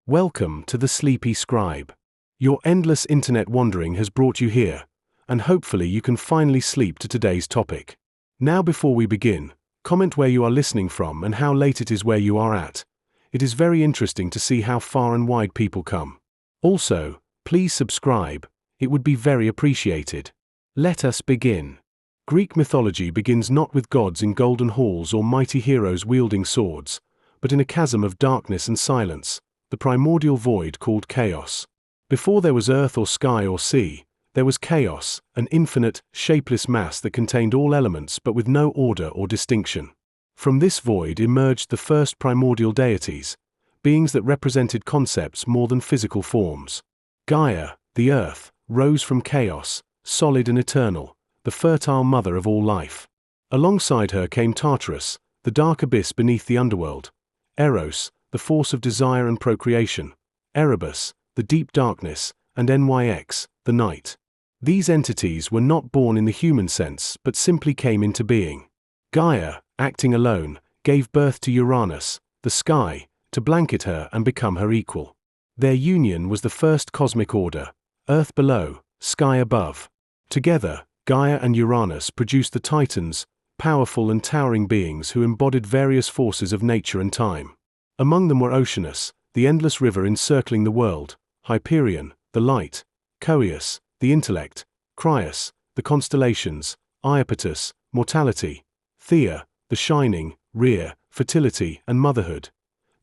Welcome to the Sleepy Scribe. Your endless internet wandering has brought you here, and hopefully you can finally sleep to today's topic. Now before we begin, comment where you are listening from and how late it is where you are at. It is very interesting to see how far and wide people come. Also, please subscribe, it would be very appreciated. Let us begin. Greek mythology begins not with gods in golden halls or mighty heroes wielding swords, but in a chasm of darkness and silence, the primordial void called chaos. Before there was earth or sky or sea, there was chaos, an infinite, shapeless mass that contained all elements but with no order or distinction. From this void emerged the first primordial deities, beings that represented concepts more than physical forms. Gaia, the earth, rose from chaos, solid and eternal, the fertile mother of all life. Alongside her came Tartarus, the dark abyss beneath the underworld, Eros, the force of desire and procreation, Erebus, the deep darkness, and Nyx, the night. These entities were not born in the human sense but simply came into being. Gaia, acting alone, gave birth to Uranus, the sky, to blanket her and become her equal. Their union was the first cosmic order, earth below, sky above. Together, Gaia and Uranus produced the Titans, powerful and towering beings who embodied various forces of nature and time. Among them were Oceanus, the endless river encircling the world, Hyperion, the light, Coeus, the intellect, Crius, the constellations, Iapetus, mortality, Thea, the shining, Rhea, fertility and motherhood,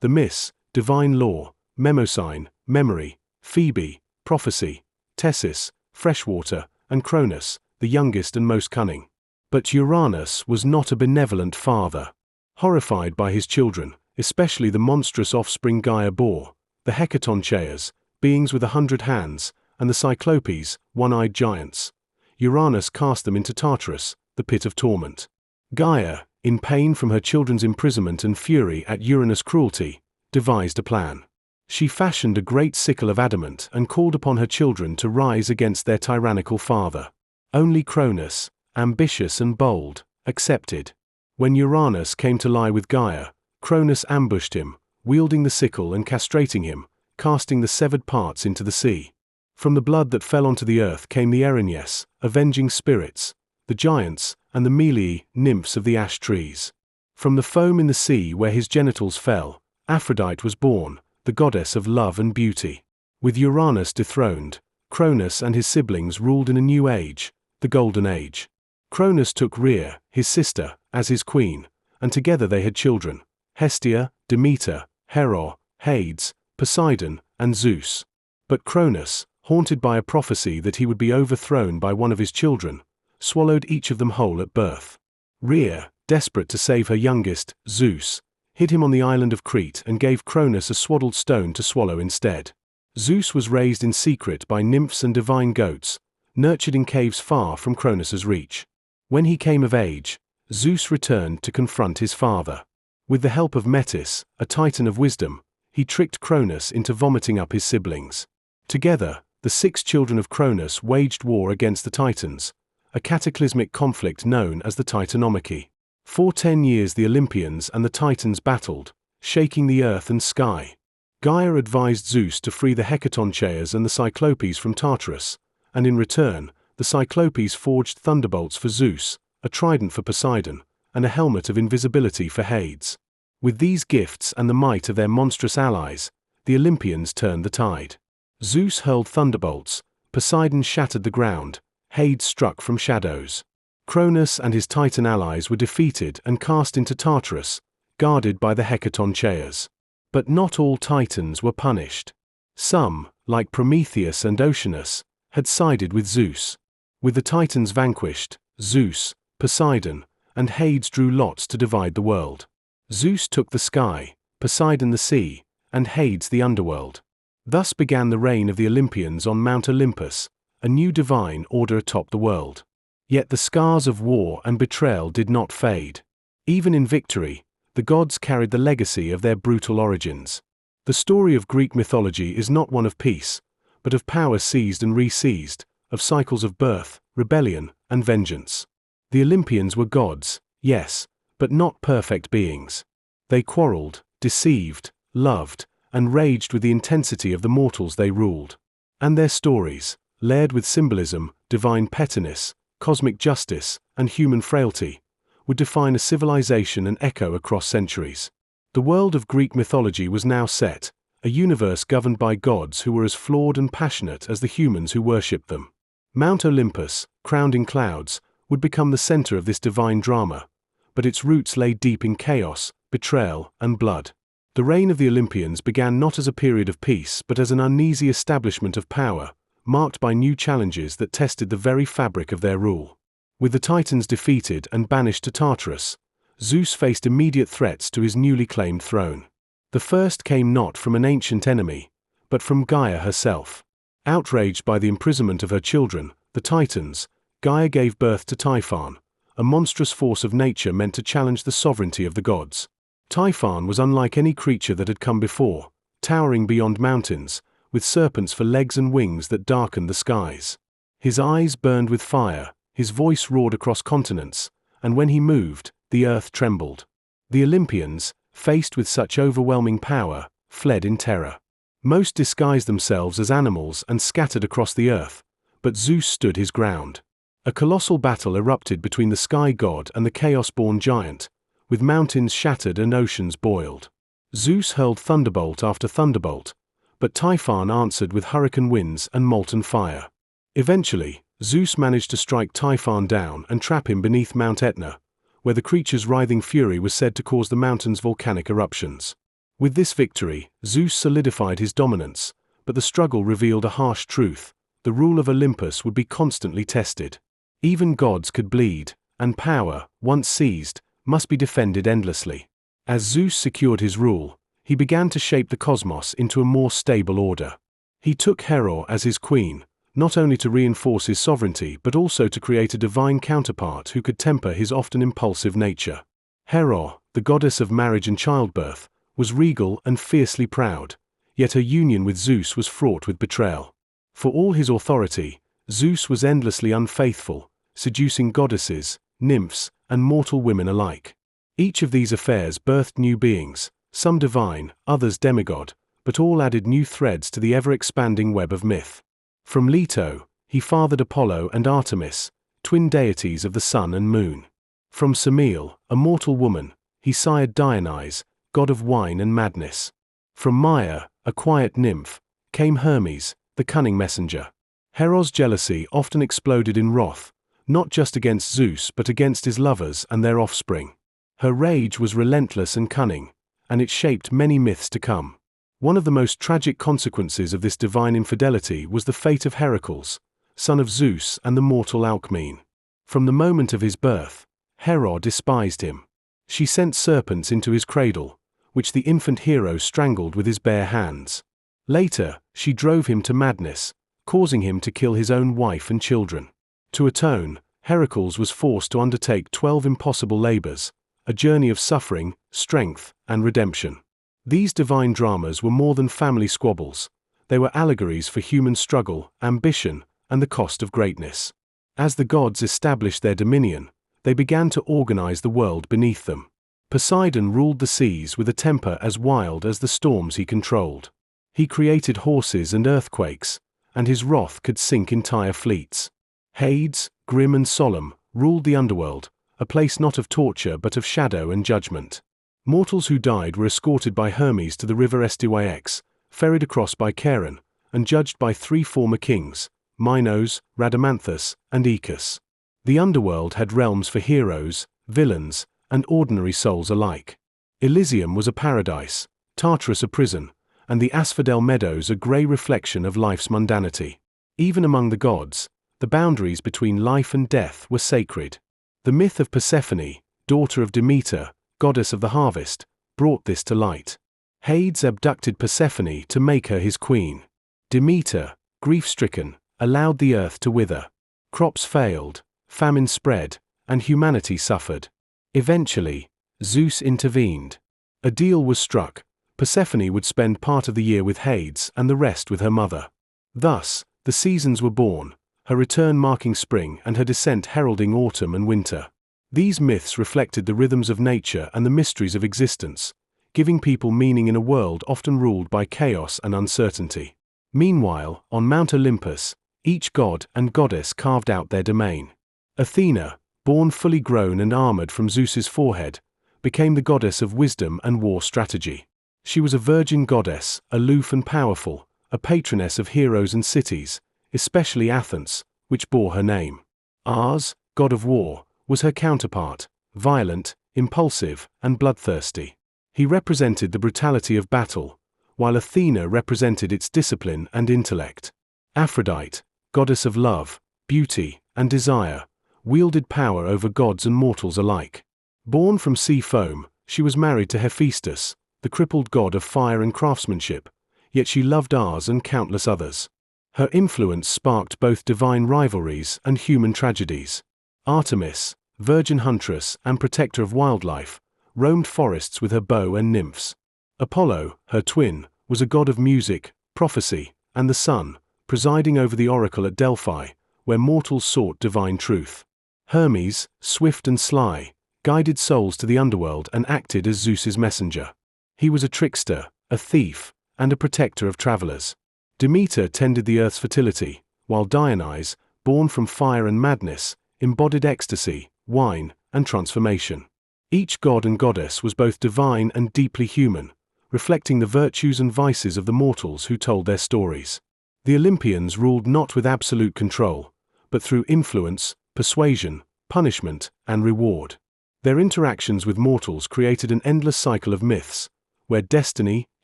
the Mys, divine law, Mnemosyne, memory, Phoebe, prophecy, Tessis, freshwater, and Cronus, the youngest and most cunning. But Uranus was not a benevolent father. Horrified by his children, especially the monstrous offspring Gaia bore, the Hecatoncheirs, beings with 100 hands, and the Cyclopes, one-eyed giants, Uranus cast them into Tartarus, the pit of torment. Gaia, in pain from her children's imprisonment and fury at Uranus' cruelty, devised a plan. She fashioned a great sickle of adamant and called upon her children to rise against their tyrannical father. Only Cronus, ambitious and bold, accepted. When Uranus came to lie with Gaia, Cronus ambushed him, wielding the sickle and castrating him, casting the severed parts into the sea. From the blood that fell onto the earth came the Erinyes, avenging spirits, the giants, and the Melee, nymphs of the ash trees. From the foam in the sea where his genitals fell, Aphrodite was born, the goddess of love and beauty. With Uranus dethroned, Cronus and his siblings ruled in a new age, the Golden Age. Cronus took Rhea, his sister, as his queen, and together they had children, Hestia, Demeter, Hera, Hades, Poseidon, and Zeus. But Cronus, haunted by a prophecy that he would be overthrown by one of his children, swallowed each of them whole at birth. Rhea, desperate to save her youngest, Zeus, hid him on the island of Crete and gave Cronus a swaddled stone to swallow instead. Zeus was raised in secret by nymphs and divine goats, nurtured in caves far from Cronus's reach. When he came of age, Zeus returned to confront his father. With the help of Metis, a titan of wisdom, he tricked Cronus into vomiting up his siblings. Together, the 6 children of Cronus waged war against the Titans, a cataclysmic conflict known as the Titanomachy. For 10 years the Olympians and the Titans battled, shaking the earth and sky. Gaia advised Zeus to free the Hecatoncheirs and the Cyclopes from Tartarus, and in return, the Cyclopes forged thunderbolts for Zeus, a trident for Poseidon, and a helmet of invisibility for Hades. With these gifts and the might of their monstrous allies, the Olympians turned the tide. Zeus hurled thunderbolts, Poseidon shattered the ground, Hades struck from shadows. Cronus and his Titan allies were defeated and cast into Tartarus, guarded by the Hecatoncheirs. But not all Titans were punished. Some, like Prometheus and Oceanus, had sided with Zeus. With the Titans vanquished, Zeus, Poseidon, and Hades drew lots to divide the world. Zeus took the sky, Poseidon the sea, and Hades the underworld. Thus began the reign of the Olympians on Mount Olympus, a new divine order atop the world. Yet the scars of war and betrayal did not fade. Even in victory, the gods carried the legacy of their brutal origins. The story of Greek mythology is not one of peace, but of power seized and re-seized, of cycles of birth, rebellion, and vengeance. The Olympians were gods, yes, but not perfect beings. They quarreled, deceived, loved, and raged with the intensity of the mortals they ruled. And their stories, layered with symbolism, divine pettiness, cosmic justice, and human frailty, would define a civilization and echo across centuries. The world of Greek mythology was now set, a universe governed by gods who were as flawed and passionate as the humans who worshipped them. Mount Olympus, crowned in clouds, would become the center of this divine drama, but its roots lay deep in chaos, betrayal, and blood. The reign of the Olympians began not as a period of peace but as an uneasy establishment of power, marked by new challenges that tested the very fabric of their rule. With the Titans defeated and banished to Tartarus, Zeus faced immediate threats to his newly claimed throne. The first came not from an ancient enemy, but from Gaia herself. Outraged by the imprisonment of her children, the Titans, Gaia gave birth to Typhon, a monstrous force of nature meant to challenge the sovereignty of the gods. Typhon was unlike any creature that had come before, towering beyond mountains, with serpents for legs and wings that darkened the skies. His eyes burned with fire, his voice roared across continents, and when he moved, the earth trembled. The Olympians, faced with such overwhelming power, fled in terror. Most disguised themselves as animals and scattered across the earth, but Zeus stood his ground. A colossal battle erupted between the sky god and the chaos-born giant, with mountains shattered and oceans boiled. Zeus hurled thunderbolt after thunderbolt, but Typhon answered with hurricane winds and molten fire. Eventually, Zeus managed to strike Typhon down and trap him beneath Mount Etna, where the creature's writhing fury was said to cause the mountain's volcanic eruptions. With this victory, Zeus solidified his dominance, but the struggle revealed a harsh truth: the rule of Olympus would be constantly tested. Even gods could bleed, and power, once seized, must be defended endlessly. As Zeus secured his rule, he began to shape the cosmos into a more stable order. He took Hera as his queen, not only to reinforce his sovereignty but also to create a divine counterpart who could temper his often impulsive nature. Hera, the goddess of marriage and childbirth, was regal and fiercely proud, yet her union with Zeus was fraught with betrayal. For all his authority, Zeus was endlessly unfaithful, seducing goddesses, nymphs, and mortal women alike. Each of these affairs birthed new beings, some divine, others demigod, but all added new threads to the ever-expanding web of myth. From Leto, he fathered Apollo and Artemis, twin deities of the sun and moon. From Semele, a mortal woman, he sired Dionysus, god of wine and madness. From Maia, a quiet nymph, came Hermes, the cunning messenger. Hera's jealousy often exploded in wrath, not just against Zeus but against his lovers and their offspring. Her rage was relentless and cunning, and it shaped many myths to come. One of the most tragic consequences of this divine infidelity was the fate of Heracles, son of Zeus and the mortal Alcmene. From the moment of his birth, Hera despised him. She sent serpents into his cradle, which the infant hero strangled with his bare hands. Later, she drove him to madness, causing him to kill his own wife and children. To atone, Heracles was forced to undertake 12 impossible labors, a journey of suffering, strength, and redemption. These divine dramas were more than family squabbles. They were allegories for human struggle, ambition, and the cost of greatness. As the gods established their dominion, they began to organize the world beneath them. Poseidon ruled the seas with a temper as wild as the storms he controlled. He created horses and earthquakes, and his wrath could sink entire fleets. Hades, grim and solemn, ruled the underworld, a place not of torture but of shadow and judgment. Mortals who died were escorted by Hermes to the river Styx, ferried across by Charon, and judged by 3 former kings, Minos, Rhadamanthus, and Aeacus. The underworld had realms for heroes, villains, and ordinary souls alike. Elysium was a paradise, Tartarus a prison, and the Asphodel Meadows a grey reflection of life's mundanity. Even among the gods, the boundaries between life and death were sacred. The myth of Persephone, daughter of Demeter, goddess of the harvest, brought this to light. Hades abducted Persephone to make her his queen. Demeter, grief-stricken, allowed the earth to wither. Crops failed, famine spread, and humanity suffered. Eventually, Zeus intervened. A deal was struck. Persephone would spend part of the year with Hades and the rest with her mother. Thus, the seasons were born, her return marking spring and her descent heralding autumn and winter. These myths reflected the rhythms of nature and the mysteries of existence, giving people meaning in a world often ruled by chaos and uncertainty. Meanwhile, on Mount Olympus, each god and goddess carved out their domain. Athena, born fully grown and armored from Zeus's forehead, became the goddess of wisdom and war strategy. She was a virgin goddess, aloof and powerful, a patroness of heroes and cities, especially Athens, which bore her name. Ares, god of war, was her counterpart, violent, impulsive, and bloodthirsty. He represented the brutality of battle, while Athena represented its discipline and intellect. Aphrodite, goddess of love, beauty, and desire, wielded power over gods and mortals alike. Born from sea foam, she was married to Hephaestus, the crippled god of fire and craftsmanship, yet she loved Ares and countless others. Her influence sparked both divine rivalries and human tragedies. Artemis, virgin huntress and protector of wildlife, roamed forests with her bow and nymphs. Apollo, her twin, was a god of music, prophecy, and the sun, presiding over the oracle at Delphi, where mortals sought divine truth. Hermes, swift and sly, guided souls to the underworld and acted as Zeus's messenger. He was a trickster, a thief, and a protector of travelers. Demeter tended the earth's fertility, while Dionysus, born from fire and madness, embodied ecstasy, wine, and transformation. Each god and goddess was both divine and deeply human, reflecting the virtues and vices of the mortals who told their stories. The Olympians ruled not with absolute control, but through influence, persuasion, punishment, and reward. Their interactions with mortals created an endless cycle of myths, where destiny,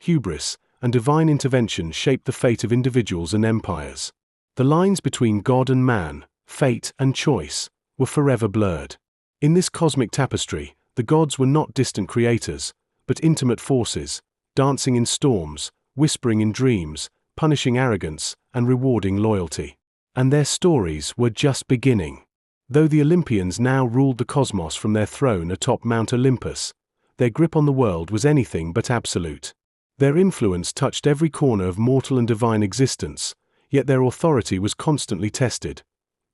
hubris, and divine intervention shaped the fate of individuals and empires. The lines between God and man, fate and choice, were forever blurred. In this cosmic tapestry, the gods were not distant creators, but intimate forces, dancing in storms, whispering in dreams, punishing arrogance, and rewarding loyalty. And their stories were just beginning. Though the Olympians now ruled the cosmos from their throne atop Mount Olympus, their grip on the world was anything but absolute. Their influence touched every corner of mortal and divine existence, yet their authority was constantly tested.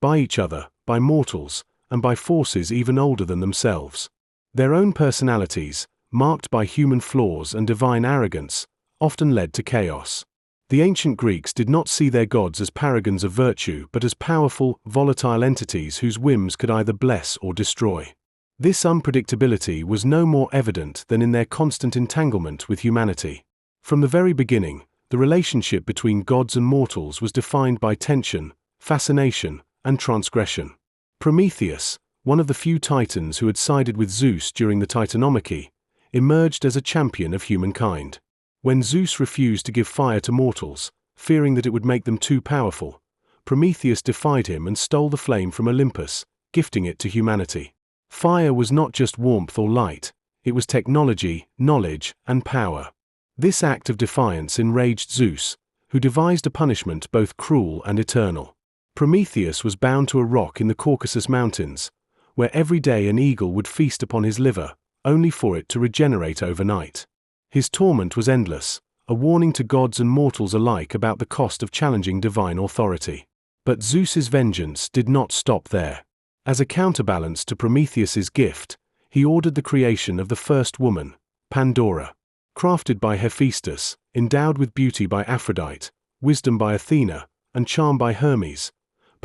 By each other, by mortals, and by forces even older than themselves. Their own personalities, marked by human flaws and divine arrogance, often led to chaos. The ancient Greeks did not see their gods as paragons of virtue but as powerful, volatile entities whose whims could either bless or destroy. This unpredictability was no more evident than in their constant entanglement with humanity. From the very beginning, the relationship between gods and mortals was defined by tension, fascination, and transgression. Prometheus, one of the few titans who had sided with Zeus during the Titanomachy, emerged as a champion of humankind. When Zeus refused to give fire to mortals, fearing that it would make them too powerful, Prometheus defied him and stole the flame from Olympus, gifting it to humanity. Fire was not just warmth or light, it was technology, knowledge, and power. This act of defiance enraged Zeus, who devised a punishment both cruel and eternal. Prometheus was bound to a rock in the Caucasus Mountains, where every day an eagle would feast upon his liver, only for it to regenerate overnight. His torment was endless, a warning to gods and mortals alike about the cost of challenging divine authority. But Zeus's vengeance did not stop there. As a counterbalance to Prometheus's gift, he ordered the creation of the first woman, Pandora. Crafted by Hephaestus, endowed with beauty by Aphrodite, wisdom by Athena, and charm by Hermes,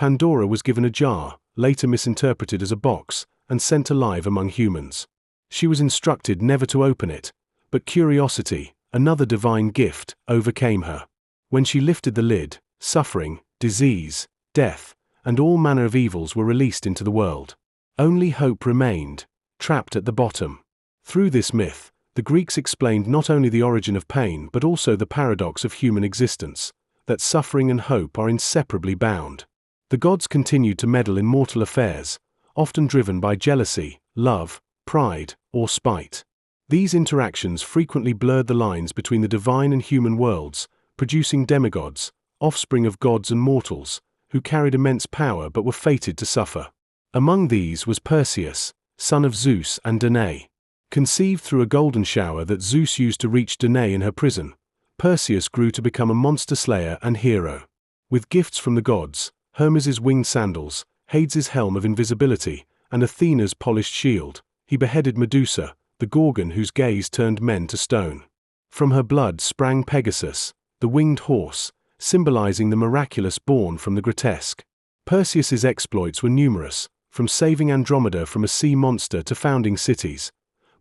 Pandora was given a jar, later misinterpreted as a box, and sent alive among humans. She was instructed never to open it, but curiosity, another divine gift, overcame her. When she lifted the lid, suffering, disease, death, and all manner of evils were released into the world. Only hope remained, trapped at the bottom. Through this myth, the Greeks explained not only the origin of pain but also the paradox of human existence, that suffering and hope are inseparably bound. The gods continued to meddle in mortal affairs, often driven by jealousy, love, pride, or spite. These interactions frequently blurred the lines between the divine and human worlds, producing demigods, offspring of gods and mortals, who carried immense power but were fated to suffer. Among these was Perseus, son of Zeus and Danae. Conceived through a golden shower that Zeus used to reach Danae in her prison, Perseus grew to become a monster slayer and hero. With gifts from the gods, Hermes' winged sandals, Hades' helm of invisibility, and Athena's polished shield, he beheaded Medusa, the Gorgon whose gaze turned men to stone. From her blood sprang Pegasus, the winged horse, symbolizing the miraculous born from the grotesque. Perseus's exploits were numerous, from saving Andromeda from a sea monster to founding cities,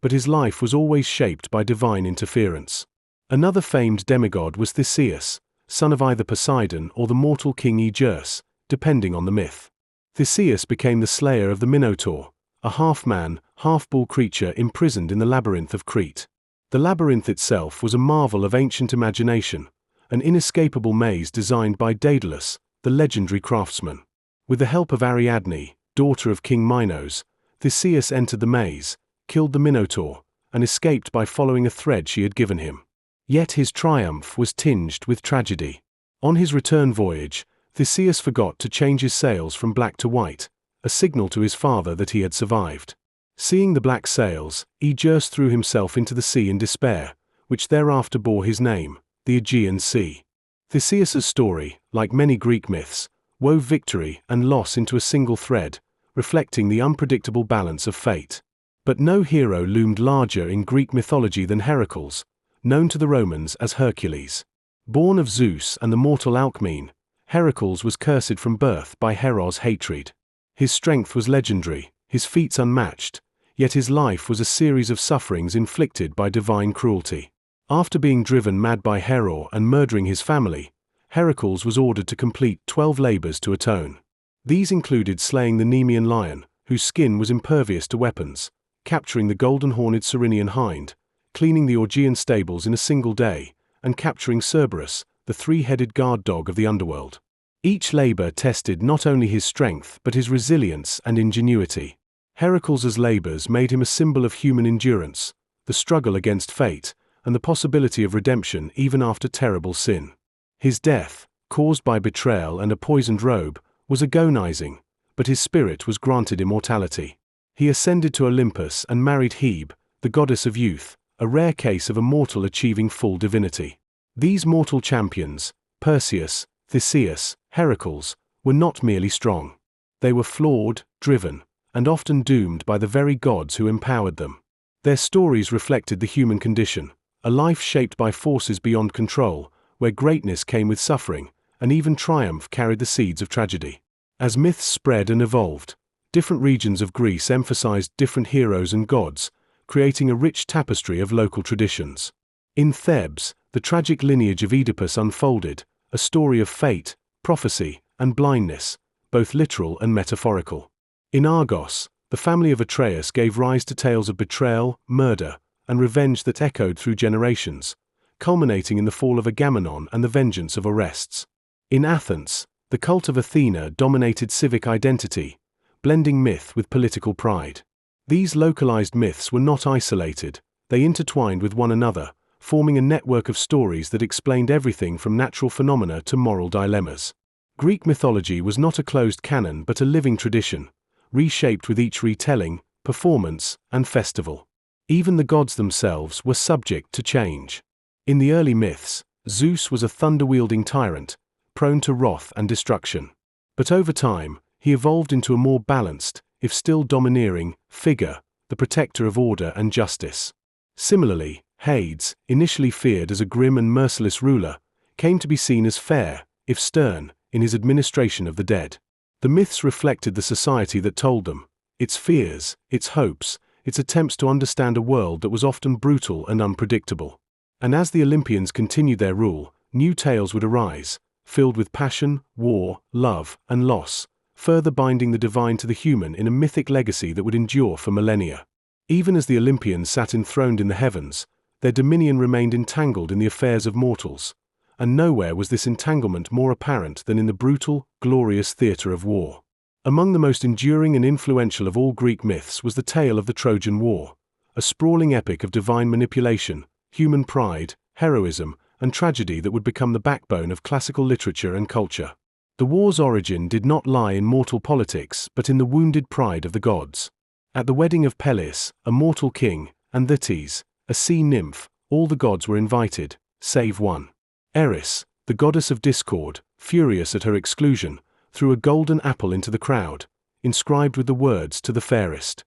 but his life was always shaped by divine interference. Another famed demigod was Theseus, son of either Poseidon or the mortal king Zeus, depending on the myth. Theseus became the slayer of the Minotaur, a half-man, half-bull creature imprisoned in the labyrinth of Crete. The labyrinth itself was a marvel of ancient imagination, an inescapable maze designed by Daedalus, the legendary craftsman. With the help of Ariadne, daughter of King Minos, Theseus entered the maze, killed the Minotaur, and escaped by following a thread she had given him. Yet his triumph was tinged with tragedy. On his return voyage, Theseus forgot to change his sails from black to white, a signal to his father that he had survived. Seeing the black sails, Zeus threw himself into the sea in despair, which thereafter bore his name, the Aegean Sea. Theseus's story, like many Greek myths, wove victory and loss into a single thread, reflecting the unpredictable balance of fate. But no hero loomed larger in Greek mythology than Heracles, known to the Romans as Hercules. Born of Zeus and the mortal Alcmene, Heracles was cursed from birth by Hero's hatred. His strength was legendary, his feats unmatched, yet his life was a series of sufferings inflicted by divine cruelty. After being driven mad by Hera and murdering his family, Heracles was ordered to complete 12 labors to atone. These included slaying the Nemean lion, whose skin was impervious to weapons, capturing the golden-horned Cyrenian hind, cleaning the Augean stables in a single day, and capturing Cerberus, the three-headed guard dog of the underworld. Each labor tested not only his strength but his resilience and ingenuity. Heracles' labors made him a symbol of human endurance, the struggle against fate, and the possibility of redemption even after terrible sin. His death, caused by betrayal and a poisoned robe, was agonizing, but his spirit was granted immortality. He ascended to Olympus and married Hebe, the goddess of youth, a rare case of a mortal achieving full divinity. These mortal champions, Perseus, Theseus, Heracles, were not merely strong. They were flawed, driven, and often doomed by the very gods who empowered them. Their stories reflected the human condition, a life shaped by forces beyond control, where greatness came with suffering, and even triumph carried the seeds of tragedy. As myths spread and evolved, different regions of Greece emphasized different heroes and gods, creating a rich tapestry of local traditions. In Thebes, the tragic lineage of Oedipus unfolded, a story of fate, prophecy, and blindness, both literal and metaphorical. In Argos, the family of Atreus gave rise to tales of betrayal, murder, and revenge that echoed through generations, culminating in the fall of Agamemnon and the vengeance of Orestes. In Athens, the cult of Athena dominated civic identity, blending myth with political pride. These localized myths were not isolated, they intertwined with one another, forming a network of stories that explained everything from natural phenomena to moral dilemmas. Greek mythology was not a closed canon but a living tradition, reshaped with each retelling, performance, and festival. Even the gods themselves were subject to change. In the early myths, Zeus was a thunder-wielding tyrant, prone to wrath and destruction. But over time, he evolved into a more balanced, if still domineering, figure, the protector of order and justice. Similarly, Hades, initially feared as a grim and merciless ruler, came to be seen as fair, if stern, in his administration of the dead. The myths reflected the society that told them, its fears, its hopes, its attempts to understand a world that was often brutal and unpredictable. And as the Olympians continued their rule, new tales would arise, filled with passion, war, love, and loss, further binding the divine to the human in a mythic legacy that would endure for millennia. Even as the Olympians sat enthroned in the heavens, their dominion remained entangled in the affairs of mortals, and nowhere was this entanglement more apparent than in the brutal, glorious theatre of war. Among the most enduring and influential of all Greek myths was the tale of the Trojan War, a sprawling epic of divine manipulation, human pride, heroism, and tragedy that would become the backbone of classical literature and culture. The war's origin did not lie in mortal politics but in the wounded pride of the gods. At the wedding of Peleus, a mortal king, and Thetis, a sea nymph, all the gods were invited, save one. Eris, the goddess of discord, furious at her exclusion, threw a golden apple into the crowd, inscribed with the words "to the fairest."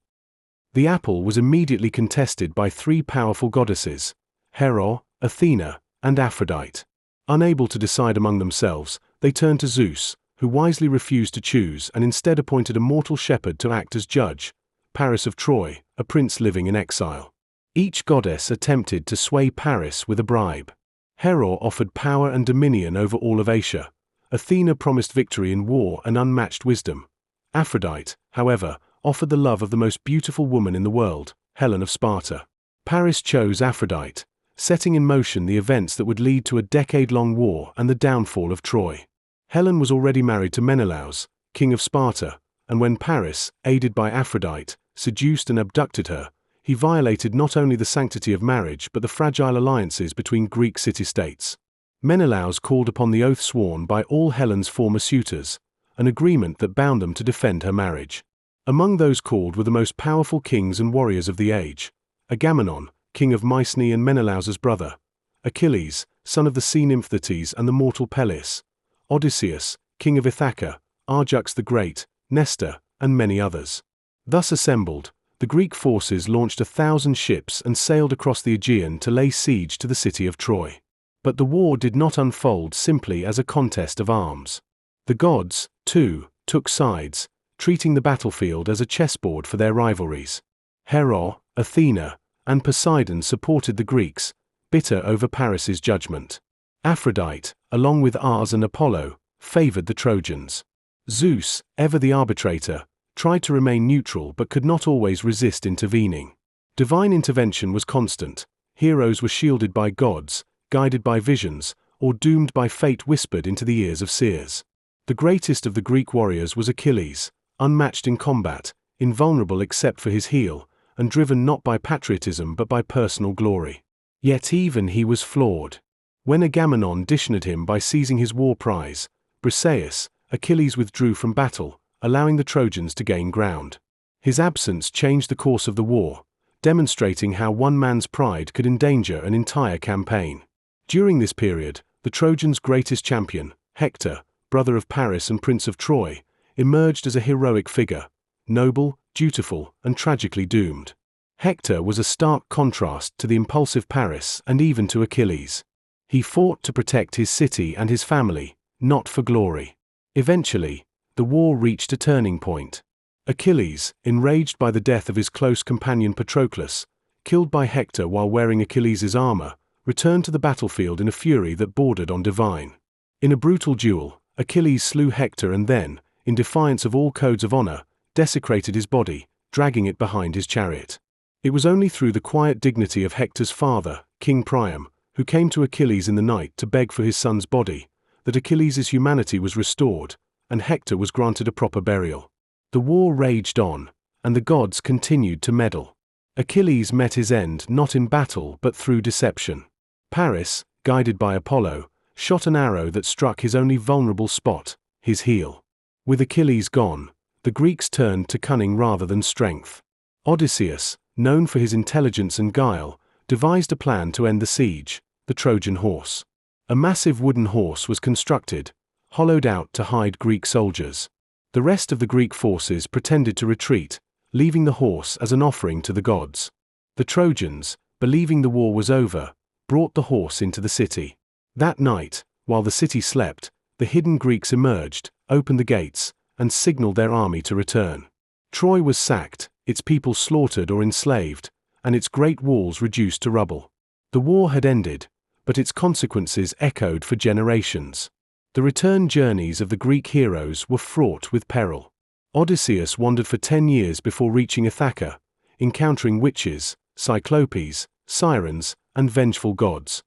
The apple was immediately contested by three powerful goddesses: Hera, Athena, and Aphrodite. Unable to decide among themselves, they turned to Zeus, who wisely refused to choose and instead appointed a mortal shepherd to act as judge, Paris of Troy, a prince living in exile. Each goddess attempted to sway Paris with a bribe. Hera offered power and dominion over all of Asia. Athena promised victory in war and unmatched wisdom. Aphrodite, however, offered the love of the most beautiful woman in the world, Helen of Sparta. Paris chose Aphrodite, setting in motion the events that would lead to a decade-long war and the downfall of Troy. Helen was already married to Menelaus, king of Sparta, and when Paris, aided by Aphrodite, seduced and abducted her, he violated not only the sanctity of marriage but the fragile alliances between Greek city-states. Menelaus called upon the oath sworn by all Helen's former suitors, an agreement that bound them to defend her marriage. Among those called were the most powerful kings and warriors of the age: Agamemnon, king of Mycenae and Menelaus's brother; Achilles, son of the sea nymph Thetis and the mortal Peleus; Odysseus, king of Ithaca; Ajax the Great; Nestor, and many others. Thus assembled, the Greek forces launched 1,000 ships and sailed across the Aegean to lay siege to the city of Troy. But the war did not unfold simply as a contest of arms. The gods, too, took sides, treating the battlefield as a chessboard for their rivalries. Hera, Athena, and Poseidon supported the Greeks, bitter over Paris's judgment. Aphrodite, along with Mars and Apollo, favored the Trojans. Zeus, ever the arbitrator, tried to remain neutral but could not always resist intervening. Divine intervention was constant. Heroes were shielded by gods, guided by visions, or doomed by fate whispered into the ears of seers. The greatest of the Greek warriors was Achilles, unmatched in combat, invulnerable except for his heel, and driven not by patriotism but by personal glory. Yet even he was flawed. When Agamemnon dishonored him by seizing his war prize, Briseis, Achilles withdrew from battle, allowing the Trojans to gain ground. His absence changed the course of the war, demonstrating how one man's pride could endanger an entire campaign. During this period, the Trojans' greatest champion, Hector, brother of Paris and prince of Troy, emerged as a heroic figure, noble, dutiful, and tragically doomed. Hector was a stark contrast to the impulsive Paris and even to Achilles. He fought to protect his city and his family, not for glory. Eventually, the war reached a turning point. Achilles, enraged by the death of his close companion Patroclus, killed by Hector while wearing Achilles' armor, returned to the battlefield in a fury that bordered on divine. In a brutal duel, Achilles slew Hector and then, in defiance of all codes of honor, desecrated his body, dragging it behind his chariot. It was only through the quiet dignity of Hector's father, King Priam, who came to Achilles in the night to beg for his son's body, that Achilles' humanity was restored, and Hector was granted a proper burial. The war raged on, and the gods continued to meddle. Achilles met his end not in battle but through deception. Paris, guided by Apollo, shot an arrow that struck his only vulnerable spot, his heel. With Achilles gone, the Greeks turned to cunning rather than strength. Odysseus, known for his intelligence and guile, devised a plan to end the siege: the Trojan horse. A massive wooden horse was constructed, hollowed out to hide Greek soldiers. The rest of the Greek forces pretended to retreat, leaving the horse as an offering to the gods. The Trojans, believing the war was over, brought the horse into the city. That night, while the city slept, the hidden Greeks emerged, opened the gates, and signaled their army to return. Troy was sacked, its people slaughtered or enslaved, and its great walls reduced to rubble. The war had ended, but its consequences echoed for generations. The return journeys of the Greek heroes were fraught with peril. Odysseus wandered for 10 years before reaching Ithaca, encountering witches, cyclopes, sirens, and vengeful gods.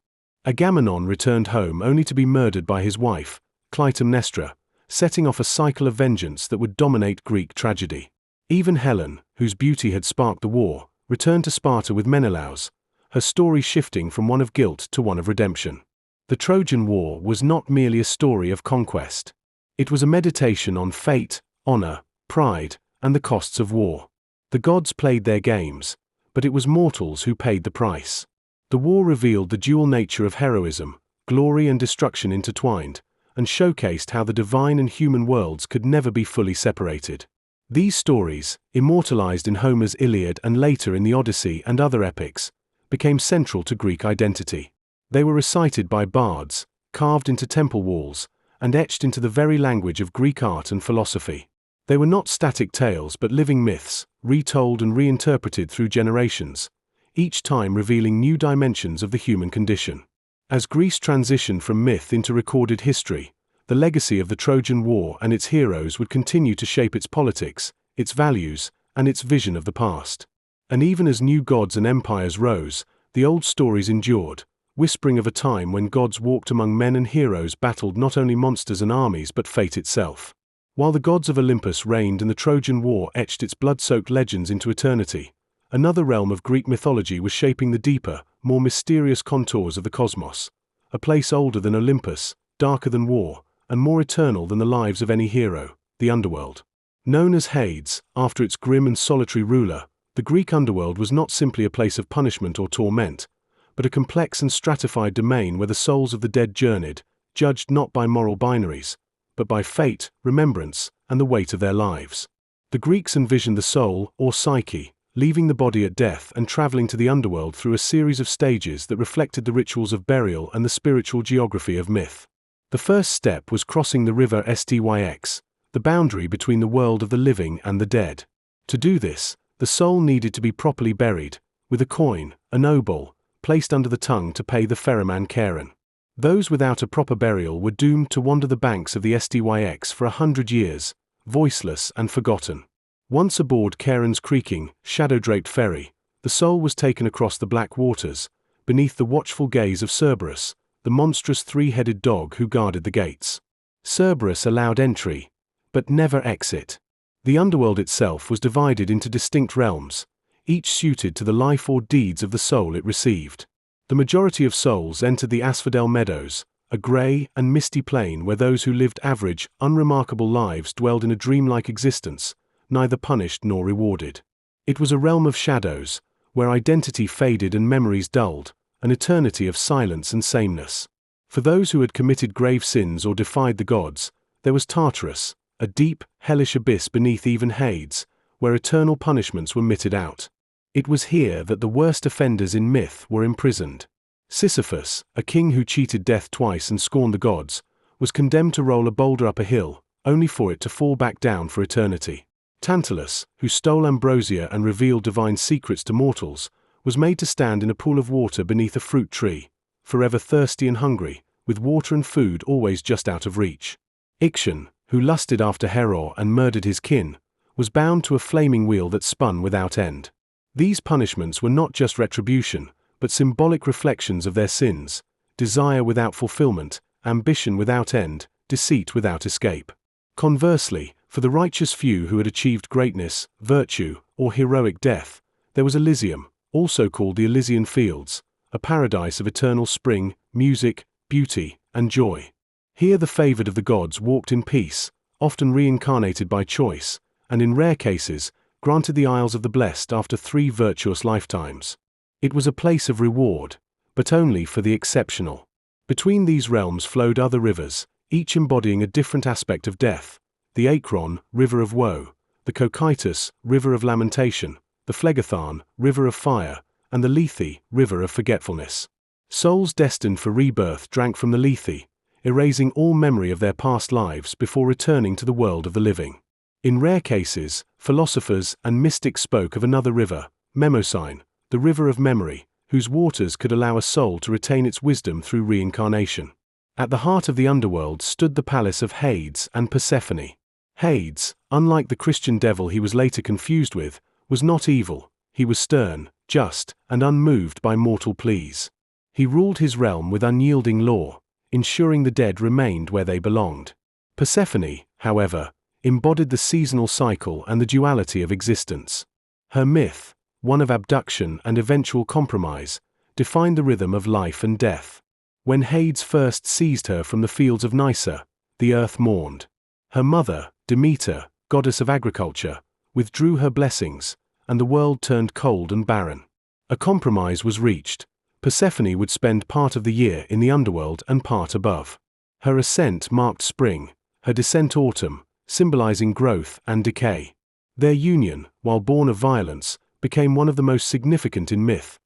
Agamemnon returned home only to be murdered by his wife, Clytemnestra, setting off a cycle of vengeance that would dominate Greek tragedy. Even Helen, whose beauty had sparked the war, returned to Sparta with Menelaus, her story shifting from one of guilt to one of redemption. The Trojan War was not merely a story of conquest. It was a meditation on fate, honor, pride, and the costs of war. The gods played their games, but it was mortals who paid the price. The war revealed the dual nature of heroism, glory and destruction intertwined, and showcased how the divine and human worlds could never be fully separated. These stories, immortalized in Homer's Iliad and later in the Odyssey and other epics, became central to Greek identity. They were recited by bards, carved into temple walls, and etched into the very language of Greek art and philosophy. They were not static tales but living myths, retold and reinterpreted through generations, each time revealing new dimensions of the human condition. As Greece transitioned from myth into recorded history, the legacy of the Trojan War and its heroes would continue to shape its politics, its values, and its vision of the past. And even as new gods and empires rose, the old stories endured, whispering of a time when gods walked among men and heroes battled not only monsters and armies but fate itself. While the gods of Olympus reigned and the Trojan War etched its blood-soaked legends into eternity, another realm of Greek mythology was shaping the deeper, more mysterious contours of the cosmos, a place older than Olympus, darker than war, and more eternal than the lives of any hero, the underworld. Known as Hades, after its grim and solitary ruler, the Greek underworld was not simply a place of punishment or torment, but a complex and stratified domain where the souls of the dead journeyed, judged not by moral binaries, but by fate, remembrance, and the weight of their lives. The Greeks envisioned the soul, or psyche, leaving the body at death and traveling to the underworld through a series of stages that reflected the rituals of burial and the spiritual geography of myth. The first step was crossing the river Styx, the boundary between the world of the living and the dead. To do this, the soul needed to be properly buried, with a coin, an obol, placed under the tongue to pay the ferryman Charon. Those without a proper burial were doomed to wander the banks of the Styx for 100 years, voiceless and forgotten. Once aboard Charon's creaking, shadow-draped ferry, the soul was taken across the black waters, beneath the watchful gaze of Cerberus, the monstrous three-headed dog who guarded the gates. Cerberus allowed entry, but never exit. The underworld itself was divided into distinct realms, each suited to the life or deeds of the soul it received. The majority of souls entered the asphodel meadows, a grey and misty plain where those who lived average, unremarkable lives dwelled in a dreamlike existence, neither punished nor rewarded. It was a realm of shadows, where identity faded and memories dulled, an eternity of silence and sameness. For those who had committed grave sins or defied the gods, there was Tartarus, a deep, hellish abyss beneath even Hades, where eternal punishments were meted out. It was here that the worst offenders in myth were imprisoned. Sisyphus, a king who cheated death twice and scorned the gods, was condemned to roll a boulder up a hill, only for it to fall back down for eternity. Tantalus, who stole ambrosia and revealed divine secrets to mortals, was made to stand in a pool of water beneath a fruit tree, forever thirsty and hungry, with water and food always just out of reach. Ixion, who lusted after Hera and murdered his kin, was bound to a flaming wheel that spun without end. These punishments were not just retribution, but symbolic reflections of their sins: desire without fulfillment, ambition without end, deceit without escape. Conversely, for the righteous few who had achieved greatness, virtue, or heroic death, there was Elysium, also called the Elysian Fields, a paradise of eternal spring, music, beauty, and joy. Here the favored of the gods walked in peace, often reincarnated by choice, and in rare cases, granted the Isles of the Blessed after 3 virtuous lifetimes. It was a place of reward, but only for the exceptional. Between these realms flowed other rivers, each embodying a different aspect of death: the Acron, river of woe; the Cocytus, river of lamentation; the Phlegethon, river of fire; and the Lethe, river of forgetfulness. Souls destined for rebirth drank from the Lethe, erasing all memory of their past lives before returning to the world of the living. In rare cases, philosophers and mystics spoke of another river, Mnemosyne, the river of memory, whose waters could allow a soul to retain its wisdom through reincarnation. At the heart of the underworld stood the palace of Hades and Persephone. Hades, unlike the Christian devil he was later confused with, was not evil. He was stern, just, and unmoved by mortal pleas. He ruled his realm with unyielding law, ensuring the dead remained where they belonged. Persephone, however, embodied the seasonal cycle and the duality of existence. Her myth, one of abduction and eventual compromise, defined the rhythm of life and death. When Hades first seized her from the fields of Nysa, the earth mourned. Her mother, Demeter, goddess of agriculture, withdrew her blessings, and the world turned cold and barren. A compromise was reached. Persephone would spend part of the year in the underworld and part above. Her ascent marked spring, her descent autumn, symbolizing growth and decay. Their union, while born of violence, became one of the most significant in myth.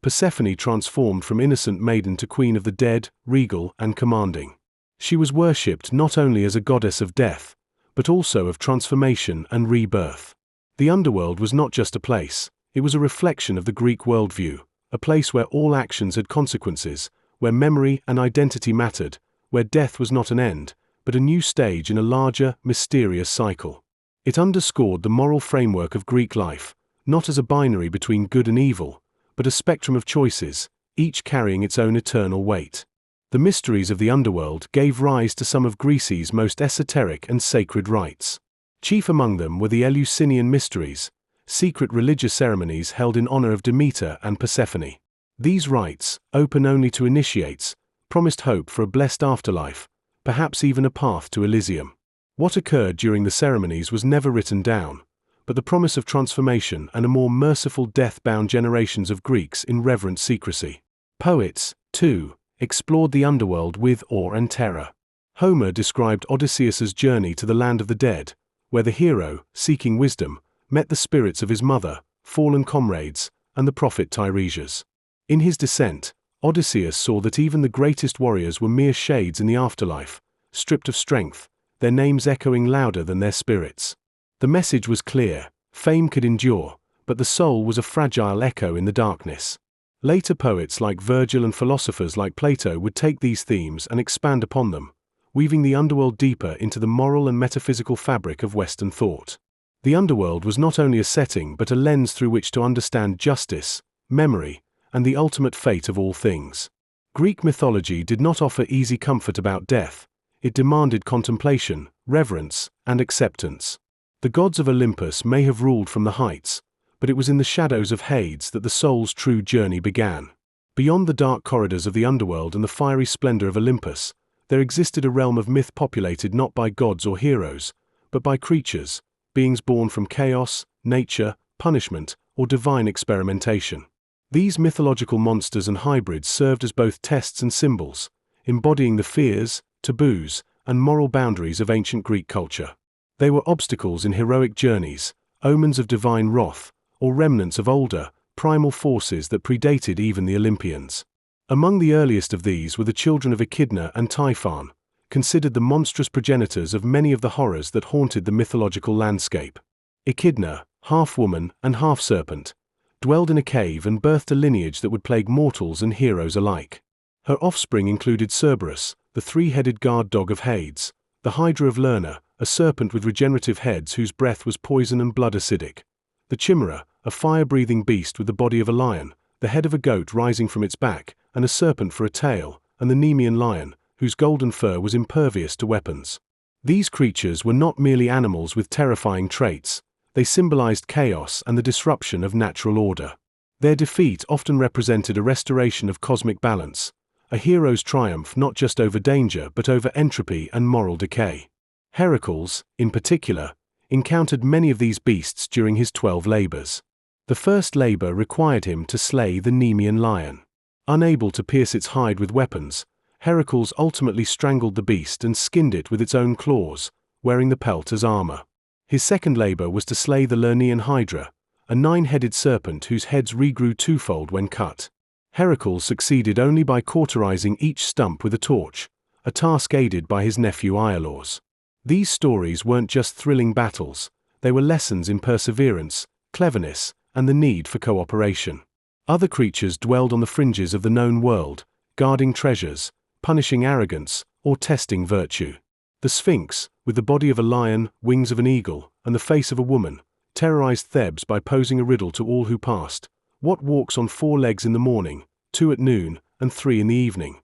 Persephone transformed from innocent maiden to queen of the dead, regal and commanding. She was worshipped not only as a goddess of death, but also of transformation and rebirth. The underworld was not just a place, it was a reflection of the Greek worldview, a place where all actions had consequences, where memory and identity mattered, where death was not an end, but a new stage in a larger, mysterious cycle. It underscored the moral framework of Greek life, not as a binary between good and evil, but a spectrum of choices, each carrying its own eternal weight. The mysteries of the underworld gave rise to some of Greece's most esoteric and sacred rites. Chief among them were the Eleusinian mysteries, secret religious ceremonies held in honor of Demeter and Persephone. These rites, open only to initiates, promised hope for a blessed afterlife, perhaps even a path to Elysium. What occurred during the ceremonies was never written down, but the promise of transformation and a more merciful death bound generations of Greeks in reverent secrecy. Poets, too, explored the underworld with awe and terror. Homer described Odysseus's journey to the land of the dead, where the hero, seeking wisdom, met the spirits of his mother, fallen comrades, and the prophet Tiresias. In his descent, Odysseus saw that even the greatest warriors were mere shades in the afterlife, stripped of strength, their names echoing louder than their spirits. The message was clear: fame could endure, but the soul was a fragile echo in the darkness. Later poets like Virgil and philosophers like Plato would take these themes and expand upon them, weaving the underworld deeper into the moral and metaphysical fabric of Western thought. The underworld was not only a setting but a lens through which to understand justice, memory, and the ultimate fate of all things. Greek mythology did not offer easy comfort about death, it demanded contemplation, reverence, and acceptance. The gods of Olympus may have ruled from the heights, but it was in the shadows of Hades that the soul's true journey began. Beyond the dark corridors of the underworld and the fiery splendor of Olympus, there existed a realm of myth populated not by gods or heroes, but by creatures, beings born from chaos, nature, punishment, or divine experimentation. These mythological monsters and hybrids served as both tests and symbols, embodying the fears, taboos, and moral boundaries of ancient Greek culture. They were obstacles in heroic journeys, omens of divine wrath, or remnants of older, primal forces that predated even the Olympians. Among the earliest of these were the children of Echidna and Typhon, considered the monstrous progenitors of many of the horrors that haunted the mythological landscape. Echidna, half woman and half serpent, dwelled in a cave and birthed a lineage that would plague mortals and heroes alike. Her offspring included Cerberus, the three-headed guard dog of Hades, the Hydra of Lerna, a serpent with regenerative heads whose breath was poison and blood acidic, the Chimera, a fire-breathing beast with the body of a lion, the head of a goat rising from its back, and a serpent for a tail, and the Nemean lion, whose golden fur was impervious to weapons. These creatures were not merely animals with terrifying traits, they symbolized chaos and the disruption of natural order. Their defeat often represented a restoration of cosmic balance, a hero's triumph not just over danger but over entropy and moral decay. Heracles, in particular, encountered many of these beasts during his 12 labors. The first labor required him to slay the Nemean lion. Unable to pierce its hide with weapons, Heracles ultimately strangled the beast and skinned it with its own claws, wearing the pelt as armor. His second labor was to slay the Lernaean Hydra, a 9-headed serpent whose heads regrew twofold when cut. Heracles succeeded only by cauterizing each stump with a torch, a task aided by his nephew Iolaus. These stories weren't just thrilling battles, they were lessons in perseverance, cleverness, and the need for cooperation. Other creatures dwelled on the fringes of the known world, guarding treasures, punishing arrogance, or testing virtue. The Sphinx, with the body of a lion, wings of an eagle, and the face of a woman, terrorized Thebes by posing a riddle to all who passed. What walks on 4 legs in the morning, 2 at noon, and 3 in the evening?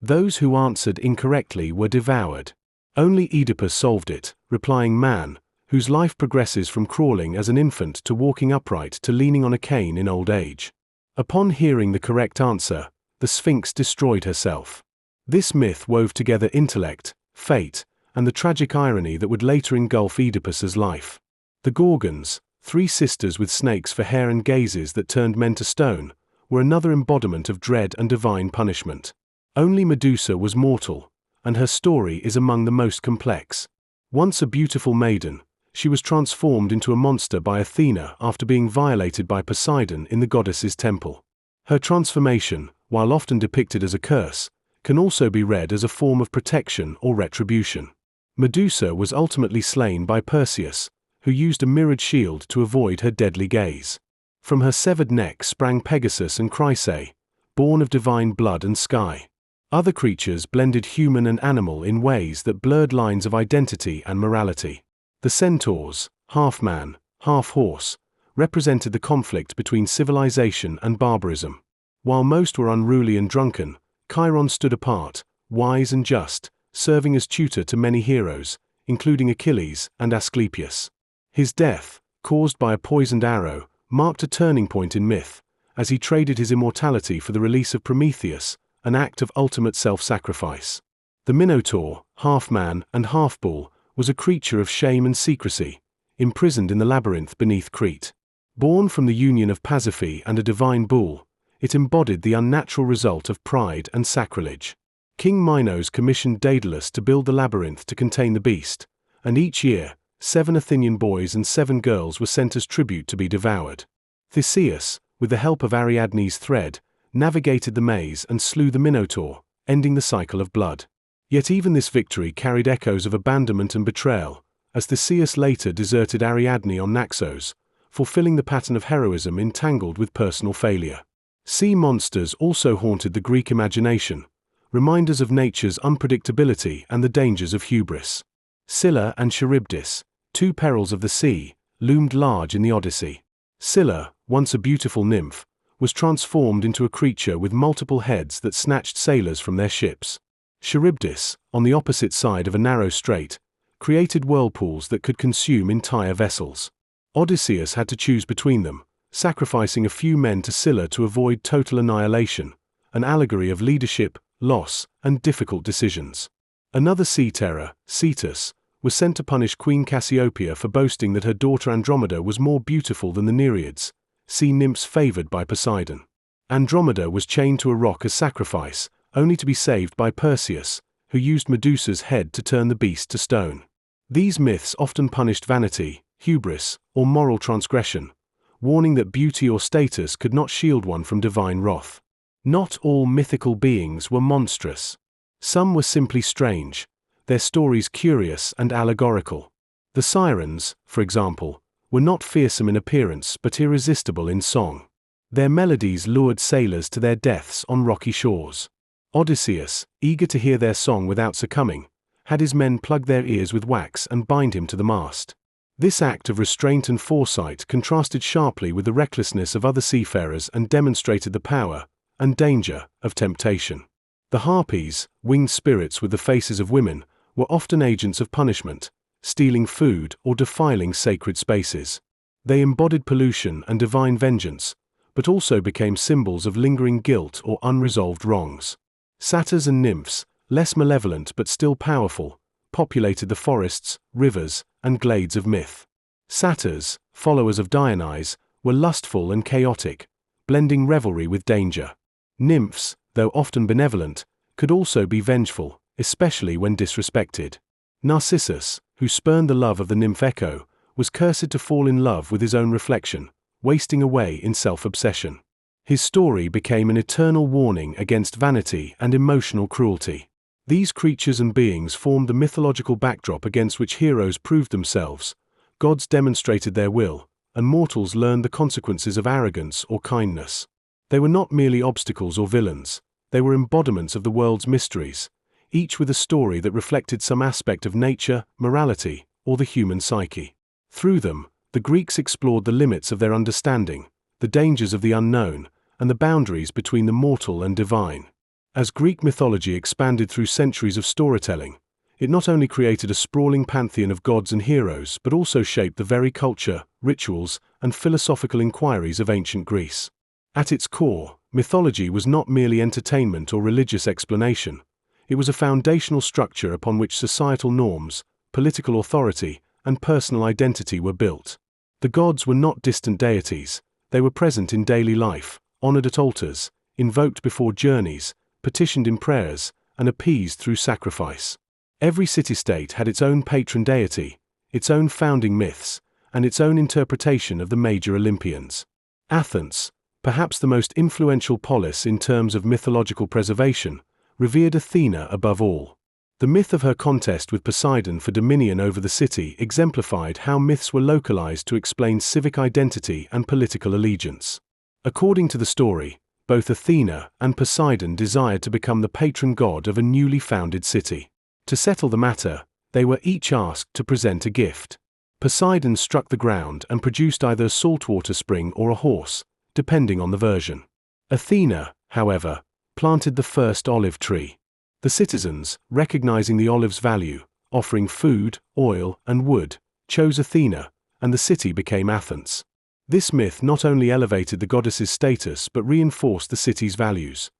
Those who answered incorrectly were devoured. Only Oedipus solved it, replying man, whose life progresses from crawling as an infant to walking upright to leaning on a cane in old age. Upon hearing the correct answer, the Sphinx destroyed herself. This myth wove together intellect, fate, and the tragic irony that would later engulf Oedipus's life. The Gorgons, 3 sisters with snakes for hair and gazes that turned men to stone, were another embodiment of dread and divine punishment. Only Medusa was mortal, and her story is among the most complex. Once a beautiful maiden, she was transformed into a monster by Athena after being violated by Poseidon in the goddess's temple. Her transformation, while often depicted as a curse, can also be read as a form of protection or retribution. Medusa was ultimately slain by Perseus, who used a mirrored shield to avoid her deadly gaze. From her severed neck sprang Pegasus and Chryse, born of divine blood and sky. Other creatures blended human and animal in ways that blurred lines of identity and morality. The centaurs, half man, half horse, represented the conflict between civilization and barbarism. While most were unruly and drunken, Chiron stood apart, wise and just, serving as tutor to many heroes, including Achilles and Asclepius. His death, caused by a poisoned arrow, marked a turning point in myth, as he traded his immortality for the release of Prometheus, an act of ultimate self-sacrifice. The Minotaur, half man and half bull, was a creature of shame and secrecy, imprisoned in the labyrinth beneath Crete. Born from the union of Pasiphae and a divine bull, it embodied the unnatural result of pride and sacrilege. King Minos commissioned Daedalus to build the labyrinth to contain the beast, and each year, 7 Athenian boys and 7 girls were sent as tribute to be devoured. Theseus, with the help of Ariadne's thread, navigated the maze and slew the Minotaur, ending the cycle of blood. Yet even this victory carried echoes of abandonment and betrayal, as Theseus later deserted Ariadne on Naxos, fulfilling the pattern of heroism entangled with personal failure. Sea monsters also haunted the Greek imagination, reminders of nature's unpredictability and the dangers of hubris. Scylla and Charybdis, 2 perils of the sea, loomed large in the Odyssey. Scylla, once a beautiful nymph, was transformed into a creature with multiple heads that snatched sailors from their ships. Charybdis, on the opposite side of a narrow strait, created whirlpools that could consume entire vessels. Odysseus had to choose between them, sacrificing a few men to Scylla to avoid total annihilation, an allegory of leadership, loss, and difficult decisions. Another sea terror, Cetus, was sent to punish Queen Cassiopeia for boasting that her daughter Andromeda was more beautiful than the Nereids, sea nymphs favored by Poseidon. Andromeda was chained to a rock as sacrifice, only to be saved by Perseus, who used Medusa's head to turn the beast to stone. These myths often punished vanity, hubris, or moral transgression, warning that beauty or status could not shield one from divine wrath. Not all mythical beings were monstrous. Some were simply strange, their stories curious and allegorical. The sirens, for example, were not fearsome in appearance but irresistible in song. Their melodies lured sailors to their deaths on rocky shores. Odysseus, eager to hear their song without succumbing, had his men plug their ears with wax and bind him to the mast. This act of restraint and foresight contrasted sharply with the recklessness of other seafarers and demonstrated the power and danger of temptation. The Harpies, winged spirits with the faces of women, were often agents of punishment, stealing food or defiling sacred spaces. They embodied pollution and divine vengeance, but also became symbols of lingering guilt or unresolved wrongs. Satyrs and nymphs, less malevolent but still powerful, populated the forests, rivers, and glades of myth. Satyrs, followers of Dionysus, were lustful and chaotic, blending revelry with danger. Nymphs, though often benevolent, could also be vengeful, especially when disrespected. Narcissus, who spurned the love of the nymph Echo, was cursed to fall in love with his own reflection, wasting away in self-obsession. His story became an eternal warning against vanity and emotional cruelty. These creatures and beings formed the mythological backdrop against which heroes proved themselves, gods demonstrated their will, and mortals learned the consequences of arrogance or kindness. They were not merely obstacles or villains, they were embodiments of the world's mysteries, each with a story that reflected some aspect of nature, morality, or the human psyche. Through them, the Greeks explored the limits of their understanding, the dangers of the unknown, and the boundaries between the mortal and divine. As Greek mythology expanded through centuries of storytelling, it not only created a sprawling pantheon of gods and heroes but also shaped the very culture, rituals, and philosophical inquiries of ancient Greece. At its core, mythology was not merely entertainment or religious explanation. It was a foundational structure upon which societal norms, political authority, and personal identity were built. The gods were not distant deities, they were present in daily life, honored at altars, invoked before journeys, petitioned in prayers, and appeased through sacrifice. Every city-state had its own patron deity, its own founding myths, and its own interpretation of the major Olympians. Athens, perhaps the most influential polis in terms of mythological preservation, revered Athena above all. The myth of her contest with Poseidon for dominion over the city exemplified how myths were localized to explain civic identity and political allegiance. According to the story, both Athena and Poseidon desired to become the patron god of a newly founded city. To settle the matter, they were each asked to present a gift. Poseidon struck the ground and produced either a saltwater spring or a horse, depending on the version. Athena, however, planted the first olive tree. The citizens, recognizing the olive's value, offering food, oil, and wood, chose Athena, and the city became Athens. This myth not only elevated the goddess's status but reinforced the city's values: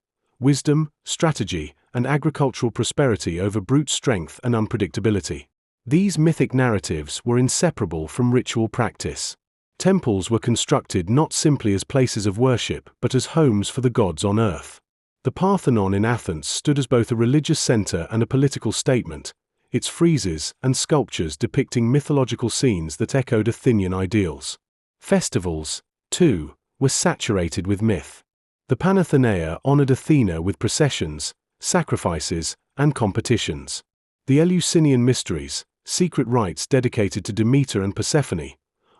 wisdom, strategy, and agricultural prosperity over brute strength and unpredictability. These mythic narratives were inseparable from ritual practice. Temples were constructed not simply as places of worship but as homes for the gods on earth. The Parthenon in Athens stood as both a religious center and a political statement, its friezes and sculptures depicting mythological scenes that echoed Athenian ideals. Festivals, too, were saturated with myth. The Panathenaea honored Athena with processions, sacrifices, and competitions. The Eleusinian Mysteries, secret rites dedicated to Demeter and Persephone,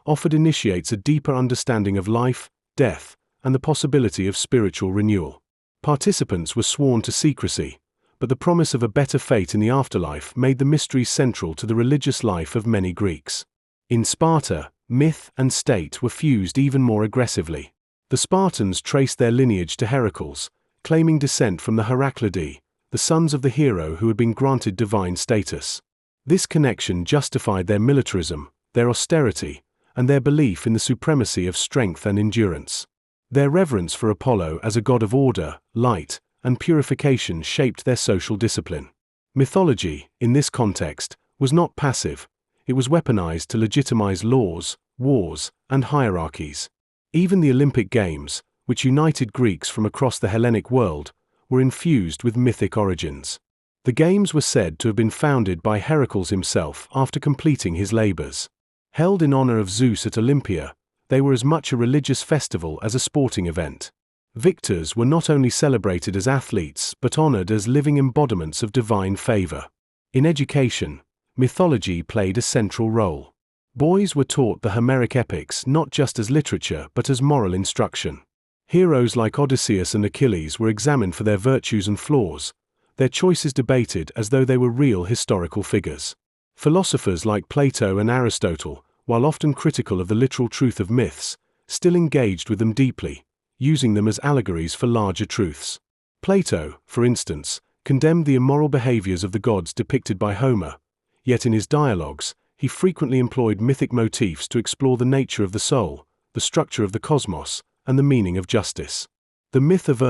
offered initiates a deeper understanding of life, death, and the possibility of spiritual renewal. Participants were sworn to secrecy, but the promise of a better fate in the afterlife made the mysteries central to the religious life of many Greeks. In Sparta, myth and state were fused even more aggressively. The Spartans traced their lineage to Heracles, claiming descent from the Heraclidae, the sons of the hero who had been granted divine status. This connection justified their militarism, their austerity, and their belief in the supremacy of strength and endurance. Their reverence for Apollo as a god of order, light, and purification shaped their social discipline. Mythology, in this context, was not passive. It was weaponized to legitimize laws, wars, and hierarchies. Even the Olympic Games, which united Greeks from across the Hellenic world, were infused with mythic origins. The Games were said to have been founded by Heracles himself after completing his labors. Held in honor of Zeus at Olympia, they were as much a religious festival as a sporting event. Victors were not only celebrated as athletes but honored as living embodiments of divine favor. In education, mythology played a central role. Boys were taught the Homeric epics not just as literature but as moral instruction. Heroes like Odysseus and Achilles were examined for their virtues and flaws, their choices debated as though they were real historical figures. Philosophers like Plato and Aristotle, while often critical of the literal truth of myths, still engaged with them deeply, using them as allegories for larger truths. Plato, for instance, condemned the immoral behaviors of the gods depicted by Homer, yet in his dialogues, he frequently employed mythic motifs to explore the nature of the soul, the structure of the cosmos, and the meaning of justice. The myth of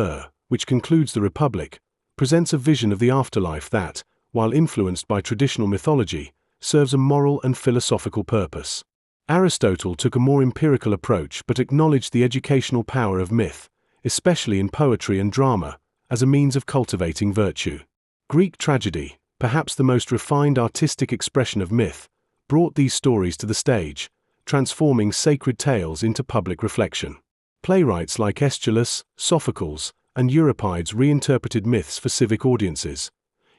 which concludes the Republic, presents a vision of the afterlife that, while influenced by traditional mythology, serves a moral and philosophical purpose. Aristotle took a more empirical approach but acknowledged the educational power of myth, especially in poetry and drama, as a means of cultivating virtue. Greek tragedy, perhaps the most refined artistic expression of myth, brought these stories to the stage, transforming sacred tales into public reflection. Playwrights like Aeschylus, Sophocles, and Euripides reinterpreted myths for civic audiences,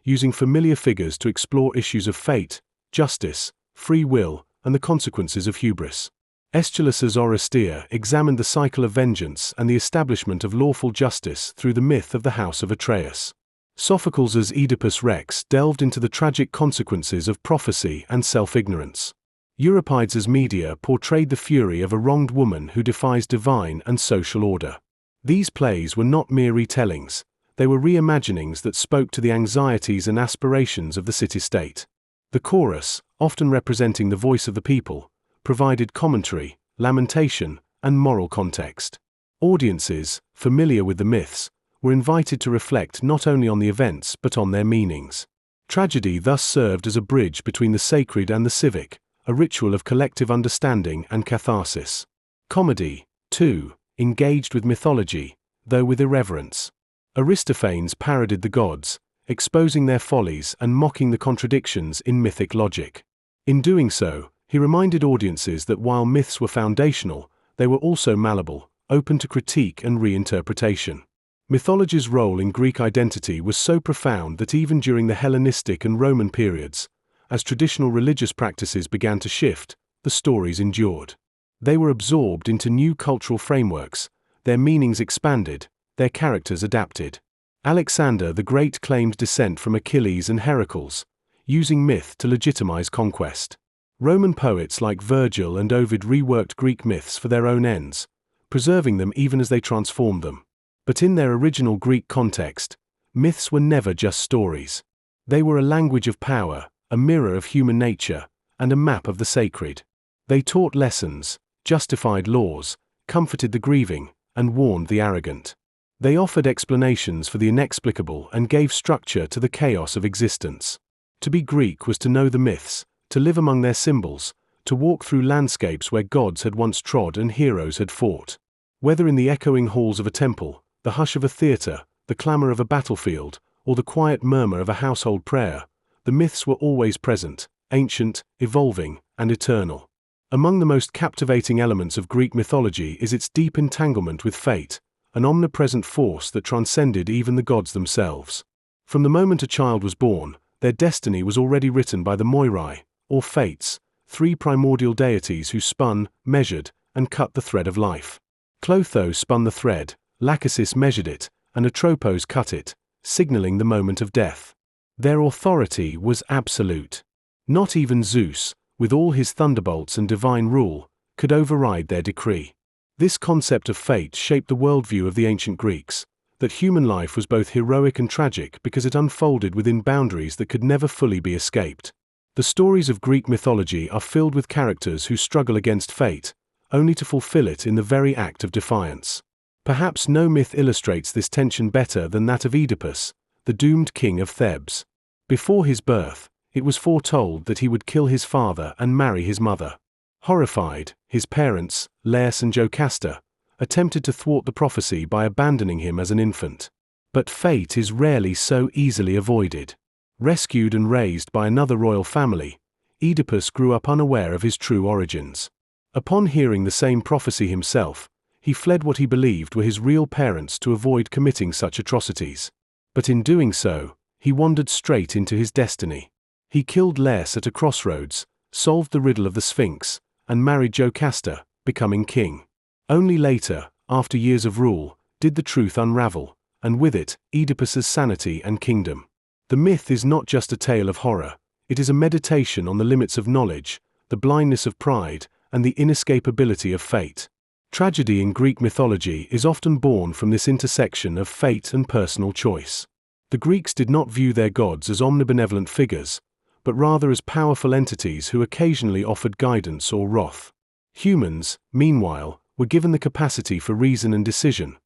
using familiar figures to explore issues of fate, justice, free will, and the consequences of hubris. Aeschylus's Oresteia examined the cycle of vengeance and the establishment of lawful justice through the myth of the House of Atreus. Sophocles' Oedipus Rex delved into the tragic consequences of prophecy and self-ignorance. Euripides' Medea portrayed the fury of a wronged woman who defies divine and social order. These plays were not mere retellings, they were reimaginings that spoke to the anxieties and aspirations of the city-state. The chorus, often representing the voice of the people, provided commentary, lamentation, and moral context. Audiences, familiar with the myths, were invited to reflect not only on the events but on their meanings. Tragedy thus served as a bridge between the sacred and the civic, a ritual of collective understanding and catharsis. Comedy, too, engaged with mythology, though with irreverence. Aristophanes parodied the gods, exposing their follies and mocking the contradictions in mythic logic. In doing so, He reminded audiences that while myths were foundational, they were also malleable, open to critique and reinterpretation. Mythology's role in Greek identity was so profound that even during the Hellenistic and Roman periods, as traditional religious practices began to shift, the stories endured. They were absorbed into new cultural frameworks, their meanings expanded, their characters adapted. Alexander the Great claimed descent from Achilles and Heracles, using myth to legitimize conquest. Roman poets like Virgil and Ovid reworked Greek myths for their own ends, preserving them even as they transformed them. But in their original Greek context, myths were never just stories. They were a language of power, a mirror of human nature, and a map of the sacred. They taught lessons, justified laws, comforted the grieving, and warned the arrogant. They offered explanations for the inexplicable and gave structure to the chaos of existence. To be Greek was to know the myths, to live among their symbols, to walk through landscapes where gods had once trod and heroes had fought. Whether in the echoing halls of a temple, the hush of a theatre, the clamor of a battlefield, or the quiet murmur of a household prayer, the myths were always present, ancient, evolving, and eternal. Among the most captivating elements of Greek mythology is its deep entanglement with fate, an omnipresent force that transcended even the gods themselves. From the moment a child was born, their destiny was already written by the Moirai, or Fates, three primordial deities who spun, measured, and cut the thread of life. Clotho spun the thread, Lachesis measured it, and Atropos cut it, signaling the moment of death. Their authority was absolute. Not even Zeus, with all his thunderbolts and divine rule, could override their decree. This concept of fate shaped the worldview of the ancient Greeks, that human life was both heroic and tragic because it unfolded within boundaries that could never fully be escaped. The stories of Greek mythology are filled with characters who struggle against fate, only to fulfill it in the very act of defiance. Perhaps no myth illustrates this tension better than that of Oedipus, the doomed king of Thebes. Before his birth, it was foretold that he would kill his father and marry his mother. Horrified, his parents, Laius and Jocasta, attempted to thwart the prophecy by abandoning him as an infant. But fate is rarely so easily avoided. Rescued and raised by another royal family, Oedipus grew up unaware of his true origins. Upon hearing the same prophecy himself, he fled what he believed were his real parents to avoid committing such atrocities. But in doing so, he wandered straight into his destiny. He killed Laius at a crossroads, solved the riddle of the Sphinx, and married Jocasta, becoming king. Only later, after years of rule, did the truth unravel, and with it, Oedipus's sanity and kingdom. The myth is not just a tale of horror, it is a meditation on the limits of knowledge, the blindness of pride, and the inescapability of fate. Tragedy in Greek mythology is often born from this intersection of fate and personal choice. The Greeks did not view their gods as omnibenevolent figures, but rather as powerful entities who occasionally offered guidance or wrath. Humans, meanwhile, were given the capacity for reason and decision,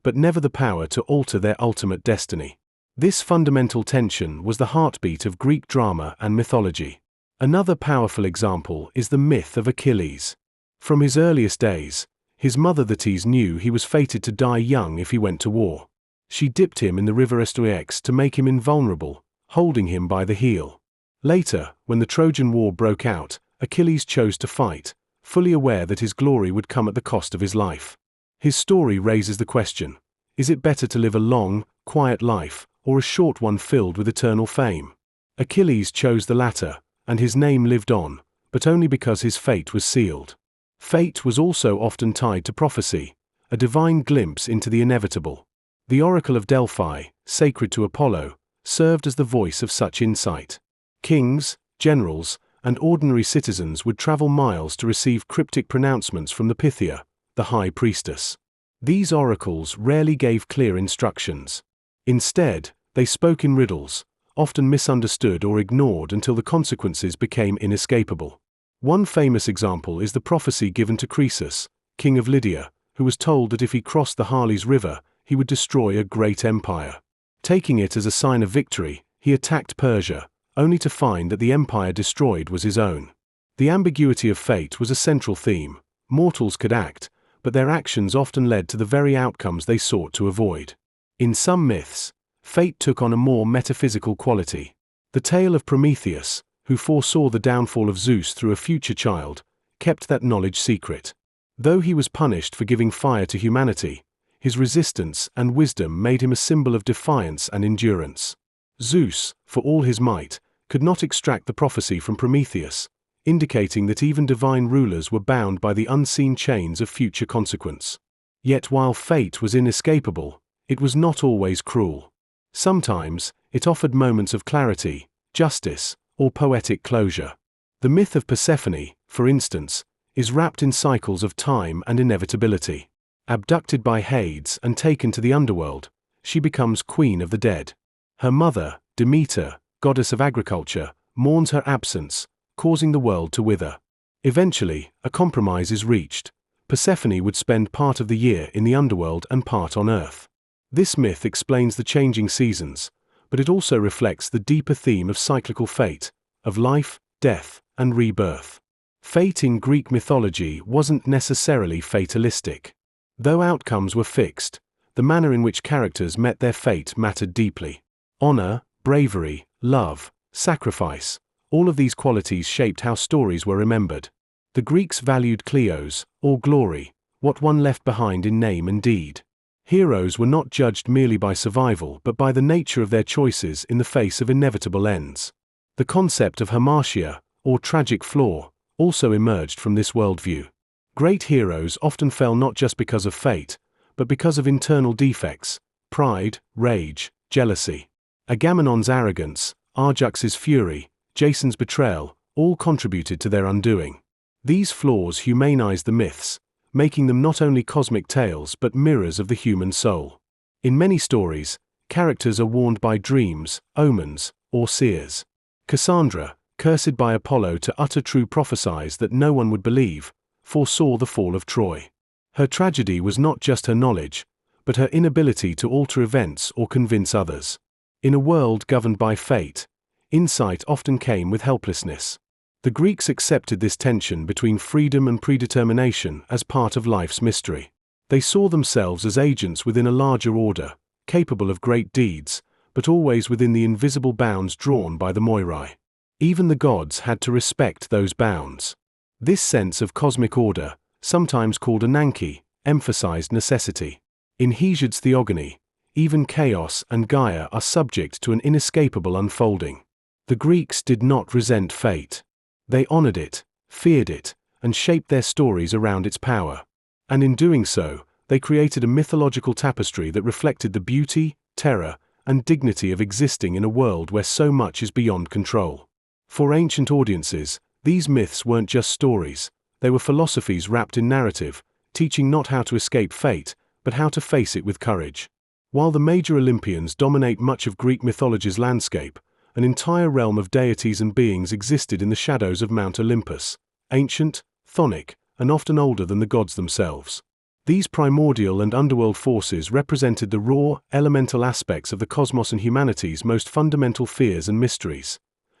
but never the power to alter their ultimate destiny. This fundamental tension was the heartbeat of Greek drama and mythology. Another powerful example is the myth of Achilles. From his earliest days, his mother Thetis knew he was fated to die young if he went to war. She dipped him in the river Styx to make him invulnerable, holding him by the heel. Later, when the Trojan War broke out, Achilles chose to fight, fully aware that his glory would come at the cost of his life. His story raises the question, is it better to live a long, quiet life, or a short one filled with eternal fame? Achilles chose the latter, and his name lived on, but only because his fate was sealed. Fate was also often tied to prophecy, a divine glimpse into the inevitable. The Oracle of Delphi, sacred to Apollo, served as the voice of such insight. Kings, generals, and ordinary citizens would travel miles to receive cryptic pronouncements from the Pythia, the high priestess. These oracles rarely gave clear instructions. Instead, they spoke in riddles, often misunderstood or ignored until the consequences became inescapable. One famous example is the prophecy given to Croesus, king of Lydia, who was told that if he crossed the Halys River, he would destroy a great empire. Taking it as a sign of victory, he attacked Persia, only to find that the empire destroyed was his own. The ambiguity of fate was a central theme. Mortals could act, but their actions often led to the very outcomes they sought to avoid. In some myths, fate took on a more metaphysical quality. The tale of Prometheus, who foresaw the downfall of Zeus through a future child, kept that knowledge secret. Though he was punished for giving fire to humanity, his resistance and wisdom made him a symbol of defiance and endurance. Zeus, for all his might, could not extract the prophecy from Prometheus, indicating that even divine rulers were bound by the unseen chains of future consequence. Yet while fate was inescapable, it was not always cruel. Sometimes, it offered moments of clarity, justice, or poetic closure. The myth of Persephone, for instance, is wrapped in cycles of time and inevitability. Abducted by Hades and taken to the underworld, she becomes queen of the dead. Her mother, Demeter, goddess of agriculture, mourns her absence, causing the world to wither. Eventually, a compromise is reached. Persephone would spend part of the year in the underworld and part on Earth. This myth explains the changing seasons, but it also reflects the deeper theme of cyclical fate, of life, death, and rebirth. Fate in Greek mythology wasn't necessarily fatalistic. Though outcomes were fixed, the manner in which characters met their fate mattered deeply. Honor, bravery, love, sacrifice, all of these qualities shaped how stories were remembered. The Greeks valued kleos, or glory, what one left behind in name and deed. Heroes were not judged merely by survival but by the nature of their choices in the face of inevitable ends. The concept of hamartia, or tragic flaw, also emerged from this worldview. Great heroes often fell not just because of fate, but because of internal defects: pride, rage, jealousy. Agamemnon's arrogance, Ajax's fury, Jason's betrayal, all contributed to their undoing. These flaws humanized the myths, making them not only cosmic tales but mirrors of the human soul. In many stories, characters are warned by dreams, omens, or seers. Cassandra, cursed by Apollo to utter true prophecies that no one would believe, foresaw the fall of Troy. Her tragedy was not just her knowledge, but her inability to alter events or convince others. In a world governed by fate, insight often came with helplessness. The Greeks accepted this tension between freedom and predetermination as part of life's mystery. They saw themselves as agents within a larger order, capable of great deeds, but always within the invisible bounds drawn by the Moirai. Even the gods had to respect those bounds. This sense of cosmic order, sometimes called Ananke, emphasized necessity. In Hesiod's theogony, even chaos and Gaia are subject to an inescapable unfolding. The Greeks did not resent fate. They honored it, feared it, and shaped their stories around its power. And in doing so, they created a mythological tapestry that reflected the beauty, terror, and dignity of existing in a world where so much is beyond control. For ancient audiences, these myths weren't just stories, they were philosophies wrapped in narrative, teaching not how to escape fate, but how to face it with courage. While the major Olympians dominate much of Greek mythology's landscape, an entire realm of deities and beings existed in the shadows of Mount Olympus, ancient, chthonic, and often older than the gods themselves. These primordial and underworld forces represented the raw, elemental aspects of the cosmos and humanity's most fundamental fears and mysteries: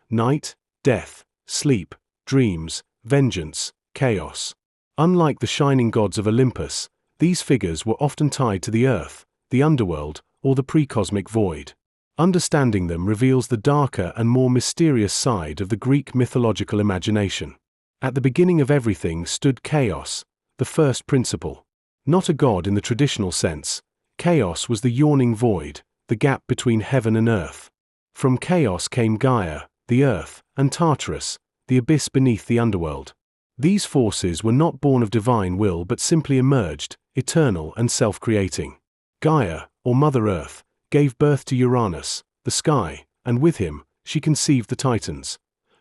night, death, sleep, dreams, vengeance, chaos. Unlike the shining gods of Olympus, these figures were often tied to the earth, the underworld, or the pre-cosmic void. Understanding them reveals the darker and more mysterious side of the Greek mythological imagination. At the beginning of everything stood chaos, the first principle. Not a god in the traditional sense, chaos was the yawning void, the gap between heaven and earth. From chaos came Gaia, the earth, and Tartarus, the abyss beneath the underworld. These forces were not born of divine will but simply emerged, eternal and self-creating. Gaia, or Mother Earth, gave birth to Uranus, the sky, and with him, she conceived the Titans,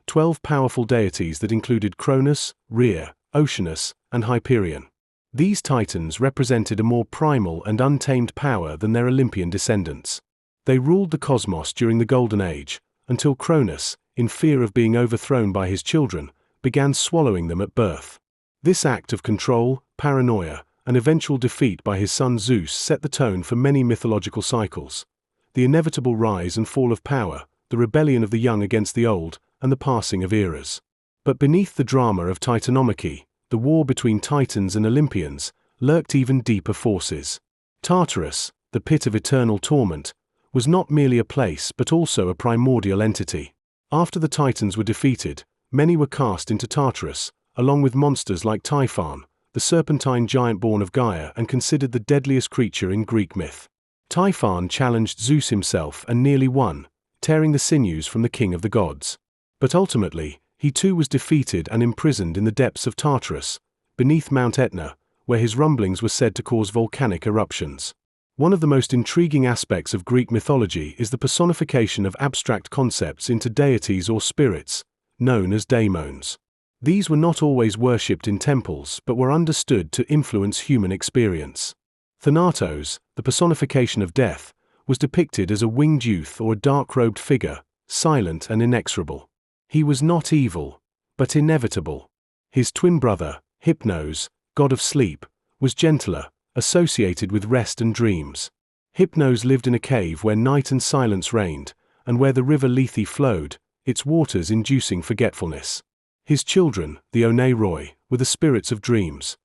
12 powerful deities that included Cronus, Rhea, Oceanus, and Hyperion. These Titans represented a more primal and untamed power than their Olympian descendants. They ruled the cosmos during the Golden Age, until Cronus, in fear of being overthrown by his children, began swallowing them at birth. This act of control, paranoia, and eventual defeat by his son Zeus set the tone for many mythological cycles: the inevitable rise and fall of power, the rebellion of the young against the old, and the passing of eras. But beneath the drama of Titanomachy, the war between Titans and Olympians, lurked even deeper forces. Tartarus, the pit of eternal torment, was not merely a place but also a primordial entity. After the Titans were defeated, many were cast into Tartarus, along with monsters like Typhon, the serpentine giant born of Gaia and considered the deadliest creature in Greek myth. Typhon challenged Zeus himself and nearly won, tearing the sinews from the king of the gods. But ultimately, he too was defeated and imprisoned in the depths of Tartarus, beneath Mount Etna, where his rumblings were said to cause volcanic eruptions. One of the most intriguing aspects of Greek mythology is the personification of abstract concepts into deities or spirits, known as daemons. These were not always worshipped in temples but were understood to influence human experience. Thanatos, the personification of death, was depicted as a winged youth or a dark-robed figure, silent and inexorable. He was not evil, but inevitable. His twin brother, Hypnos, god of sleep, was gentler, associated with rest and dreams. Hypnos lived in a cave where night and silence reigned, and where the river Lethe flowed, its waters inducing forgetfulness. His children, the Oneiroi, were the spirits of dreams.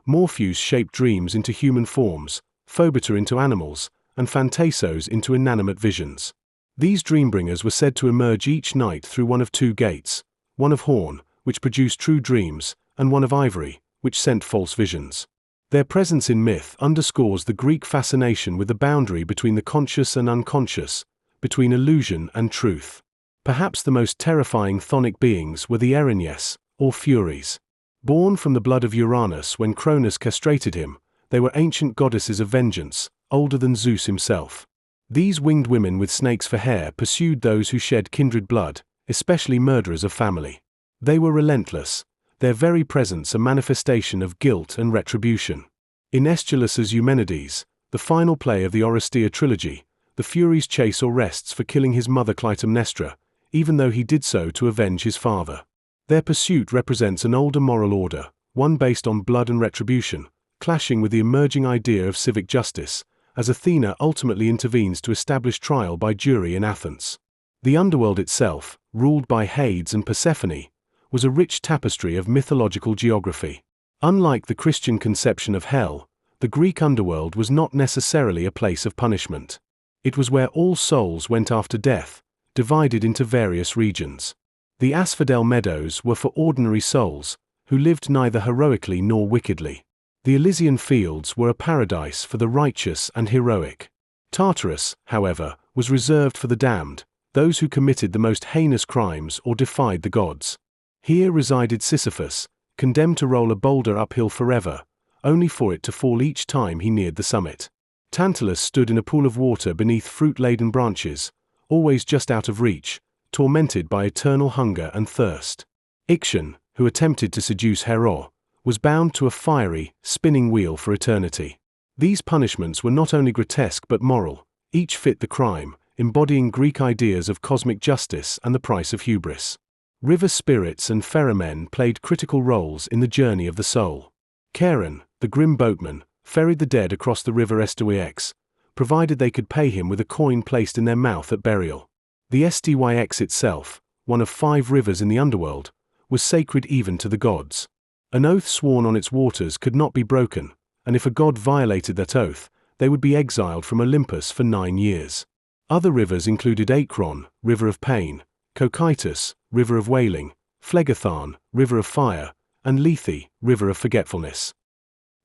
Morpheus shaped dreams into human forms, Phobita into animals, and Phantasos into inanimate visions. These dreambringers were said to emerge each night through one of two gates, one of horn, which produced true dreams, and one of ivory, which sent false visions. Their presence in myth underscores the Greek fascination with the boundary between the conscious and unconscious, between illusion and truth. Perhaps the most terrifying chthonic beings were the Erinyes, or Furies. Born from the blood of Uranus when Cronus castrated him, they were ancient goddesses of vengeance, older than Zeus himself. These winged women with snakes for hair pursued those who shed kindred blood, especially murderers of family. They were relentless, their very presence a manifestation of guilt and retribution. In Aeschylus's Eumenides, the final play of the Oresteia trilogy, the Furies chase Orestes for killing his mother Clytemnestra, even though he did so to avenge his father. Their pursuit represents an older moral order, one based on blood and retribution, clashing with the emerging idea of civic justice, as Athena ultimately intervenes to establish trial by jury in Athens. The underworld itself, ruled by Hades and Persephone, was a rich tapestry of mythological geography. Unlike the Christian conception of hell, the Greek underworld was not necessarily a place of punishment. It was where all souls went after death, divided into various regions. The asphodel meadows were for ordinary souls, who lived neither heroically nor wickedly. The Elysian fields were a paradise for the righteous and heroic. Tartarus, however, was reserved for the damned, those who committed the most heinous crimes or defied the gods. Here resided Sisyphus, condemned to roll a boulder uphill forever, only for it to fall each time he neared the summit. Tantalus stood in a pool of water beneath fruit-laden branches, always just out of reach, tormented by eternal hunger and thirst. Ixion, who attempted to seduce Hera, was bound to a fiery, spinning wheel for eternity. These punishments were not only grotesque but moral, each fit the crime, embodying Greek ideas of cosmic justice and the price of hubris. River spirits and ferrymen played critical roles in the journey of the soul. Charon, the grim boatman, ferried the dead across the river Styx, provided they could pay him with a coin placed in their mouth at burial. The Styx itself, one of 5 rivers in the underworld, was sacred even to the gods. An oath sworn on its waters could not be broken, and if a god violated that oath, they would be exiled from Olympus for 9 years. Other rivers included Acron, river of pain, Cocytus, river of wailing, Phlegethon, river of fire, and Lethe, river of forgetfulness.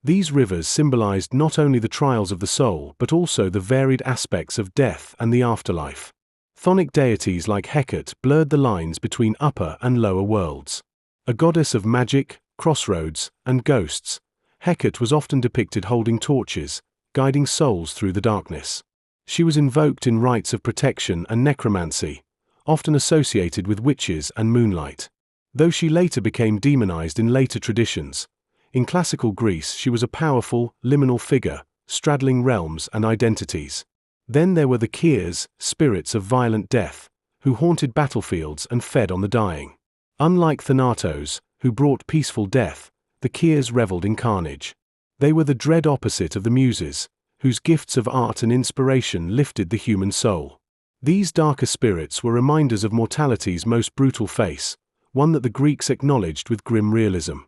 These rivers symbolized not only the trials of the soul but also the varied aspects of death and the afterlife. Chthonic deities like Hecate blurred the lines between upper and lower worlds. A goddess of magic, crossroads, and ghosts, Hecate was often depicted holding torches, guiding souls through the darkness. She was invoked in rites of protection and necromancy, often associated with witches and moonlight. Though she later became demonized in later traditions, in classical Greece she was a powerful, liminal figure, straddling realms and identities. Then there were the Keres, spirits of violent death, who haunted battlefields and fed on the dying. Unlike Thanatos, who brought peaceful death, the Keres reveled in carnage. They were the dread opposite of the Muses, whose gifts of art and inspiration lifted the human soul. These darker spirits were reminders of mortality's most brutal face, one that the Greeks acknowledged with grim realism.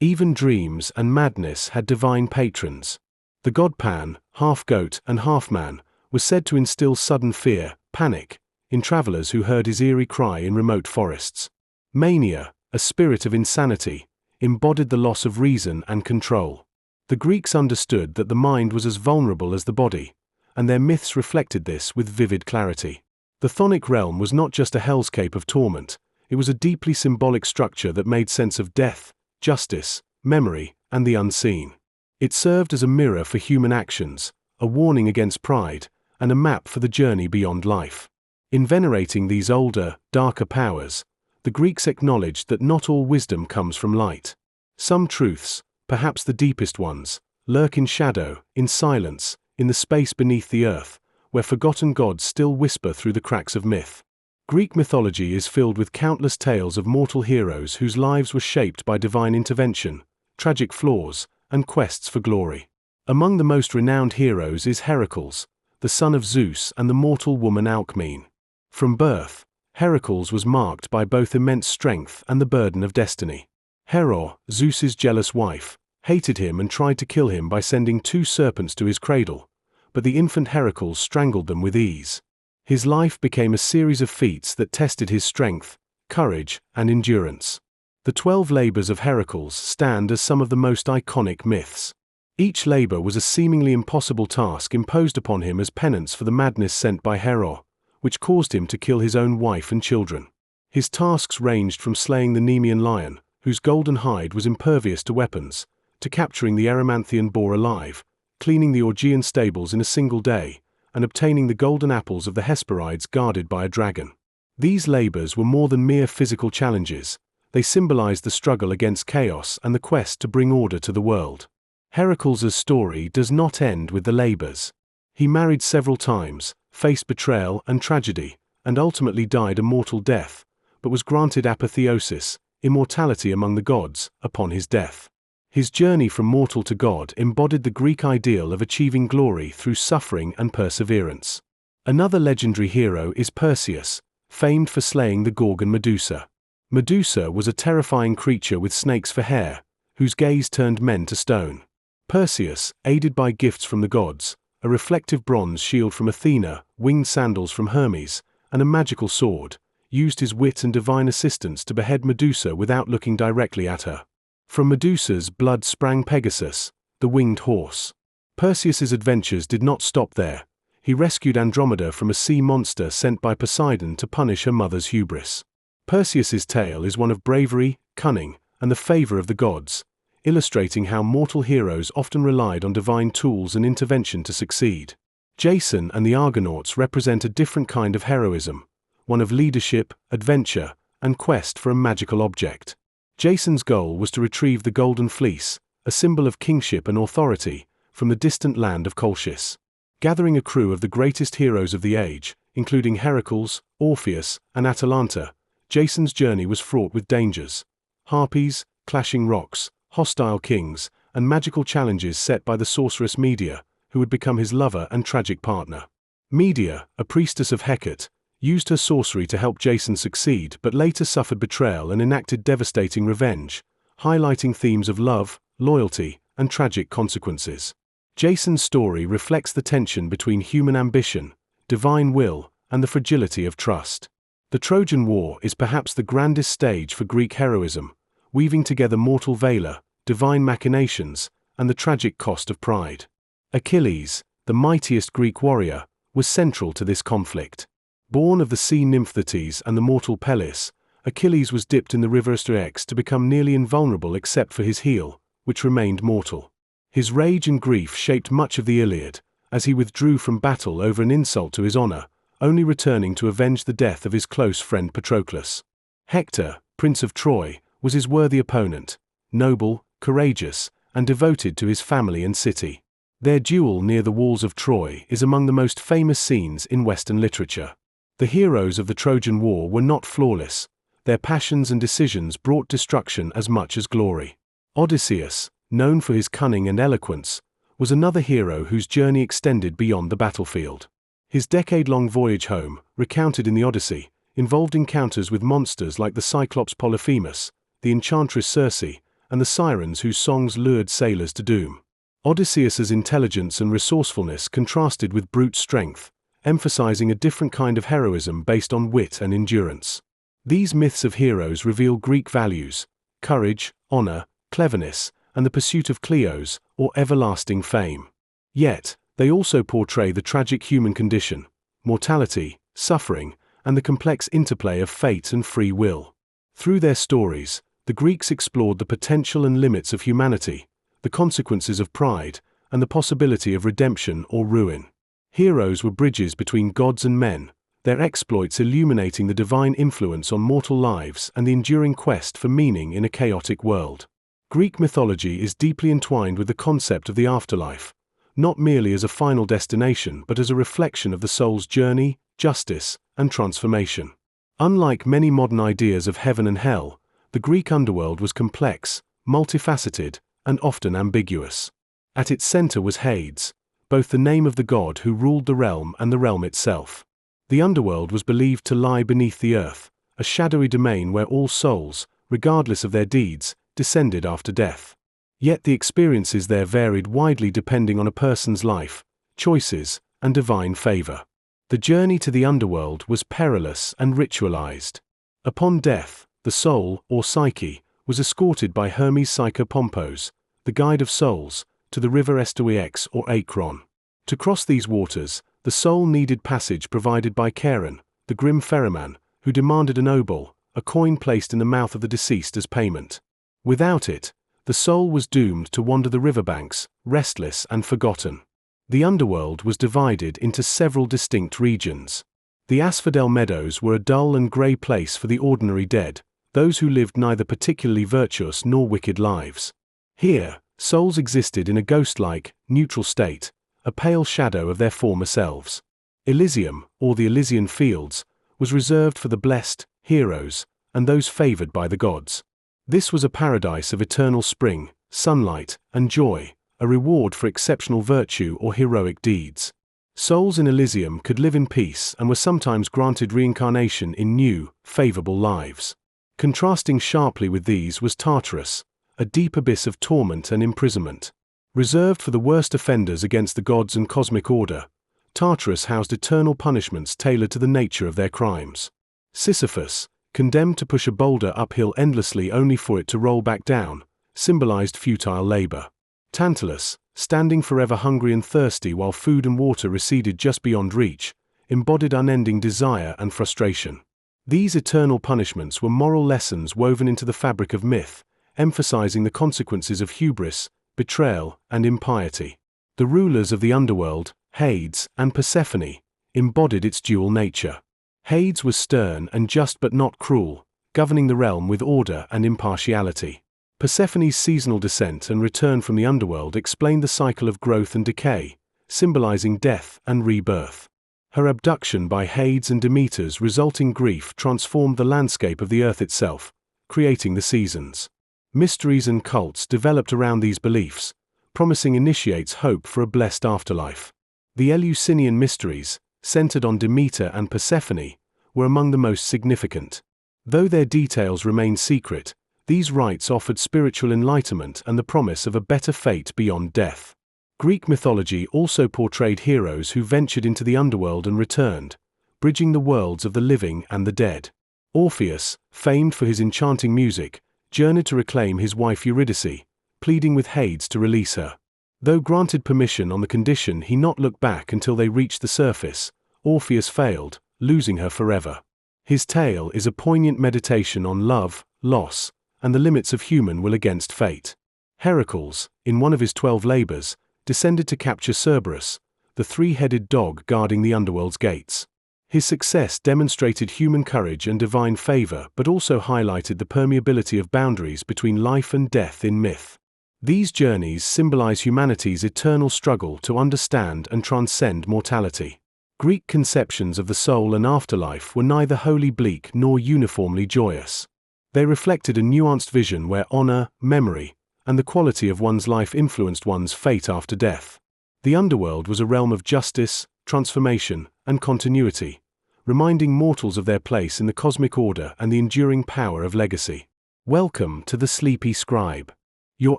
Even dreams and madness had divine patrons. The god Pan, half goat and half man, was said to instill sudden fear, panic, in travelers who heard his eerie cry in remote forests. Mania, a spirit of insanity, embodied the loss of reason and control. The Greeks understood that the mind was as vulnerable as the body, and their myths reflected this with vivid clarity. The chthonic realm was not just a hellscape of torment, it was a deeply symbolic structure that made sense of death, justice, memory, and the unseen. It served as a mirror for human actions, a warning against pride, and a map for the journey beyond life. In venerating these older, darker powers, the Greeks acknowledged that not all wisdom comes from light. Some truths, perhaps the deepest ones, lurk in shadow, in silence, in the space beneath the earth, where forgotten gods still whisper through the cracks of myth. Greek mythology is filled with countless tales of mortal heroes whose lives were shaped by divine intervention, tragic flaws, and quests for glory. Among the most renowned heroes is Heracles, the son of Zeus and the mortal woman Alcmene. From birth, Heracles was marked by both immense strength and the burden of destiny. Hera, Zeus's jealous wife, hated him and tried to kill him by sending 2 serpents to his cradle, but the infant Heracles strangled them with ease. His life became a series of feats that tested his strength, courage, and endurance. The 12 labors of Heracles stand as some of the most iconic myths. Each labor was a seemingly impossible task imposed upon him as penance for the madness sent by Hera, which caused him to kill his own wife and children. His tasks ranged from slaying the Nemean lion, whose golden hide was impervious to weapons, to capturing the Erymanthian boar alive, cleaning the Augean stables in a single day, and obtaining the golden apples of the Hesperides guarded by a dragon. These labors were more than mere physical challenges. They symbolized the struggle against chaos and the quest to bring order to the world. Heracles' story does not end with the labors. He married several times, faced betrayal and tragedy, and ultimately died a mortal death, but was granted apotheosis, immortality among the gods, upon his death. His journey from mortal to god embodied the Greek ideal of achieving glory through suffering and perseverance. Another legendary hero is Perseus, famed for slaying the Gorgon Medusa. Medusa was a terrifying creature with snakes for hair, whose gaze turned men to stone. Perseus, aided by gifts from the gods, a reflective bronze shield from Athena, winged sandals from Hermes, and a magical sword, used his wit and divine assistance to behead Medusa without looking directly at her. From Medusa's blood sprang Pegasus, the winged horse. Perseus's adventures did not stop there. He rescued Andromeda from a sea monster sent by Poseidon to punish her mother's hubris. Perseus's tale is one of bravery, cunning, and the favor of the gods, illustrating how mortal heroes often relied on divine tools and intervention to succeed. Jason and the Argonauts represent a different kind of heroism, one of leadership, adventure, and quest for a magical object. Jason's goal was to retrieve the Golden Fleece, a symbol of kingship and authority, from the distant land of Colchis. Gathering a crew of the greatest heroes of the age, including Heracles, Orpheus, and Atalanta, Jason's journey was fraught with dangers: harpies, clashing rocks, hostile kings, and magical challenges set by the sorceress Medea, who would become his lover and tragic partner. Medea, a priestess of Hecate, used her sorcery to help Jason succeed but later suffered betrayal and enacted devastating revenge, highlighting themes of love, loyalty, and tragic consequences. Jason's story reflects the tension between human ambition, divine will, and the fragility of trust. The Trojan War is perhaps the grandest stage for Greek heroism, weaving together mortal valor, divine machinations, and the tragic cost of pride. Achilles, the mightiest Greek warrior, was central to this conflict. Born of the sea nymph Thetis and the mortal Peleus, Achilles was dipped in the river Styx to become nearly invulnerable except for his heel, which remained mortal. His rage and grief shaped much of the Iliad, as he withdrew from battle over an insult to his honor, only returning to avenge the death of his close friend Patroclus. Hector, Prince of Troy, was his worthy opponent, noble, courageous, and devoted to his family and city. Their duel near the walls of Troy is among the most famous scenes in Western literature. The heroes of the Trojan War were not flawless. Their passions and decisions brought destruction as much as glory. Odysseus, known for his cunning and eloquence, was another hero whose journey extended beyond the battlefield. His decade-long voyage home, recounted in the Odyssey, involved encounters with monsters like the Cyclops Polyphemus, the enchantress Circe, and the sirens whose songs lured sailors to doom. Odysseus's intelligence and resourcefulness contrasted with brute strength, emphasizing a different kind of heroism based on wit and endurance. These myths of heroes reveal Greek values: courage, honor, cleverness, and the pursuit of kleos, or everlasting fame. Yet, they also portray the tragic human condition, mortality, suffering, and the complex interplay of fate and free will. Through their stories, the Greeks explored the potential and limits of humanity, the consequences of pride, and the possibility of redemption or ruin. Heroes were bridges between gods and men, their exploits illuminating the divine influence on mortal lives and the enduring quest for meaning in a chaotic world. Greek mythology is deeply entwined with the concept of the afterlife, not merely as a final destination but as a reflection of the soul's journey, justice, and transformation. Unlike many modern ideas of heaven and hell, the Greek underworld was complex, multifaceted, and often ambiguous. At its center was Hades, both the name of the god who ruled the realm and the realm itself. The underworld was believed to lie beneath the earth, a shadowy domain where all souls, regardless of their deeds, descended after death. Yet the experiences there varied widely depending on a person's life, choices, and divine favor. The journey to the underworld was perilous and ritualized. Upon death, the soul, or psyche, was escorted by Hermes Psychopompos, the guide of souls, to the river Styx or Akron. To cross these waters, the soul needed passage provided by Charon, the grim ferryman, who demanded an obol, a coin placed in the mouth of the deceased as payment. Without it, the soul was doomed to wander the riverbanks, restless and forgotten. The underworld was divided into several distinct regions. The asphodel meadows were a dull and grey place for the ordinary dead, those who lived neither particularly virtuous nor wicked lives. Here, souls existed in a ghost-like, neutral state, a pale shadow of their former selves. Elysium, or the Elysian Fields, was reserved for the blessed, heroes, and those favored by the gods. This was a paradise of eternal spring, sunlight, and joy, a reward for exceptional virtue or heroic deeds. Souls in Elysium could live in peace and were sometimes granted reincarnation in new, favorable lives. Contrasting sharply with these was Tartarus, a deep abyss of torment and imprisonment. Reserved for the worst offenders against the gods and cosmic order, Tartarus housed eternal punishments tailored to the nature of their crimes. Sisyphus, condemned to push a boulder uphill endlessly only for it to roll back down, symbolized futile labor. Tantalus, standing forever hungry and thirsty while food and water receded just beyond reach, embodied unending desire and frustration. These eternal punishments were moral lessons woven into the fabric of myth, emphasizing the consequences of hubris, betrayal, and impiety. The rulers of the underworld, Hades and Persephone, embodied its dual nature. Hades was stern and just but not cruel, governing the realm with order and impartiality. Persephone's seasonal descent and return from the underworld explained the cycle of growth and decay, symbolizing death and rebirth. Her abduction by Hades and Demeter's resulting grief transformed the landscape of the earth itself, creating the seasons. Mysteries and cults developed around these beliefs, promising initiates hope for a blessed afterlife. The Eleusinian mysteries, centered on Demeter and Persephone, were among the most significant. Though their details remained secret, these rites offered spiritual enlightenment and the promise of a better fate beyond death. Greek mythology also portrayed heroes who ventured into the underworld and returned, bridging the worlds of the living and the dead. Orpheus, famed for his enchanting music, journeyed to reclaim his wife Eurydice, pleading with Hades to release her. Though granted permission on the condition he not look back until they reached the surface, Orpheus failed, losing her forever. His tale is a poignant meditation on love, loss, and the limits of human will against fate. Heracles, in one of his 12 labors, descended to capture Cerberus, the three-headed dog guarding the underworld's gates. His success demonstrated human courage and divine favor but also highlighted the permeability of boundaries between life and death in myth. These journeys symbolize humanity's eternal struggle to understand and transcend mortality. Greek conceptions of the soul and afterlife were neither wholly bleak nor uniformly joyous. They reflected a nuanced vision where honor, memory, and the quality of one's life influenced one's fate after death. The underworld was a realm of justice, transformation, and continuity, reminding mortals of their place in the cosmic order and the enduring power of legacy. Welcome to the Sleepy Scribe. Your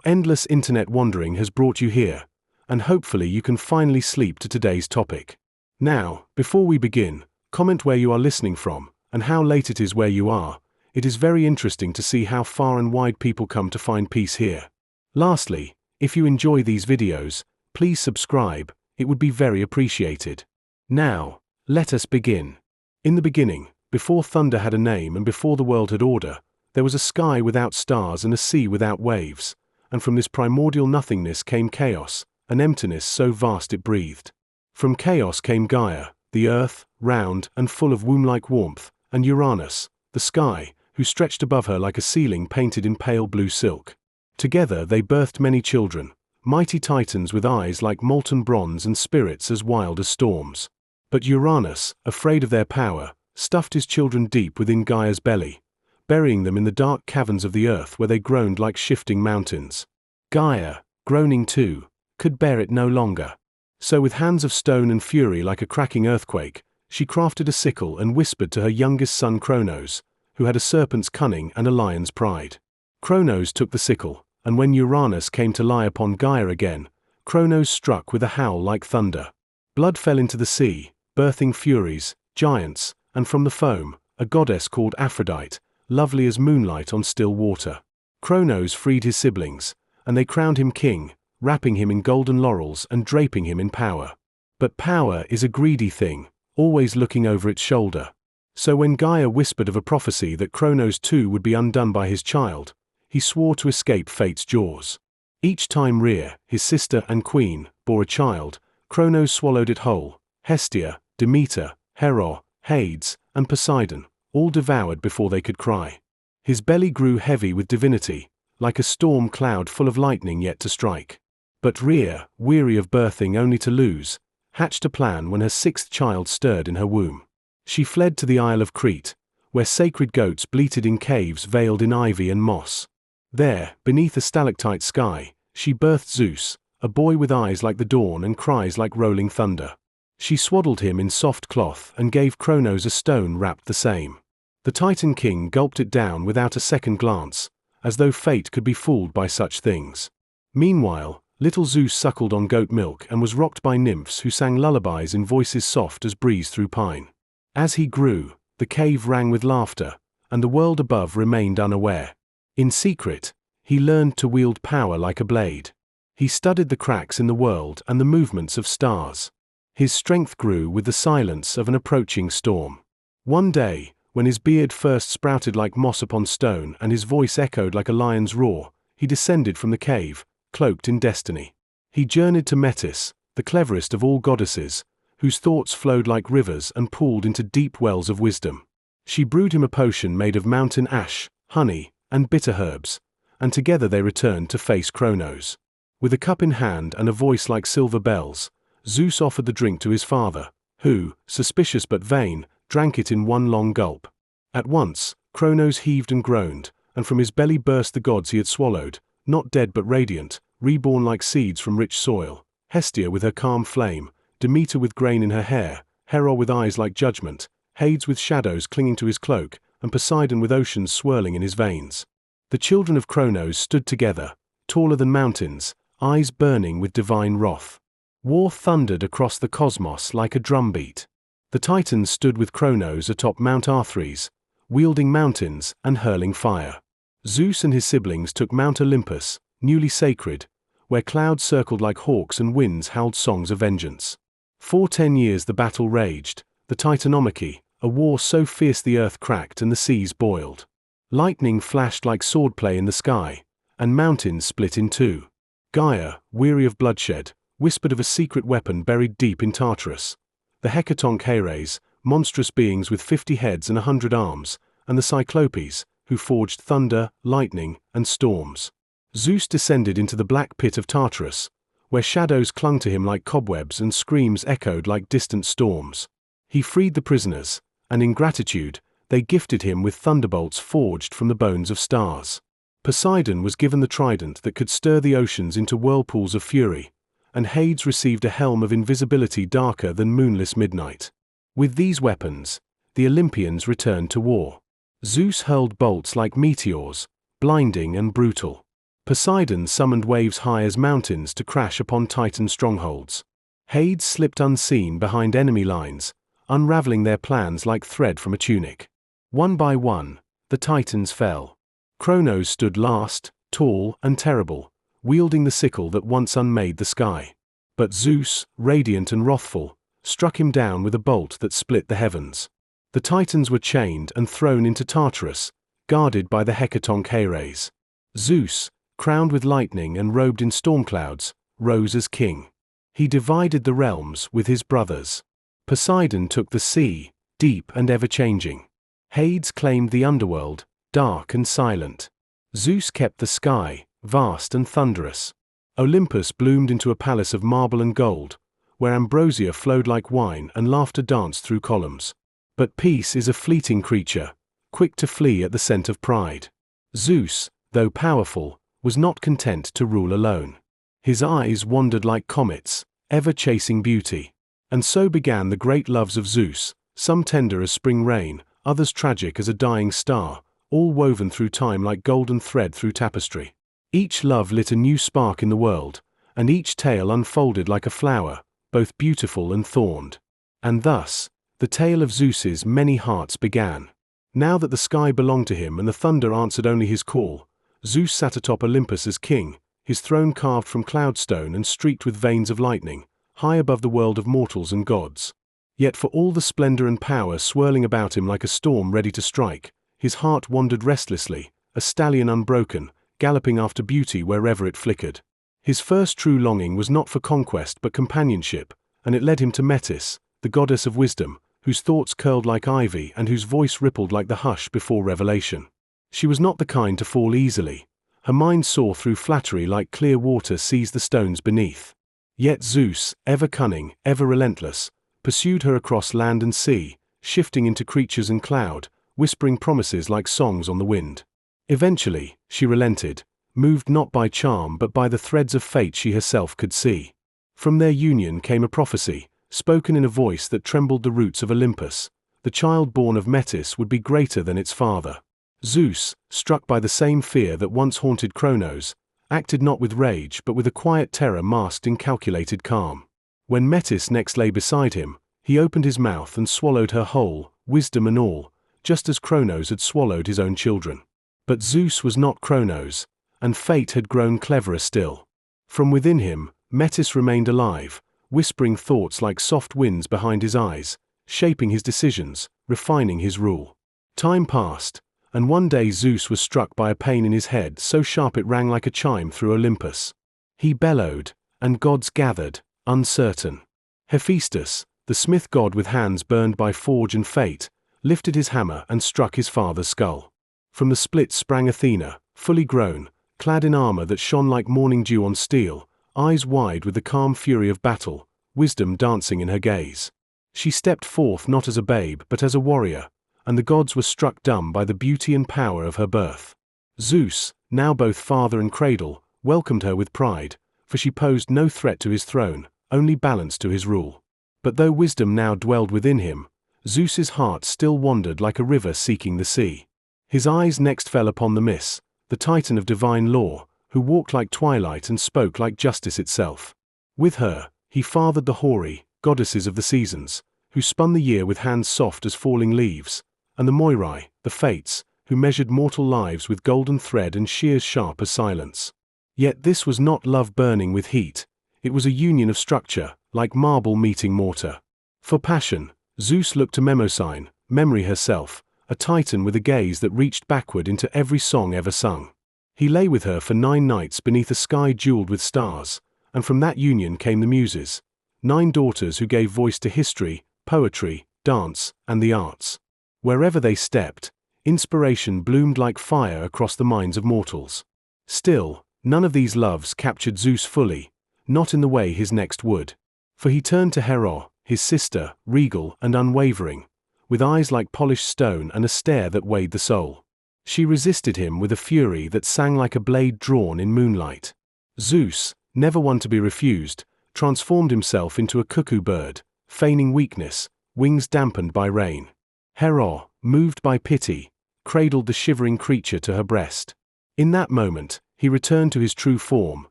endless internet wandering has brought you here, and hopefully you can finally sleep to today's topic. Now, before we begin, comment where you are listening from, and how late it is where you are. It is very interesting to see how far and wide people come to find peace here. Lastly, if you enjoy these videos, please subscribe, it would be very appreciated. Now, let us begin. In the beginning, before thunder had a name and before the world had order, there was a sky without stars and a sea without waves, and from this primordial nothingness came chaos, an emptiness so vast it breathed. From chaos came Gaia, the earth, round and full of womb-like warmth, and Uranus, the sky, who stretched above her like a ceiling painted in pale blue silk. Together they birthed many children, mighty titans with eyes like molten bronze and spirits as wild as storms. But Uranus, afraid of their power, stuffed his children deep within Gaia's belly, burying them in the dark caverns of the earth where they groaned like shifting mountains. Gaia, groaning too, could bear it no longer. So with hands of stone and fury like a cracking earthquake, she crafted a sickle and whispered to her youngest son Cronos, who had a serpent's cunning and a lion's pride. Cronos took the sickle, and when Uranus came to lie upon Gaia again, Cronos struck with a howl like thunder. Blood fell into the sea, birthing furies, giants, and from the foam, a goddess called Aphrodite, lovely as moonlight on still water. Cronos freed his siblings, and they crowned him king, wrapping him in golden laurels and draping him in power. But power is a greedy thing, always looking over its shoulder. So when Gaia whispered of a prophecy that Cronos too would be undone by his child, he swore to escape fate's jaws. Each time Rhea, his sister and queen, bore a child, Cronos swallowed it whole. Hestia, Demeter, Hera, Hades, and Poseidon, all devoured before they could cry. His belly grew heavy with divinity, like a storm cloud full of lightning yet to strike. But Rhea, weary of birthing only to lose, hatched a plan when her sixth child stirred in her womb. She fled to the Isle of Crete, where sacred goats bleated in caves veiled in ivy and moss. There, beneath a stalactite sky, she birthed Zeus, a boy with eyes like the dawn and cries like rolling thunder. She swaddled him in soft cloth and gave Cronos a stone wrapped the same. The Titan king gulped it down without a second glance, as though fate could be fooled by such things. Meanwhile, little Zeus suckled on goat milk and was rocked by nymphs who sang lullabies in voices soft as breeze through pine. As he grew, the cave rang with laughter, and the world above remained unaware. In secret, he learned to wield power like a blade. He studied the cracks in the world and the movements of stars. His strength grew with the silence of an approaching storm. One day, when his beard first sprouted like moss upon stone and his voice echoed like a lion's roar, he descended from the cave, cloaked in destiny. He journeyed to Metis, the cleverest of all goddesses, whose thoughts flowed like rivers and pooled into deep wells of wisdom. She brewed him a potion made of mountain ash, honey, and bitter herbs, and together they returned to face Cronos. With a cup in hand and a voice like silver bells, Zeus offered the drink to his father, who, suspicious but vain, drank it in one long gulp. At once, Cronos heaved and groaned, and from his belly burst the gods he had swallowed, not dead but radiant, reborn like seeds from rich soil, Hestia with her calm flame, Demeter with grain in her hair, Hera with eyes like judgment, Hades with shadows clinging to his cloak, and Poseidon with oceans swirling in his veins. The children of Cronos stood together, taller than mountains, eyes burning with divine wrath. War thundered across the cosmos like a drumbeat. The Titans stood with Cronos atop Mount Arthries, wielding mountains and hurling fire. Zeus and his siblings took Mount Olympus, newly sacred, where clouds circled like hawks and winds howled songs of vengeance. For 10 years the battle raged, the Titanomachy, a war so fierce the earth cracked and the seas boiled. Lightning flashed like swordplay in the sky, and mountains split in two. Gaia, weary of bloodshed, whispered of a secret weapon buried deep in Tartarus. The Hecatoncheires, monstrous beings with 50 heads and 100 arms, and the Cyclopes, who forged thunder, lightning, and storms. Zeus descended into the black pit of Tartarus, where shadows clung to him like cobwebs and screams echoed like distant storms. He freed the prisoners, and in gratitude, they gifted him with thunderbolts forged from the bones of stars. Poseidon was given the trident that could stir the oceans into whirlpools of fury, and Hades received a helm of invisibility darker than moonless midnight. With these weapons, the Olympians returned to war. Zeus hurled bolts like meteors, blinding and brutal. Poseidon summoned waves high as mountains to crash upon Titan strongholds. Hades slipped unseen behind enemy lines, unraveling their plans like thread from a tunic. One by one, the Titans fell. Kronos stood last, tall and terrible, wielding the sickle that once unmade the sky. But Zeus, radiant and wrathful, struck him down with a bolt that split the heavens. The Titans were chained and thrown into Tartarus, guarded by the hecatonch Ares. Zeus, crowned with lightning and robed in storm clouds, rose as king. He divided the realms with his brothers. Poseidon took the sea, deep and ever-changing. Hades claimed the underworld, dark and silent. Zeus kept the sky, vast and thunderous. Olympus bloomed into a palace of marble and gold, where ambrosia flowed like wine and laughter danced through columns. But peace is a fleeting creature, quick to flee at the scent of pride. Zeus, though powerful, was not content to rule alone. His eyes wandered like comets, ever chasing beauty. And so began the great loves of Zeus, some tender as spring rain, others tragic as a dying star, all woven through time like golden thread through tapestry. Each love lit a new spark in the world, and each tale unfolded like a flower, both beautiful and thorned. And thus, the tale of Zeus's many hearts began. Now that the sky belonged to him and the thunder answered only his call, Zeus sat atop Olympus as king, his throne carved from cloudstone and streaked with veins of lightning, high above the world of mortals and gods. Yet for all the splendor and power swirling about him like a storm ready to strike, his heart wandered restlessly, a stallion unbroken, galloping after beauty wherever it flickered. His first true longing was not for conquest but companionship, and it led him to Metis, the goddess of wisdom, whose thoughts curled like ivy and whose voice rippled like the hush before revelation. She was not the kind to fall easily. Her mind saw through flattery like clear water sees the stones beneath. Yet Zeus, ever cunning, ever relentless, pursued her across land and sea, shifting into creatures and cloud, whispering promises like songs on the wind. Eventually, she relented, moved not by charm but by the threads of fate she herself could see. From their union came a prophecy, spoken in a voice that trembled the roots of Olympus. The child born of Metis would be greater than its father. Zeus, struck by the same fear that once haunted Kronos, acted not with rage but with a quiet terror masked in calculated calm. When Metis next lay beside him, he opened his mouth and swallowed her whole, wisdom and all, just as Kronos had swallowed his own children. But Zeus was not Kronos, and fate had grown cleverer still. From within him, Metis remained alive, whispering thoughts like soft winds behind his eyes, shaping his decisions, refining his rule. Time passed, and one day Zeus was struck by a pain in his head so sharp it rang like a chime through Olympus. He bellowed, and gods gathered, uncertain. Hephaestus, the smith god with hands burned by forge and fate, lifted his hammer and struck his father's skull. From the split sprang Athena, fully grown, clad in armor that shone like morning dew on steel, eyes wide with the calm fury of battle, wisdom dancing in her gaze. She stepped forth not as a babe but as a warrior, and the gods were struck dumb by the beauty and power of her birth. Zeus, now both father and cradle, welcomed her with pride, for she posed no threat to his throne, only balance to his rule. But though wisdom now dwelled within him, Zeus's heart still wandered like a river seeking the sea. His eyes next fell upon the Mys, the titan of divine law, who walked like twilight and spoke like justice itself. With her, he fathered the Houri, goddesses of the seasons, who spun the year with hands soft as falling leaves, and the Moirai, the Fates, who measured mortal lives with golden thread and shears sharp as silence. Yet this was not love burning with heat, it was a union of structure, like marble meeting mortar. For passion, Zeus looked to Mnemosyne, memory herself, a titan with a gaze that reached backward into every song ever sung. He lay with her for 9 nights beneath a sky jeweled with stars, and from that union came the Muses, 9 daughters who gave voice to history, poetry, dance, and the arts. Wherever they stepped, inspiration bloomed like fire across the minds of mortals. Still, none of these loves captured Zeus fully, not in the way his next would. For he turned to Hera, his sister, regal and unwavering, with eyes like polished stone and a stare that weighed the soul. She resisted him with a fury that sang like a blade drawn in moonlight. Zeus, never one to be refused, transformed himself into a cuckoo bird, feigning weakness, wings dampened by rain. Hera, moved by pity, cradled the shivering creature to her breast. In that moment, he returned to his true form,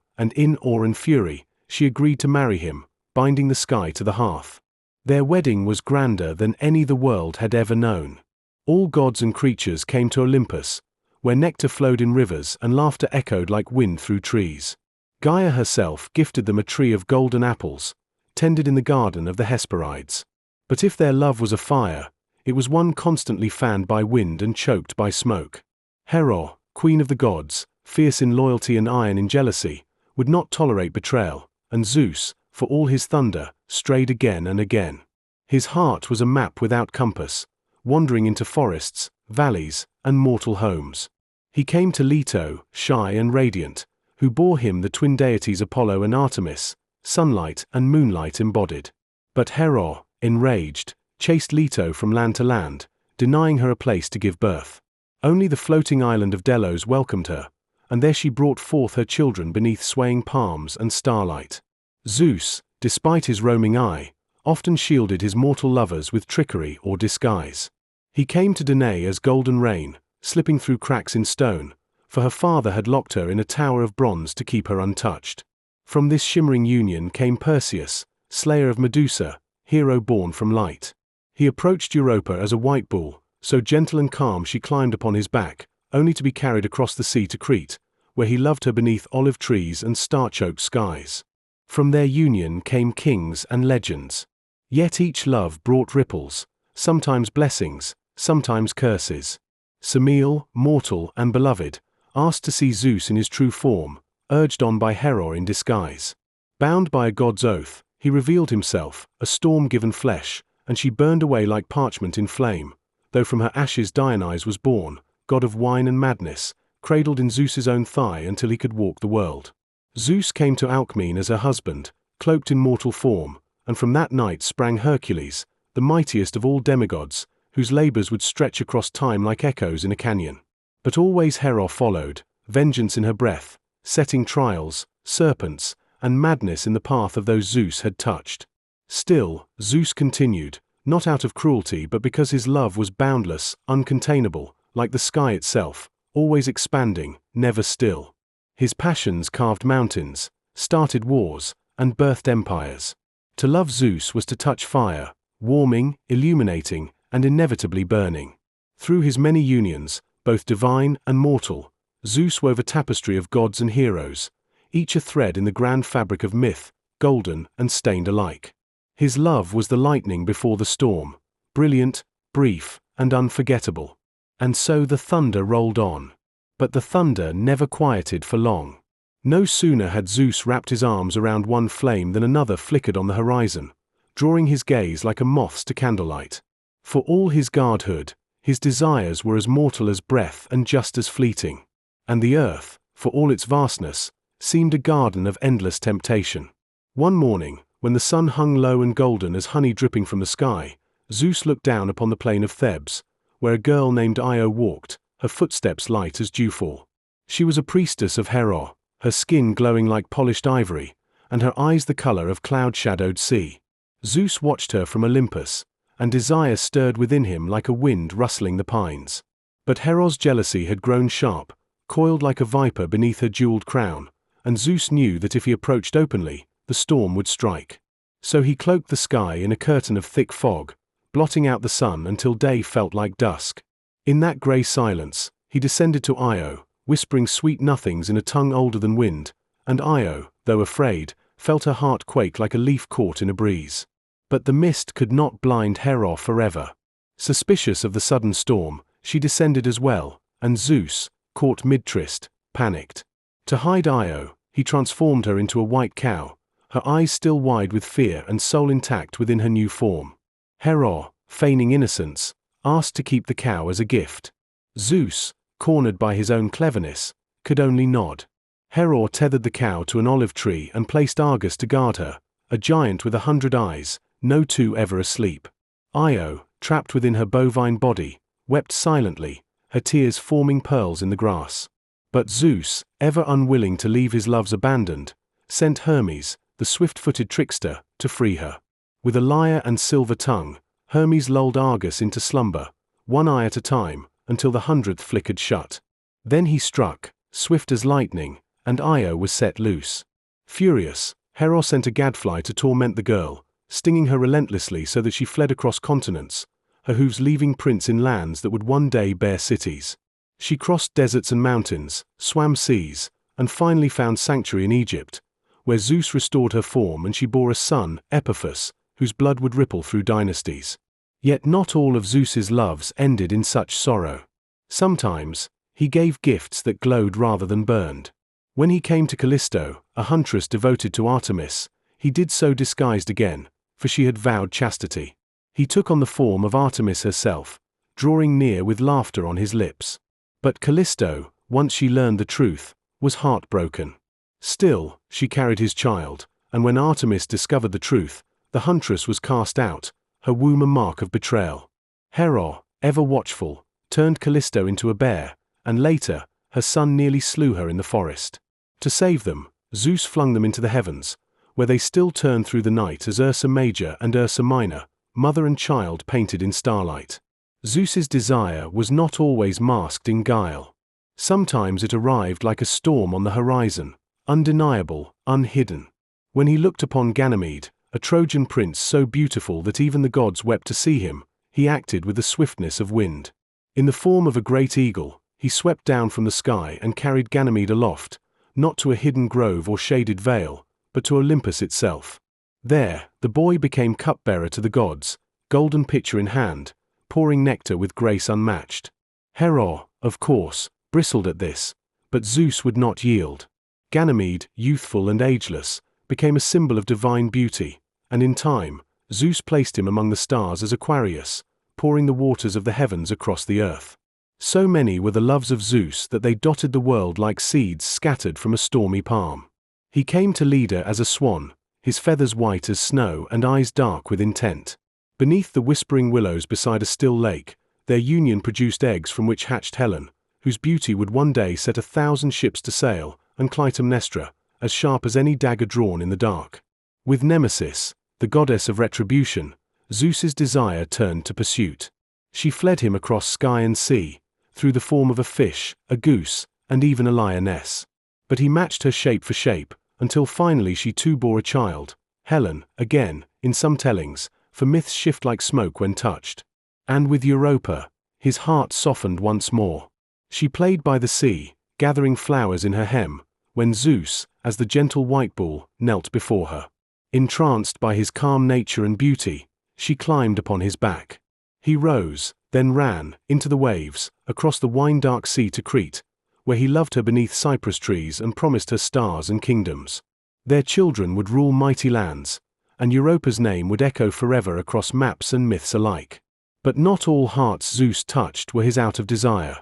and in awe and fury, she agreed to marry him, binding the sky to the hearth. Their wedding was grander than any the world had ever known. All gods and creatures came to Olympus, where nectar flowed in rivers and laughter echoed like wind through trees. Gaia herself gifted them a tree of golden apples, tended in the garden of the Hesperides. But if their love was a fire, it was one constantly fanned by wind and choked by smoke. Hera, queen of the gods, fierce in loyalty and iron in jealousy, would not tolerate betrayal, and Zeus, for all his thunder, strayed again and again. His heart was a map without compass, wandering into forests, valleys, and mortal homes. He came to Leto, shy and radiant, who bore him the twin deities Apollo and Artemis, sunlight and moonlight embodied. But Hera, enraged, chased Leto from land to land, denying her a place to give birth. Only the floating island of Delos welcomed her, and there she brought forth her children beneath swaying palms and starlight. Zeus, despite his roaming eye, often shielded his mortal lovers with trickery or disguise. He came to Danae as golden rain, slipping through cracks in stone, for her father had locked her in a tower of bronze to keep her untouched. From this shimmering union came Perseus, slayer of Medusa, hero born from light. He approached Europa as a white bull, so gentle and calm she climbed upon his back, only to be carried across the sea to Crete, where he loved her beneath olive trees and star-choked skies. From their union came kings and legends. Yet each love brought ripples, sometimes blessings, sometimes curses. Semele, mortal and beloved, asked to see Zeus in his true form, urged on by Hera in disguise. Bound by a god's oath, he revealed himself, a storm-given flesh, and she burned away like parchment in flame, though from her ashes Dionysus was born, god of wine and madness, cradled in Zeus's own thigh until he could walk the world. Zeus came to Alcmene as her husband, cloaked in mortal form, and from that night sprang Hercules, the mightiest of all demigods, whose labors would stretch across time like echoes in a canyon. But always Hera followed, vengeance in her breath, setting trials, serpents, and madness in the path of those Zeus had touched. Still, Zeus continued, not out of cruelty but because his love was boundless, uncontainable, like the sky itself, always expanding, never still. His passions carved mountains, started wars, and birthed empires. To love Zeus was to touch fire, warming, illuminating, and inevitably burning. Through his many unions, both divine and mortal, Zeus wove a tapestry of gods and heroes, each a thread in the grand fabric of myth, golden and stained alike. His love was the lightning before the storm, brilliant, brief, and unforgettable. And so the thunder rolled on. But the thunder never quieted for long. No sooner had Zeus wrapped his arms around one flame than another flickered on the horizon, drawing his gaze like a moth's to candlelight. For all his godhood, his desires were as mortal as breath and just as fleeting. And the earth, for all its vastness, seemed a garden of endless temptation. One morning, when the sun hung low and golden as honey dripping from the sky, Zeus looked down upon the plain of Thebes, where a girl named Io walked, her footsteps light as dewfall. She was a priestess of Hera, her skin glowing like polished ivory, and her eyes the color of cloud-shadowed sea. Zeus watched her from Olympus, and desire stirred within him like a wind rustling the pines. But Hera's jealousy had grown sharp, coiled like a viper beneath her jeweled crown, and Zeus knew that if he approached openly, the storm would strike. So he cloaked the sky in a curtain of thick fog, blotting out the sun until day felt like dusk. In that grey silence, he descended to Io, whispering sweet nothings in a tongue older than wind, and Io, though afraid, felt her heart quake like a leaf caught in a breeze. But the mist could not blind Hera forever. Suspicious of the sudden storm, she descended as well, and Zeus, caught mid-tryst, panicked. To hide Io, he transformed her into a white cow, her eyes still wide with fear and soul intact within her new form. Hera, feigning innocence, asked to keep the cow as a gift. Zeus, cornered by his own cleverness, could only nod. Hera tethered the cow to an olive tree and placed Argus to guard her, a giant with 100 eyes, no two ever asleep. Io, trapped within her bovine body, wept silently, her tears forming pearls in the grass. But Zeus, ever unwilling to leave his loves abandoned, sent Hermes, the swift-footed trickster, to free her. With a lyre and silver tongue, Hermes lulled Argus into slumber, one eye at a time, until the 100th flickered shut. Then he struck, swift as lightning, and Io was set loose. Furious, Hera sent a gadfly to torment the girl, stinging her relentlessly so that she fled across continents, her hooves leaving prints in lands that would one day bear cities. She crossed deserts and mountains, swam seas, and finally found sanctuary in Egypt, where Zeus restored her form and she bore a son, Epiphus, whose blood would ripple through dynasties. Yet not all of Zeus's loves ended in such sorrow. Sometimes, he gave gifts that glowed rather than burned. When he came to Callisto, a huntress devoted to Artemis, he did so disguised again, for she had vowed chastity. He took on the form of Artemis herself, drawing near with laughter on his lips. But Callisto, once she learned the truth, was heartbroken. Still, she carried his child, and when Artemis discovered the truth, the huntress was cast out, her womb a mark of betrayal. Hera, ever watchful, turned Callisto into a bear, and later, her son nearly slew her in the forest. To save them, Zeus flung them into the heavens, where they still turned through the night as Ursa Major and Ursa Minor, mother and child painted in starlight. Zeus's desire was not always masked in guile. Sometimes it arrived like a storm on the horizon, undeniable, unhidden. When he looked upon Ganymede, a Trojan prince so beautiful that even the gods wept to see him, he acted with the swiftness of wind. In the form of a great eagle, he swept down from the sky and carried Ganymede aloft, not to a hidden grove or shaded vale, but to Olympus itself. There, the boy became cupbearer to the gods, golden pitcher in hand, pouring nectar with grace unmatched. Hera, of course, bristled at this, but Zeus would not yield. Ganymede, youthful and ageless, became a symbol of divine beauty, and in time, Zeus placed him among the stars as Aquarius, pouring the waters of the heavens across the earth. So many were the loves of Zeus that they dotted the world like seeds scattered from a stormy palm. He came to Leda as a swan, his feathers white as snow and eyes dark with intent. Beneath the whispering willows beside a still lake, their union produced eggs from which hatched Helen, whose beauty would one day set 1,000 ships to sail, and Clytemnestra, as sharp as any dagger drawn in the dark. With Nemesis, the goddess of retribution, Zeus's desire turned to pursuit. She fled him across sky and sea, through the form of a fish, a goose, and even a lioness. But he matched her shape for shape, until finally she too bore a child, Helen, again, in some tellings, for myths shift like smoke when touched. And with Europa, his heart softened once more. She played by the sea, gathering flowers in her hem, when Zeus, as the gentle white bull, knelt before her. Entranced by his calm nature and beauty, she climbed upon his back. He rose, then ran, into the waves, across the wine-dark sea to Crete, where he loved her beneath cypress trees and promised her stars and kingdoms. Their children would rule mighty lands, and Europa's name would echo forever across maps and myths alike. But not all hearts Zeus touched were his out of desire.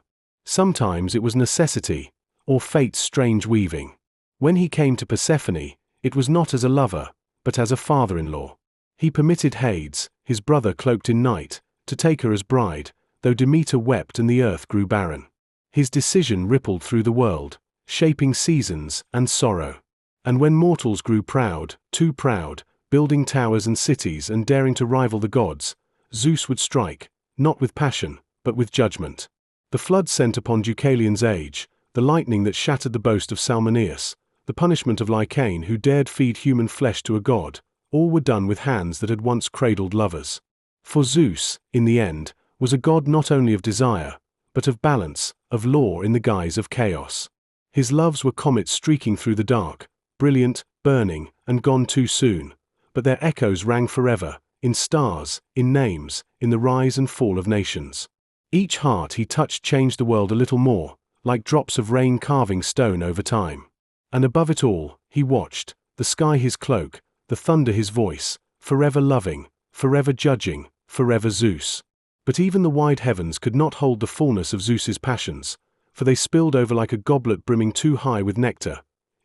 Sometimes it was necessity, or fate's strange weaving. When he came to Persephone, it was not as a lover, but as a father-in-law. He permitted Hades, his brother cloaked in night, to take her as bride, though Demeter wept and the earth grew barren. His decision rippled through the world, shaping seasons and sorrow. And when mortals grew proud, too proud, building towers and cities and daring to rival the gods, Zeus would strike, not with passion, but with judgment. The flood sent upon Deucalion's age, the lightning that shattered the boast of Salmoneus, the punishment of Lycaon who dared feed human flesh to a god, all were done with hands that had once cradled lovers. For Zeus, in the end, was a god not only of desire, but of balance, of law in the guise of chaos. His loves were comets streaking through the dark, brilliant, burning, and gone too soon, but their echoes rang forever, in stars, in names, in the rise and fall of nations. Each heart he touched changed the world a little more, like drops of rain carving stone over time. And above it all, he watched, the sky his cloak, the thunder his voice, forever loving, forever judging, forever Zeus. But even the wide heavens could not hold the fullness of Zeus's passions, for they spilled over like a goblet brimming too high with nectar,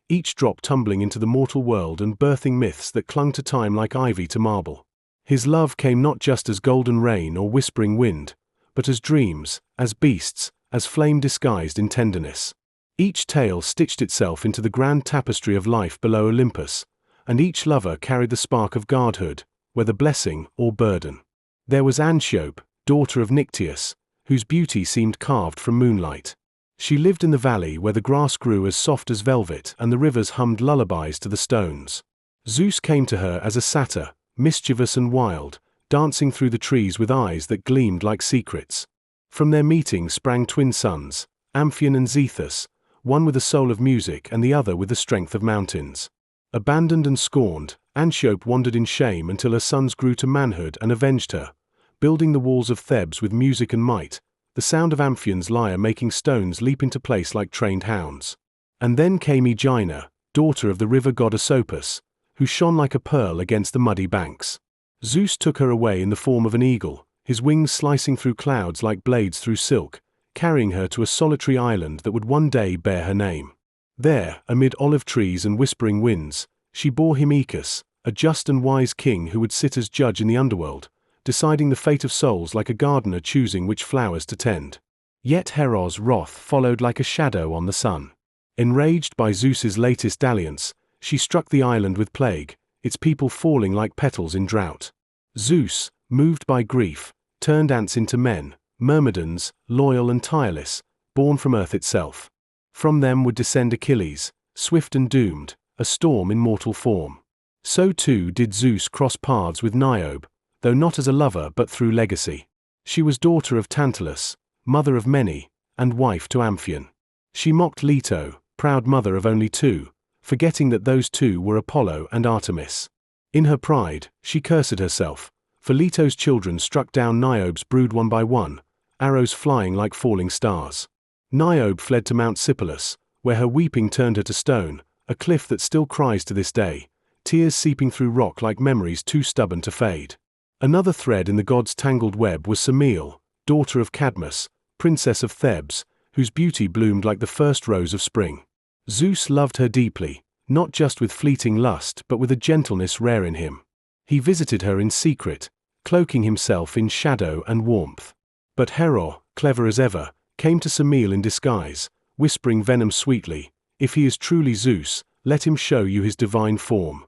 each drop tumbling into the mortal world and birthing myths that clung to time like ivy to marble. His love came not just as golden rain or whispering wind, but as dreams, as beasts, as flame disguised in tenderness. Each tale stitched itself into the grand tapestry of life below Olympus, and each lover carried the spark of godhood, whether blessing or burden. There was Antiope, daughter of Nycteus, whose beauty seemed carved from moonlight. She lived in the valley where the grass grew as soft as velvet and the rivers hummed lullabies to the stones. Zeus came to her as a satyr, mischievous and wild, dancing through the trees with eyes that gleamed like secrets. From their meeting sprang twin sons, Amphion and Zethus, one with a soul of music and the other with the strength of mountains. Abandoned and scorned, Antiope wandered in shame until her sons grew to manhood and avenged her, building the walls of Thebes with music and might, the sound of Amphion's lyre making stones leap into place like trained hounds. And then came Aegina, daughter of the river god Asopus, who shone like a pearl against the muddy banks. Zeus took her away in the form of an eagle, his wings slicing through clouds like blades through silk, carrying her to a solitary island that would one day bear her name. There, amid olive trees and whispering winds, she bore him Aeacus, a just and wise king who would sit as judge in the underworld, deciding the fate of souls like a gardener choosing which flowers to tend. Yet Heros' wrath followed like a shadow on the sun. Enraged by Zeus's latest dalliance, she struck the island with plague, its people falling like petals in drought. Zeus, moved by grief, turned ants into men, myrmidons, loyal and tireless, born from earth itself. From them would descend Achilles, swift and doomed, a storm in mortal form. So too did Zeus cross paths with Niobe, though not as a lover but through legacy. She was daughter of Tantalus, mother of many, and wife to Amphion. She mocked Leto, proud mother of only two, forgetting that those two were Apollo and Artemis. In her pride, she cursed herself, for Leto's children struck down Niobe's brood one by one, arrows flying like falling stars. Niobe fled to Mount Sipylus, where her weeping turned her to stone, a cliff that still cries to this day, tears seeping through rock like memories too stubborn to fade. Another thread in the gods' tangled web was Semele, daughter of Cadmus, princess of Thebes, whose beauty bloomed like the first rose of spring. Zeus loved her deeply, not just with fleeting lust but with a gentleness rare in him. He visited her in secret, cloaking himself in shadow and warmth. But Hera, clever as ever, came to Semele in disguise, whispering venom sweetly, "If he is truly Zeus, let him show you his divine form."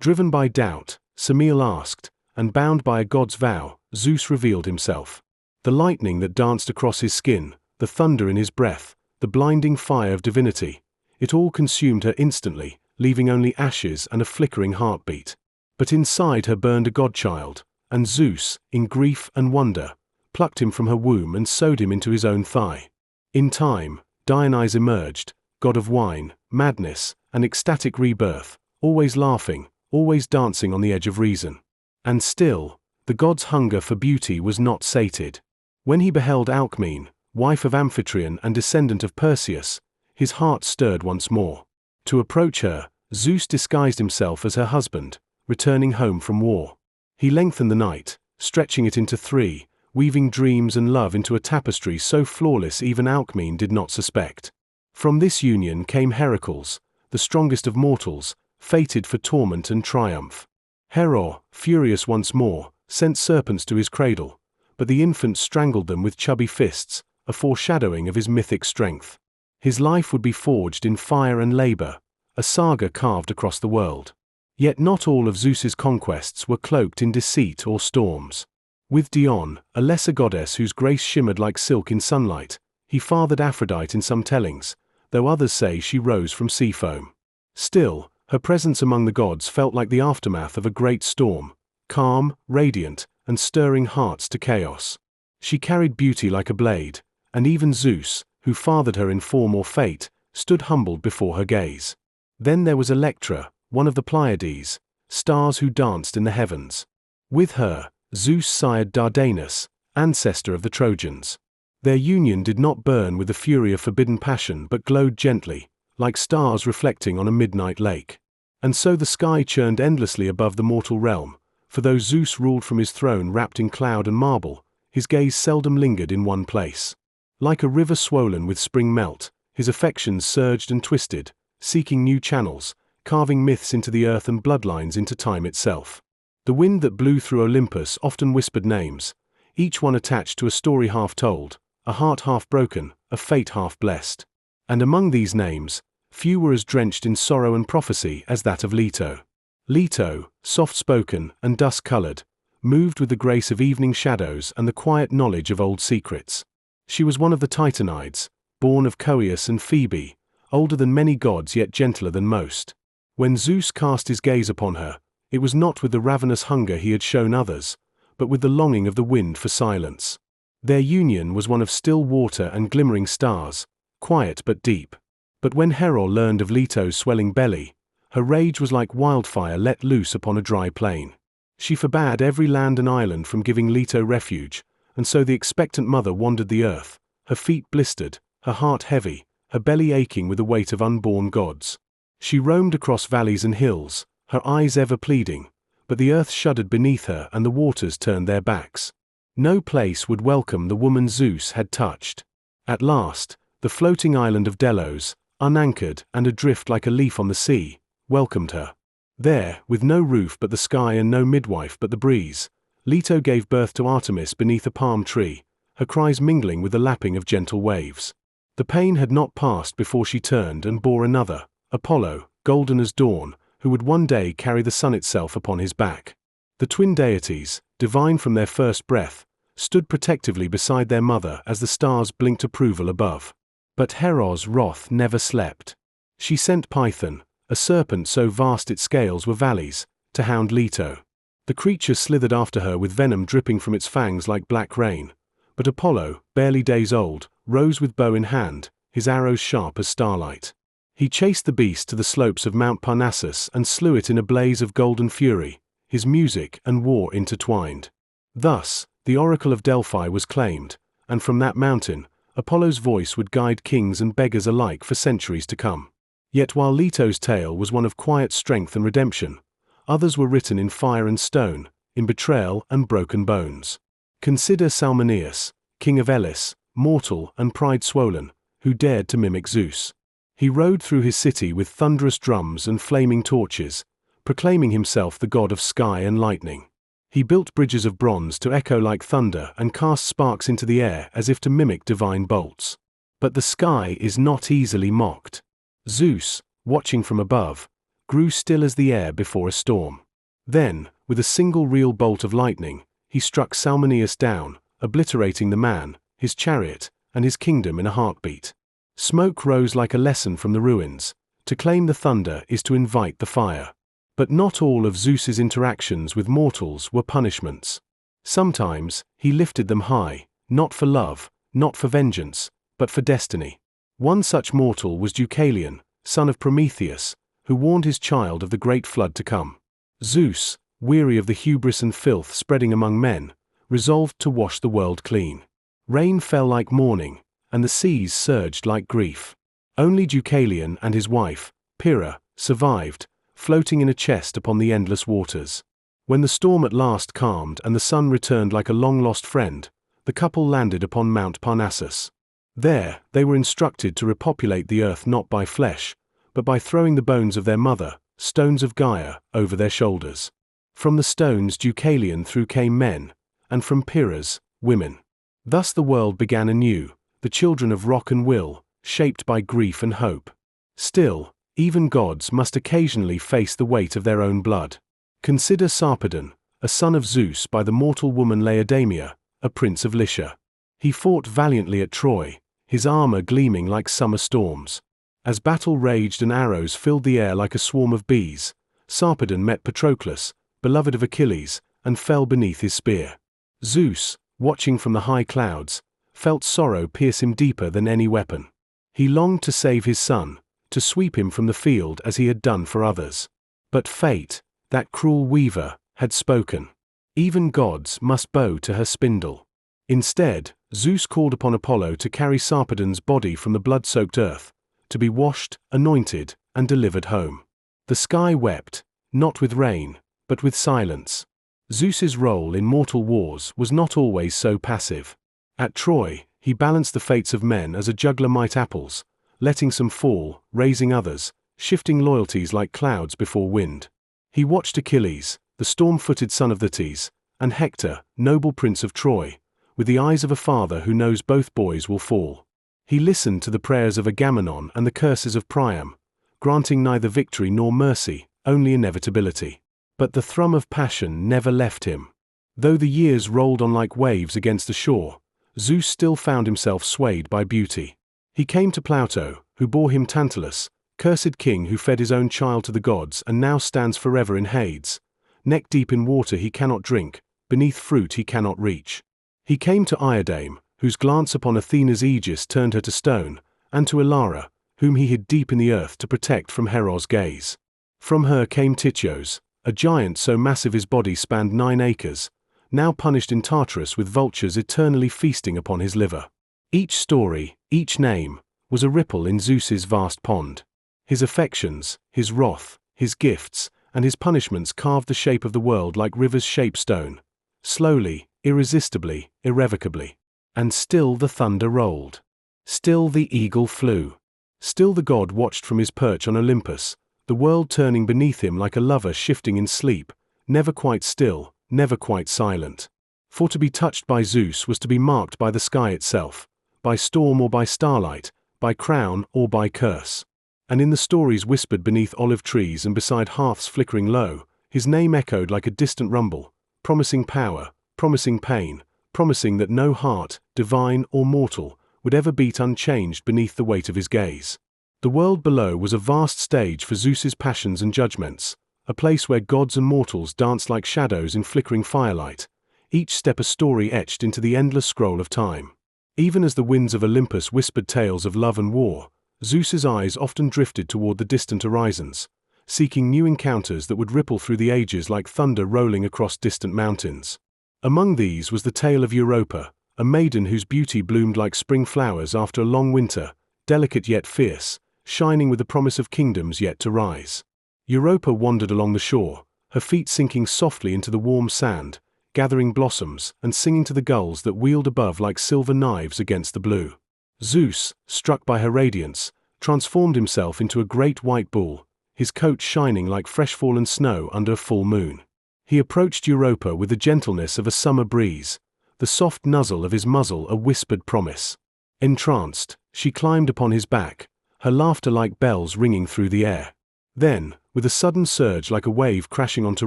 Driven by doubt, Semele asked, and bound by a god's vow, Zeus revealed himself. The lightning that danced across his skin, the thunder in his breath, the blinding fire of divinity, it all consumed her instantly, leaving only ashes and a flickering heartbeat. But inside her burned a godchild, and Zeus, in grief and wonder, plucked him from her womb and sewed him into his own thigh. In time, Dionysus emerged, god of wine, madness, and ecstatic rebirth, always laughing, always dancing on the edge of reason. And still, the god's hunger for beauty was not sated. When he beheld Alcmene, wife of Amphitryon and descendant of Perseus, his heart stirred once more. To approach her, Zeus disguised himself as her husband, returning home from war. He lengthened the night, stretching it into three, weaving dreams and love into a tapestry so flawless even Alcmene did not suspect. From this union came Heracles, the strongest of mortals, fated for torment and triumph. Hera, furious once more, sent serpents to his cradle, but the infant strangled them with chubby fists, a foreshadowing of his mythic strength. His life would be forged in fire and labor, a saga carved across the world. Yet not all of Zeus's conquests were cloaked in deceit or storms. With Dione, a lesser goddess whose grace shimmered like silk in sunlight, he fathered Aphrodite in some tellings, though others say she rose from sea foam. Still, her presence among the gods felt like the aftermath of a great storm, calm, radiant, and stirring hearts to chaos. She carried beauty like a blade, and even Zeus, who fathered her in form or fate, stood humbled before her gaze. Then there was Electra, one of the Pleiades, stars who danced in the heavens. With her, Zeus sired Dardanus, ancestor of the Trojans. Their union did not burn with the fury of forbidden passion but glowed gently, like stars reflecting on a midnight lake. And so the sky churned endlessly above the mortal realm, for though Zeus ruled from his throne wrapped in cloud and marble, his gaze seldom lingered in one place. Like a river swollen with spring melt, his affections surged and twisted, seeking new channels, carving myths into the earth and bloodlines into time itself. The wind that blew through Olympus often whispered names, each one attached to a story half told, a heart half broken, a fate half blessed. And among these names, few were as drenched in sorrow and prophecy as that of Leto. Leto, soft-spoken and dust-colored, moved with the grace of evening shadows and the quiet knowledge of old secrets. She was one of the Titanides, born of Coeus and Phoebe, older than many gods yet gentler than most. When Zeus cast his gaze upon her, it was not with the ravenous hunger he had shown others, but with the longing of the wind for silence. Their union was one of still water and glimmering stars, quiet but deep. But when Hera learned of Leto's swelling belly, her rage was like wildfire let loose upon a dry plain. She forbade every land and island from giving Leto refuge, and so the expectant mother wandered the earth, her feet blistered, her heart heavy, her belly aching with the weight of unborn gods. She roamed across valleys and hills, her eyes ever pleading, but the earth shuddered beneath her and the waters turned their backs. No place would welcome the woman Zeus had touched. At last, the floating island of Delos, unanchored and adrift like a leaf on the sea, welcomed her. There, with no roof but the sky and no midwife but the breeze, Leto gave birth to Artemis beneath a palm tree, her cries mingling with the lapping of gentle waves. The pain had not passed before she turned and bore another, Apollo, golden as dawn, who would one day carry the sun itself upon his back. The twin deities, divine from their first breath, stood protectively beside their mother as the stars blinked approval above. But Hera's wrath never slept. She sent Python, a serpent so vast its scales were valleys, to hound Leto. The creature slithered after her with venom dripping from its fangs like black rain, but Apollo, barely days old, rose with bow in hand, his arrows sharp as starlight. He chased the beast to the slopes of Mount Parnassus and slew it in a blaze of golden fury, his music and war intertwined. Thus, the oracle of Delphi was claimed, and from that mountain, Apollo's voice would guide kings and beggars alike for centuries to come. Yet while Leto's tale was one of quiet strength and redemption, others were written in fire and stone, in betrayal and broken bones. Consider Salmoneus, king of Elis, mortal and pride-swollen, who dared to mimic Zeus. He rode through his city with thunderous drums and flaming torches, proclaiming himself the god of sky and lightning. He built bridges of bronze to echo like thunder and cast sparks into the air as if to mimic divine bolts. But the sky is not easily mocked. Zeus, watching from above, grew still as the air before a storm. Then, with a single real bolt of lightning, he struck Salmoneus down, obliterating the man, his chariot, and his kingdom in a heartbeat. Smoke rose like a lesson from the ruins. To claim the thunder is to invite the fire. But not all of Zeus's interactions with mortals were punishments. Sometimes, he lifted them high, not for love, not for vengeance, but for destiny. One such mortal was Deucalion, son of Prometheus, who warned his child of the great flood to come. Zeus, weary of the hubris and filth spreading among men, resolved to wash the world clean. Rain fell like morning, and the seas surged like grief. Only Deucalion and his wife, Pyrrha, survived, floating in a chest upon the endless waters. When the storm at last calmed and the sun returned like a long-lost friend, the couple landed upon Mount Parnassus. There, they were instructed to repopulate the earth not by flesh, but by throwing the bones of their mother, stones of Gaia, over their shoulders. From the stones Deucalion threw came men, and from Pyrrha's, women. Thus the world began anew, the children of rock and will, shaped by grief and hope. Still, even gods must occasionally face the weight of their own blood. Consider Sarpedon, a son of Zeus by the mortal woman Laodamia, a prince of Lycia. He fought valiantly at Troy, his armor gleaming like summer storms. As battle raged and arrows filled the air like a swarm of bees, Sarpedon met Patroclus, beloved of Achilles, and fell beneath his spear. Zeus, watching from the high clouds, felt sorrow pierce him deeper than any weapon. He longed to save his son, to sweep him from the field as he had done for others. But fate, that cruel weaver, had spoken. Even gods must bow to her spindle. Instead, Zeus called upon Apollo to carry Sarpedon's body from the blood-soaked earth, to be washed, anointed, and delivered home. The sky wept, not with rain, but with silence. Zeus's role in mortal wars was not always so passive. At Troy, he balanced the fates of men as a juggler might apples, letting some fall, raising others, shifting loyalties like clouds before wind. He watched Achilles, the storm-footed son of Thetis, and Hector, noble prince of Troy, with the eyes of a father who knows both boys will fall. He listened to the prayers of Agamemnon and the curses of Priam, granting neither victory nor mercy, only inevitability. But the thrum of passion never left him. Though the years rolled on like waves against the shore, Zeus still found himself swayed by beauty. He came to Pluto, who bore him Tantalus, cursed king who fed his own child to the gods and now stands forever in Hades. Neck deep in water he cannot drink, beneath fruit he cannot reach. He came to Iodame, whose glance upon Athena's aegis turned her to stone, and to Elara, whom he hid deep in the earth to protect from Heros' gaze. From her came Tityos, a giant so massive his body spanned 9 acres, now punished in Tartarus with vultures eternally feasting upon his liver. Each story, each name, was a ripple in Zeus's vast pond. His affections, his wrath, his gifts, and his punishments carved the shape of the world like rivers shape stone. Slowly, irresistibly, irrevocably. And still the thunder rolled. Still the eagle flew. Still the god watched from his perch on Olympus, the world turning beneath him like a lover shifting in sleep, never quite still, never quite silent. For to be touched by Zeus was to be marked by the sky itself, by storm or by starlight, by crown or by curse. And in the stories whispered beneath olive trees and beside hearths flickering low, his name echoed like a distant rumble, promising power, promising pain, promising that no heart, divine or mortal, would ever beat unchanged beneath the weight of his gaze. The world below was a vast stage for Zeus's passions and judgments, a place where gods and mortals danced like shadows in flickering firelight, each step a story etched into the endless scroll of time. Even as the winds of Olympus whispered tales of love and war, Zeus's eyes often drifted toward the distant horizons, seeking new encounters that would ripple through the ages like thunder rolling across distant mountains. Among these was the tale of Europa, a maiden whose beauty bloomed like spring flowers after a long winter, delicate yet fierce, shining with the promise of kingdoms yet to rise. Europa wandered along the shore, her feet sinking softly into the warm sand, gathering blossoms and singing to the gulls that wheeled above like silver knives against the blue. Zeus, struck by her radiance, transformed himself into a great white bull, his coat shining like fresh-fallen snow under a full moon. He approached Europa with the gentleness of a summer breeze, the soft nuzzle of his muzzle a whispered promise. Entranced, she climbed upon his back, her laughter like bells ringing through the air. Then, with a sudden surge like a wave crashing onto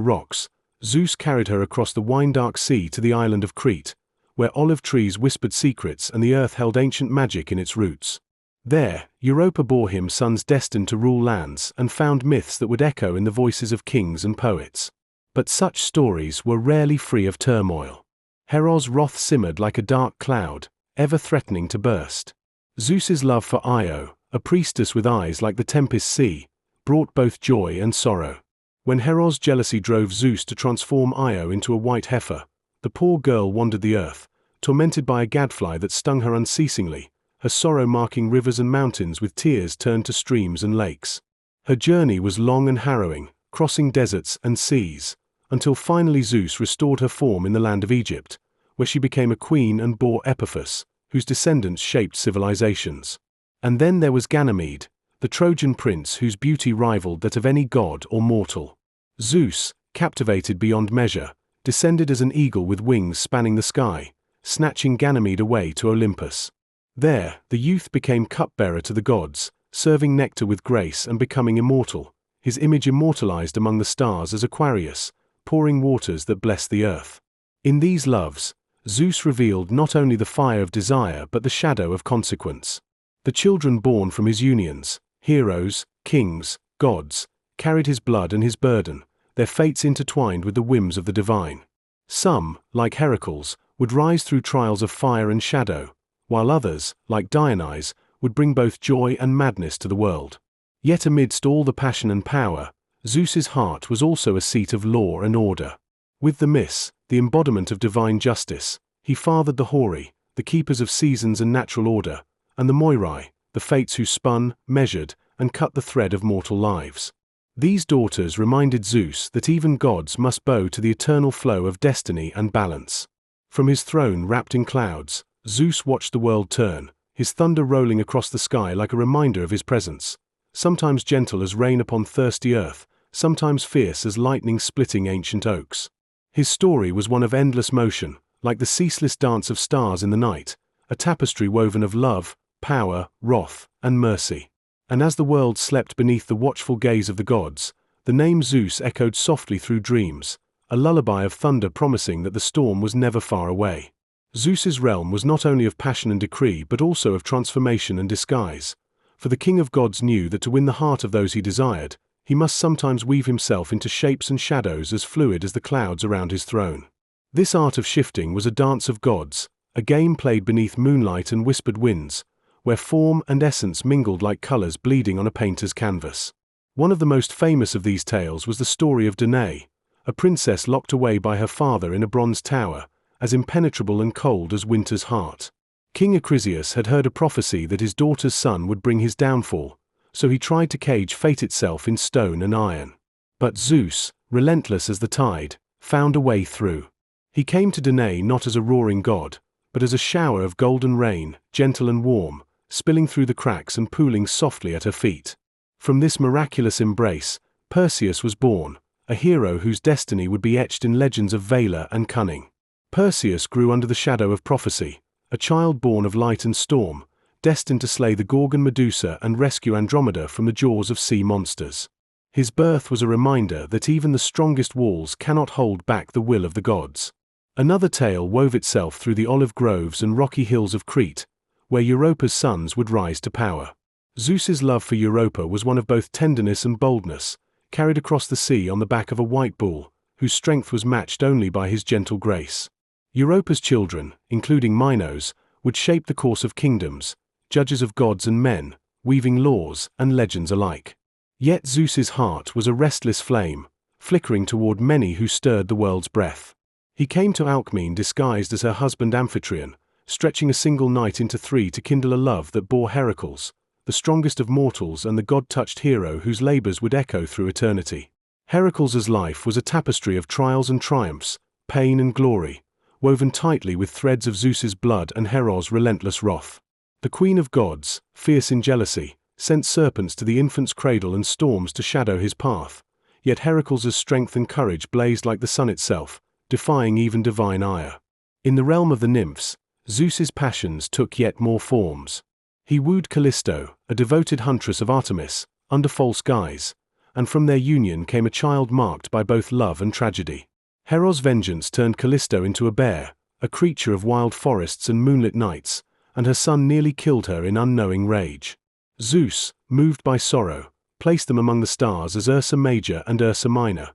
rocks, Zeus carried her across the wine-dark sea to the island of Crete, where olive trees whispered secrets and the earth held ancient magic in its roots. There, Europa bore him sons destined to rule lands and found myths that would echo in the voices of kings and poets. But such stories were rarely free of turmoil. Heros' wrath simmered like a dark cloud, ever threatening to burst. Zeus's love for Io, a priestess with eyes like the tempest sea, brought both joy and sorrow. When Heros' jealousy drove Zeus to transform Io into a white heifer, the poor girl wandered the earth, tormented by a gadfly that stung her unceasingly, her sorrow marking rivers and mountains with tears turned to streams and lakes. Her journey was long and harrowing, crossing deserts and seas, until finally Zeus restored her form in the land of Egypt, where she became a queen and bore Epiphus, whose descendants shaped civilizations. And then there was Ganymede, the Trojan prince whose beauty rivaled that of any god or mortal. Zeus, captivated beyond measure, descended as an eagle with wings spanning the sky, snatching Ganymede away to Olympus. There, the youth became cupbearer to the gods, serving nectar with grace and becoming immortal, his image immortalized among the stars as Aquarius, pouring waters that bless the earth. In these loves, Zeus revealed not only the fire of desire but the shadow of consequence. The children born from his unions, heroes, kings, gods, carried his blood and his burden, their fates intertwined with the whims of the divine. Some, like Heracles, would rise through trials of fire and shadow, while others, like Dionysus, would bring both joy and madness to the world. Yet amidst all the passion and power, Zeus's heart was also a seat of law and order. With the Mys, the embodiment of divine justice, he fathered the Horai, the keepers of seasons and natural order, and the Moirai, the fates who spun, measured, and cut the thread of mortal lives. These daughters reminded Zeus that even gods must bow to the eternal flow of destiny and balance. From his throne wrapped in clouds, Zeus watched the world turn, his thunder rolling across the sky like a reminder of his presence, sometimes gentle as rain upon thirsty earth, sometimes fierce as lightning splitting ancient oaks. His story was one of endless motion, like the ceaseless dance of stars in the night, a tapestry woven of love, power, wrath, and mercy. And as the world slept beneath the watchful gaze of the gods, the name Zeus echoed softly through dreams, a lullaby of thunder promising that the storm was never far away. Zeus's realm was not only of passion and decree but also of transformation and disguise, For the king of gods knew that to win the heart of those he desired, he must sometimes weave himself into shapes and shadows as fluid as the clouds around his throne. This art of shifting was a dance of gods, a game played beneath moonlight and whispered winds, where form and essence mingled like colors bleeding on a painter's canvas. One of the most famous of these tales was the story of Danae, a princess locked away by her father in a bronze tower, as impenetrable and cold as winter's heart. King Acrisius had heard a prophecy that his daughter's son would bring his downfall, so he tried to cage fate itself in stone and iron. But Zeus, relentless as the tide, found a way through. He came to Danae not as a roaring god, but as a shower of golden rain, gentle and warm, spilling through the cracks and pooling softly at her feet. From this miraculous embrace, Perseus was born, a hero whose destiny would be etched in legends of valor and cunning. Perseus grew under the shadow of prophecy, a child born of light and storm, destined to slay the Gorgon Medusa and rescue Andromeda from the jaws of sea monsters. His birth was a reminder that even the strongest walls cannot hold back the will of the gods. Another tale wove itself through the olive groves and rocky hills of Crete, where Europa's sons would rise to power. Zeus's love for Europa was one of both tenderness and boldness, carried across the sea on the back of a white bull, whose strength was matched only by his gentle grace. Europa's children, including Minos, would shape the course of kingdoms, judges of gods and men, weaving laws and legends alike. Yet Zeus's heart was a restless flame, flickering toward many who stirred the world's breath. He came to Alcmene disguised as her husband Amphitryon, stretching a single night into 3 to kindle a love that bore Heracles, the strongest of mortals and the god-touched hero whose labors would echo through eternity. Heracles' life was a tapestry of trials and triumphs, pain and glory, woven tightly with threads of Zeus's blood and Hera's relentless wrath. The queen of gods, fierce in jealousy, sent serpents to the infant's cradle and storms to shadow his path, yet Heracles' strength and courage blazed like the sun itself, defying even divine ire. In the realm of the nymphs, Zeus's passions took yet more forms. He wooed Callisto, a devoted huntress of Artemis, under false guise, and from their union came a child marked by both love and tragedy. Hera's vengeance turned Callisto into a bear, a creature of wild forests and moonlit nights, and her son nearly killed her in unknowing rage. Zeus, moved by sorrow, placed them among the stars as Ursa Major and Ursa Minor,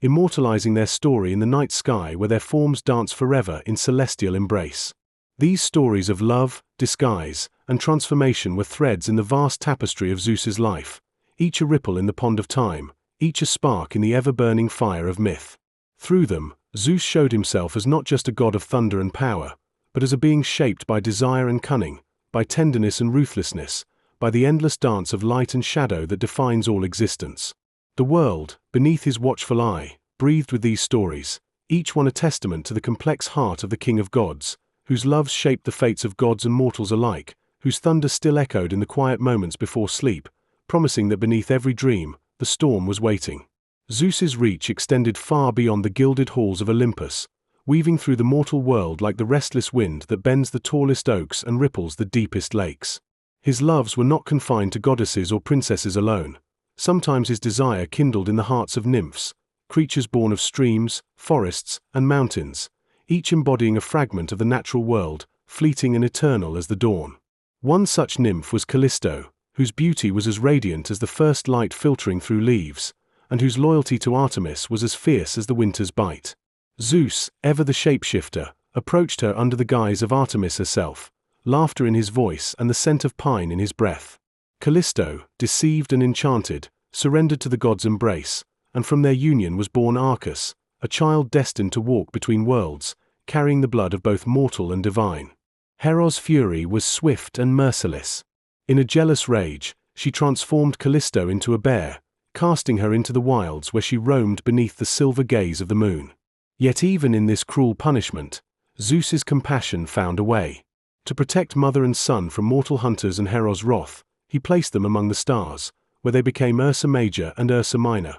immortalizing their story in the night sky where their forms dance forever in celestial embrace. These stories of love, disguise, and transformation were threads in the vast tapestry of Zeus's life, each a ripple in the pond of time, each a spark in the ever-burning fire of myth. Through them, Zeus showed himself as not just a god of thunder and power, but as a being shaped by desire and cunning, by tenderness and ruthlessness, by the endless dance of light and shadow that defines all existence. The world, beneath his watchful eye, breathed with these stories, each one a testament to the complex heart of the king of gods, whose loves shaped the fates of gods and mortals alike, whose thunder still echoed in the quiet moments before sleep, promising that beneath every dream, the storm was waiting. Zeus's reach extended far beyond the gilded halls of Olympus, weaving through the mortal world like the restless wind that bends the tallest oaks and ripples the deepest lakes. His loves were not confined to goddesses or princesses alone. Sometimes his desire kindled in the hearts of nymphs, creatures born of streams, forests, and mountains, each embodying a fragment of the natural world, fleeting and eternal as the dawn. One such nymph was Callisto, whose beauty was as radiant as the first light filtering through leaves, and whose loyalty to Artemis was as fierce as the winter's bite. Zeus, ever the shapeshifter, approached her under the guise of Artemis herself, laughter in his voice and the scent of pine in his breath. Callisto, deceived and enchanted, surrendered to the god's embrace, and from their union was born Arcas, a child destined to walk between worlds, carrying the blood of both mortal and divine. Hera's fury was swift and merciless. In a jealous rage, she transformed Callisto into a bear, casting her into the wilds where she roamed beneath the silver gaze of the moon. Yet even in this cruel punishment, Zeus's compassion found a way. To protect mother and son from mortal hunters and Hera's wrath, he placed them among the stars, where they became Ursa Major and Ursa Minor,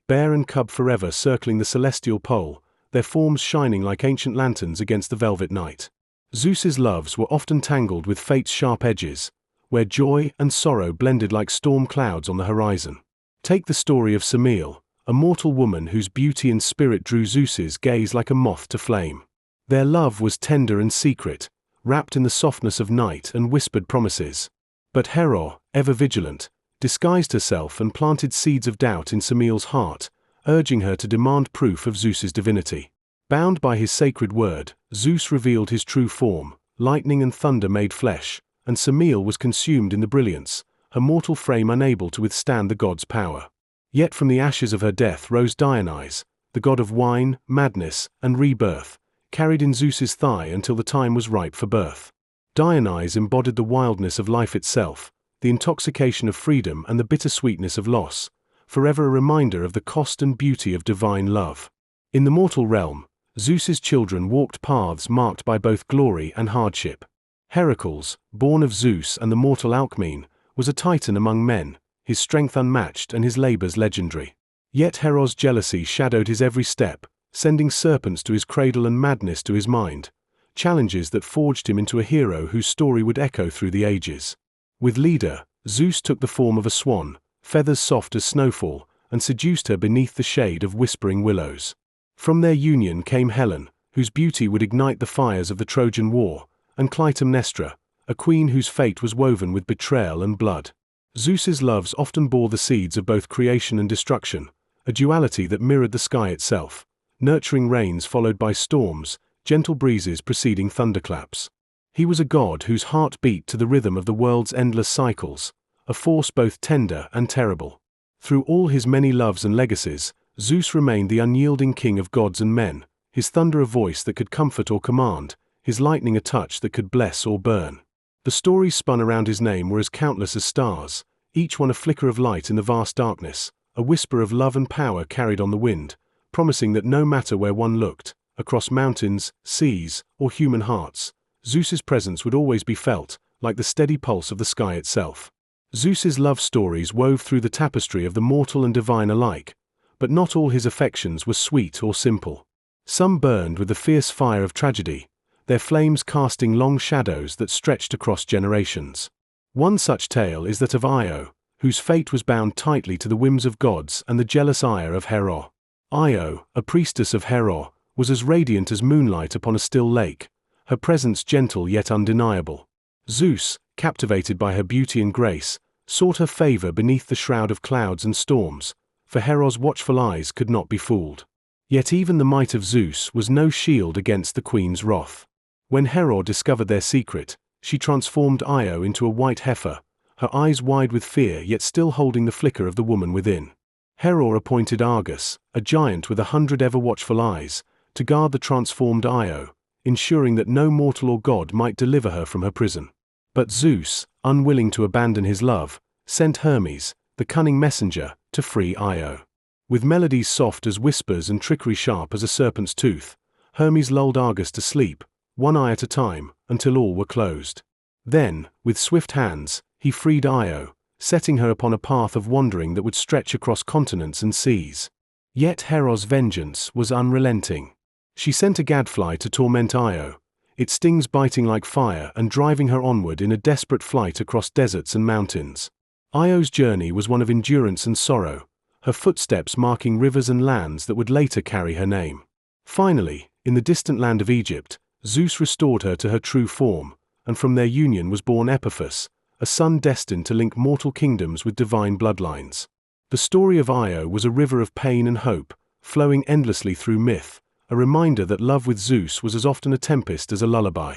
bear and cub forever circling the celestial pole, their forms shining like ancient lanterns against the velvet night. Zeus's loves were often tangled with fate's sharp edges, where joy and sorrow blended like storm clouds on the horizon. Take the story of Semele, a mortal woman whose beauty and spirit drew Zeus's gaze like a moth to flame. Their love was tender and secret, wrapped in the softness of night and whispered promises. But Hera, ever vigilant, disguised herself and planted seeds of doubt in Semele's heart, urging her to demand proof of Zeus's divinity. Bound by his sacred word, Zeus revealed his true form, lightning and thunder made flesh, and Semele was consumed in the brilliance, her mortal frame unable to withstand the god's power. Yet from the ashes of her death rose Dionysus, the god of wine, madness, and rebirth, carried in Zeus's thigh until the time was ripe for birth. Dionysus embodied the wildness of life itself, the intoxication of freedom and the bittersweetness of loss, forever a reminder of the cost and beauty of divine love. In the mortal realm, Zeus's children walked paths marked by both glory and hardship. Heracles, born of Zeus and the mortal Alcmene, was a titan among men, his strength unmatched and his labors legendary. Yet Heros' jealousy shadowed his every step, sending serpents to his cradle and madness to his mind, challenges that forged him into a hero whose story would echo through the ages. With Leda, Zeus took the form of a swan, feathers soft as snowfall, and seduced her beneath the shade of whispering willows. From their union came Helen, whose beauty would ignite the fires of the Trojan War, and Clytemnestra, a queen whose fate was woven with betrayal and blood. Zeus's loves often bore the seeds of both creation and destruction, a duality that mirrored the sky itself, nurturing rains followed by storms, gentle breezes preceding thunderclaps. He was a god whose heart beat to the rhythm of the world's endless cycles, a force both tender and terrible. Through all his many loves and legacies, Zeus remained the unyielding king of gods and men, his thunder a voice that could comfort or command, his lightning a touch that could bless or burn. The stories spun around his name were as countless as stars, each one a flicker of light in the vast darkness, a whisper of love and power carried on the wind, promising that no matter where one looked, across mountains, seas, or human hearts, Zeus's presence would always be felt, like the steady pulse of the sky itself. Zeus's love stories wove through the tapestry of the mortal and divine alike, but not all his affections were sweet or simple. Some burned with the fierce fire of tragedy, their flames casting long shadows that stretched across generations. One such tale is that of Io, whose fate was bound tightly to the whims of gods and the jealous ire of Hera. Io, a priestess of Hera, was as radiant as moonlight upon a still lake, her presence gentle yet undeniable. Zeus, captivated by her beauty and grace, sought her favor beneath the shroud of clouds and storms, for Hera's watchful eyes could not be fooled. Yet even the might of Zeus was no shield against the queen's wrath. When Hera discovered their secret, she transformed Io into a white heifer, her eyes wide with fear yet still holding the flicker of the woman within. Hera appointed Argus, a giant with 100 ever-watchful eyes, to guard the transformed Io, ensuring that no mortal or god might deliver her from her prison. But Zeus, unwilling to abandon his love, sent Hermes, the cunning messenger, to free Io. With melodies soft as whispers and trickery sharp as a serpent's tooth, Hermes lulled Argus to sleep, one eye at a time, until all were closed. Then, with swift hands, he freed Io, setting her upon a path of wandering that would stretch across continents and seas. Yet Hera's vengeance was unrelenting. She sent a gadfly to torment Io, its stings biting like fire and driving her onward in a desperate flight across deserts and mountains. Io's journey was one of endurance and sorrow, her footsteps marking rivers and lands that would later carry her name. Finally, in the distant land of Egypt, Zeus restored her to her true form, and from their union was born Epiphus, a son destined to link mortal kingdoms with divine bloodlines. The story of Io was a river of pain and hope, flowing endlessly through myth, a reminder that love with Zeus was as often a tempest as a lullaby.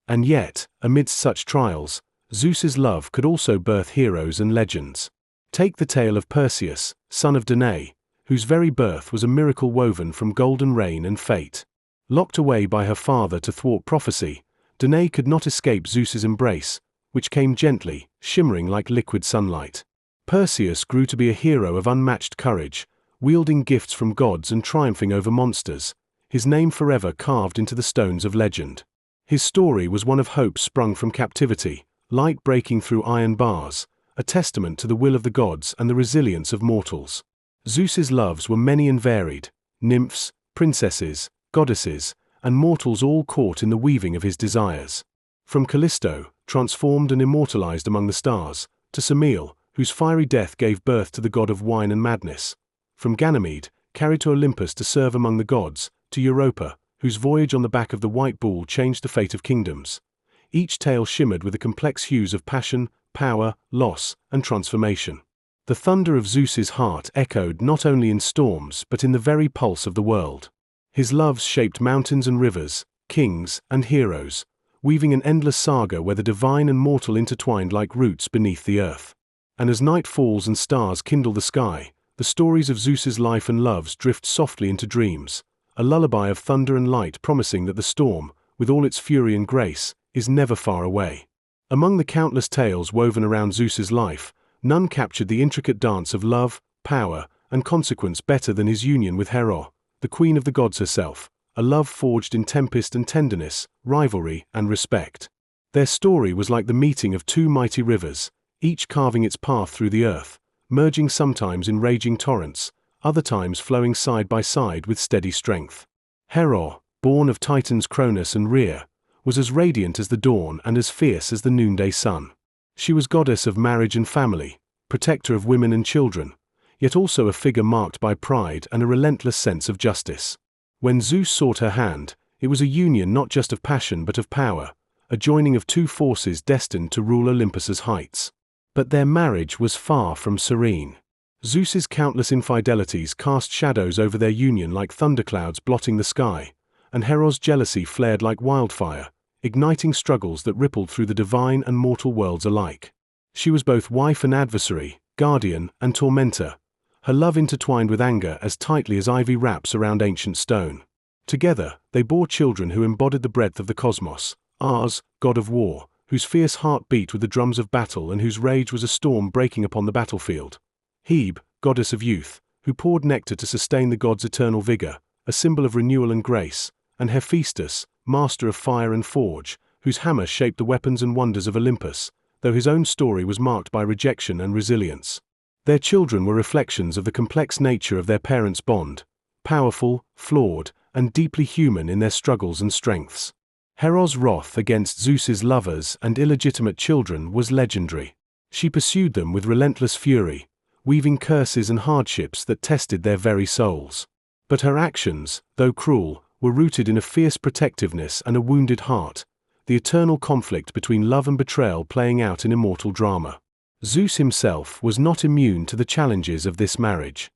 And yet, amidst such trials, Zeus's love could also birth heroes and legends. Take the tale of Perseus, son of Danae, whose very birth was a miracle woven from golden rain and fate. Locked away by her father to thwart prophecy, Danae could not escape Zeus's embrace, which came gently, shimmering like liquid sunlight. Perseus grew to be a hero of unmatched courage, wielding gifts from gods and triumphing over monsters, his name forever carved into the stones of legend. His story was one of hope sprung from captivity, light breaking through iron bars, a testament to the will of the gods and the resilience of mortals. Zeus's loves were many and varied, nymphs, princesses, goddesses, and mortals all caught in the weaving of his desires. From Callisto, transformed and immortalized among the stars, to Semele, whose fiery death gave birth to the god of wine and madness. From Ganymede, carried to Olympus to serve among the gods, to Europa, whose voyage on the back of the white bull changed the fate of kingdoms. Each tale shimmered with the complex hues of passion, power, loss, and transformation. The thunder of Zeus's heart echoed not only in storms but in the very pulse of the world. His loves shaped mountains and rivers, kings and heroes, weaving an endless saga where the divine and mortal intertwined like roots beneath the earth. And as night falls and stars kindle the sky, the stories of Zeus's life and loves drift softly into dreams, a lullaby of thunder and light promising that the storm, with all its fury and grace, is never far away. Among the countless tales woven around Zeus's life, none captured the intricate dance of love, power, and consequence better than his union with Hera, the queen of the gods herself, a love forged in tempest and tenderness, rivalry and respect. Their story was like the meeting of two mighty rivers, each carving its path through the earth, merging sometimes in raging torrents, other times flowing side by side with steady strength. Hera, born of Titans Cronus and Rhea, was as radiant as the dawn and as fierce as the noonday sun. She was goddess of marriage and family, protector of women and children, yet also a figure marked by pride and a relentless sense of justice. When Zeus sought her hand, it was a union not just of passion but of power, a joining of two forces destined to rule Olympus's heights. But their marriage was far from serene. Zeus's countless infidelities cast shadows over their union like thunderclouds blotting the sky, and Hera's jealousy flared like wildfire, igniting struggles that rippled through the divine and mortal worlds alike. She was both wife and adversary, guardian and tormentor, her love intertwined with anger as tightly as ivy wraps around ancient stone. Together, they bore children who embodied the breadth of the cosmos: Ars, god of war, whose fierce heart beat with the drums of battle and whose rage was a storm breaking upon the battlefield; Hebe, goddess of youth, who poured nectar to sustain the gods' eternal vigor, a symbol of renewal and grace; and Hephaestus, master of fire and forge, whose hammer shaped the weapons and wonders of Olympus, though his own story was marked by rejection and resilience. Their children were reflections of the complex nature of their parents' bond, powerful, flawed, and deeply human in their struggles and strengths. Hera's wrath against Zeus's lovers and illegitimate children was legendary. She pursued them with relentless fury, weaving curses and hardships that tested their very souls. But her actions, though cruel, were rooted in a fierce protectiveness and a wounded heart, the eternal conflict between love and betrayal playing out in immortal drama. Zeus himself was not immune to the challenges of this marriage.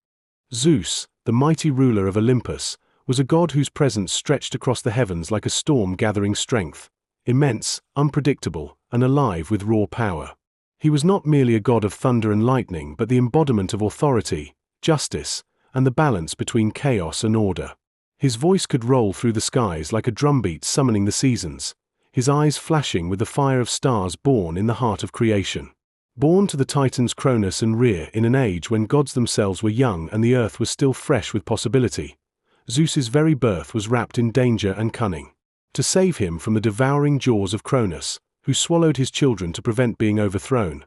Zeus, the mighty ruler of Olympus, was a god whose presence stretched across the heavens like a storm gathering strength, immense, unpredictable, and alive with raw power. He was not merely a god of thunder and lightning but the embodiment of authority, justice, and the balance between chaos and order. His voice could roll through the skies like a drumbeat summoning the seasons, his eyes flashing with the fire of stars born in the heart of creation. Born to the Titans Cronus and Rhea in an age when gods themselves were young and the earth was still fresh with possibility, Zeus's very birth was wrapped in danger and cunning. To save him from the devouring jaws of Cronus, who swallowed his children to prevent being overthrown,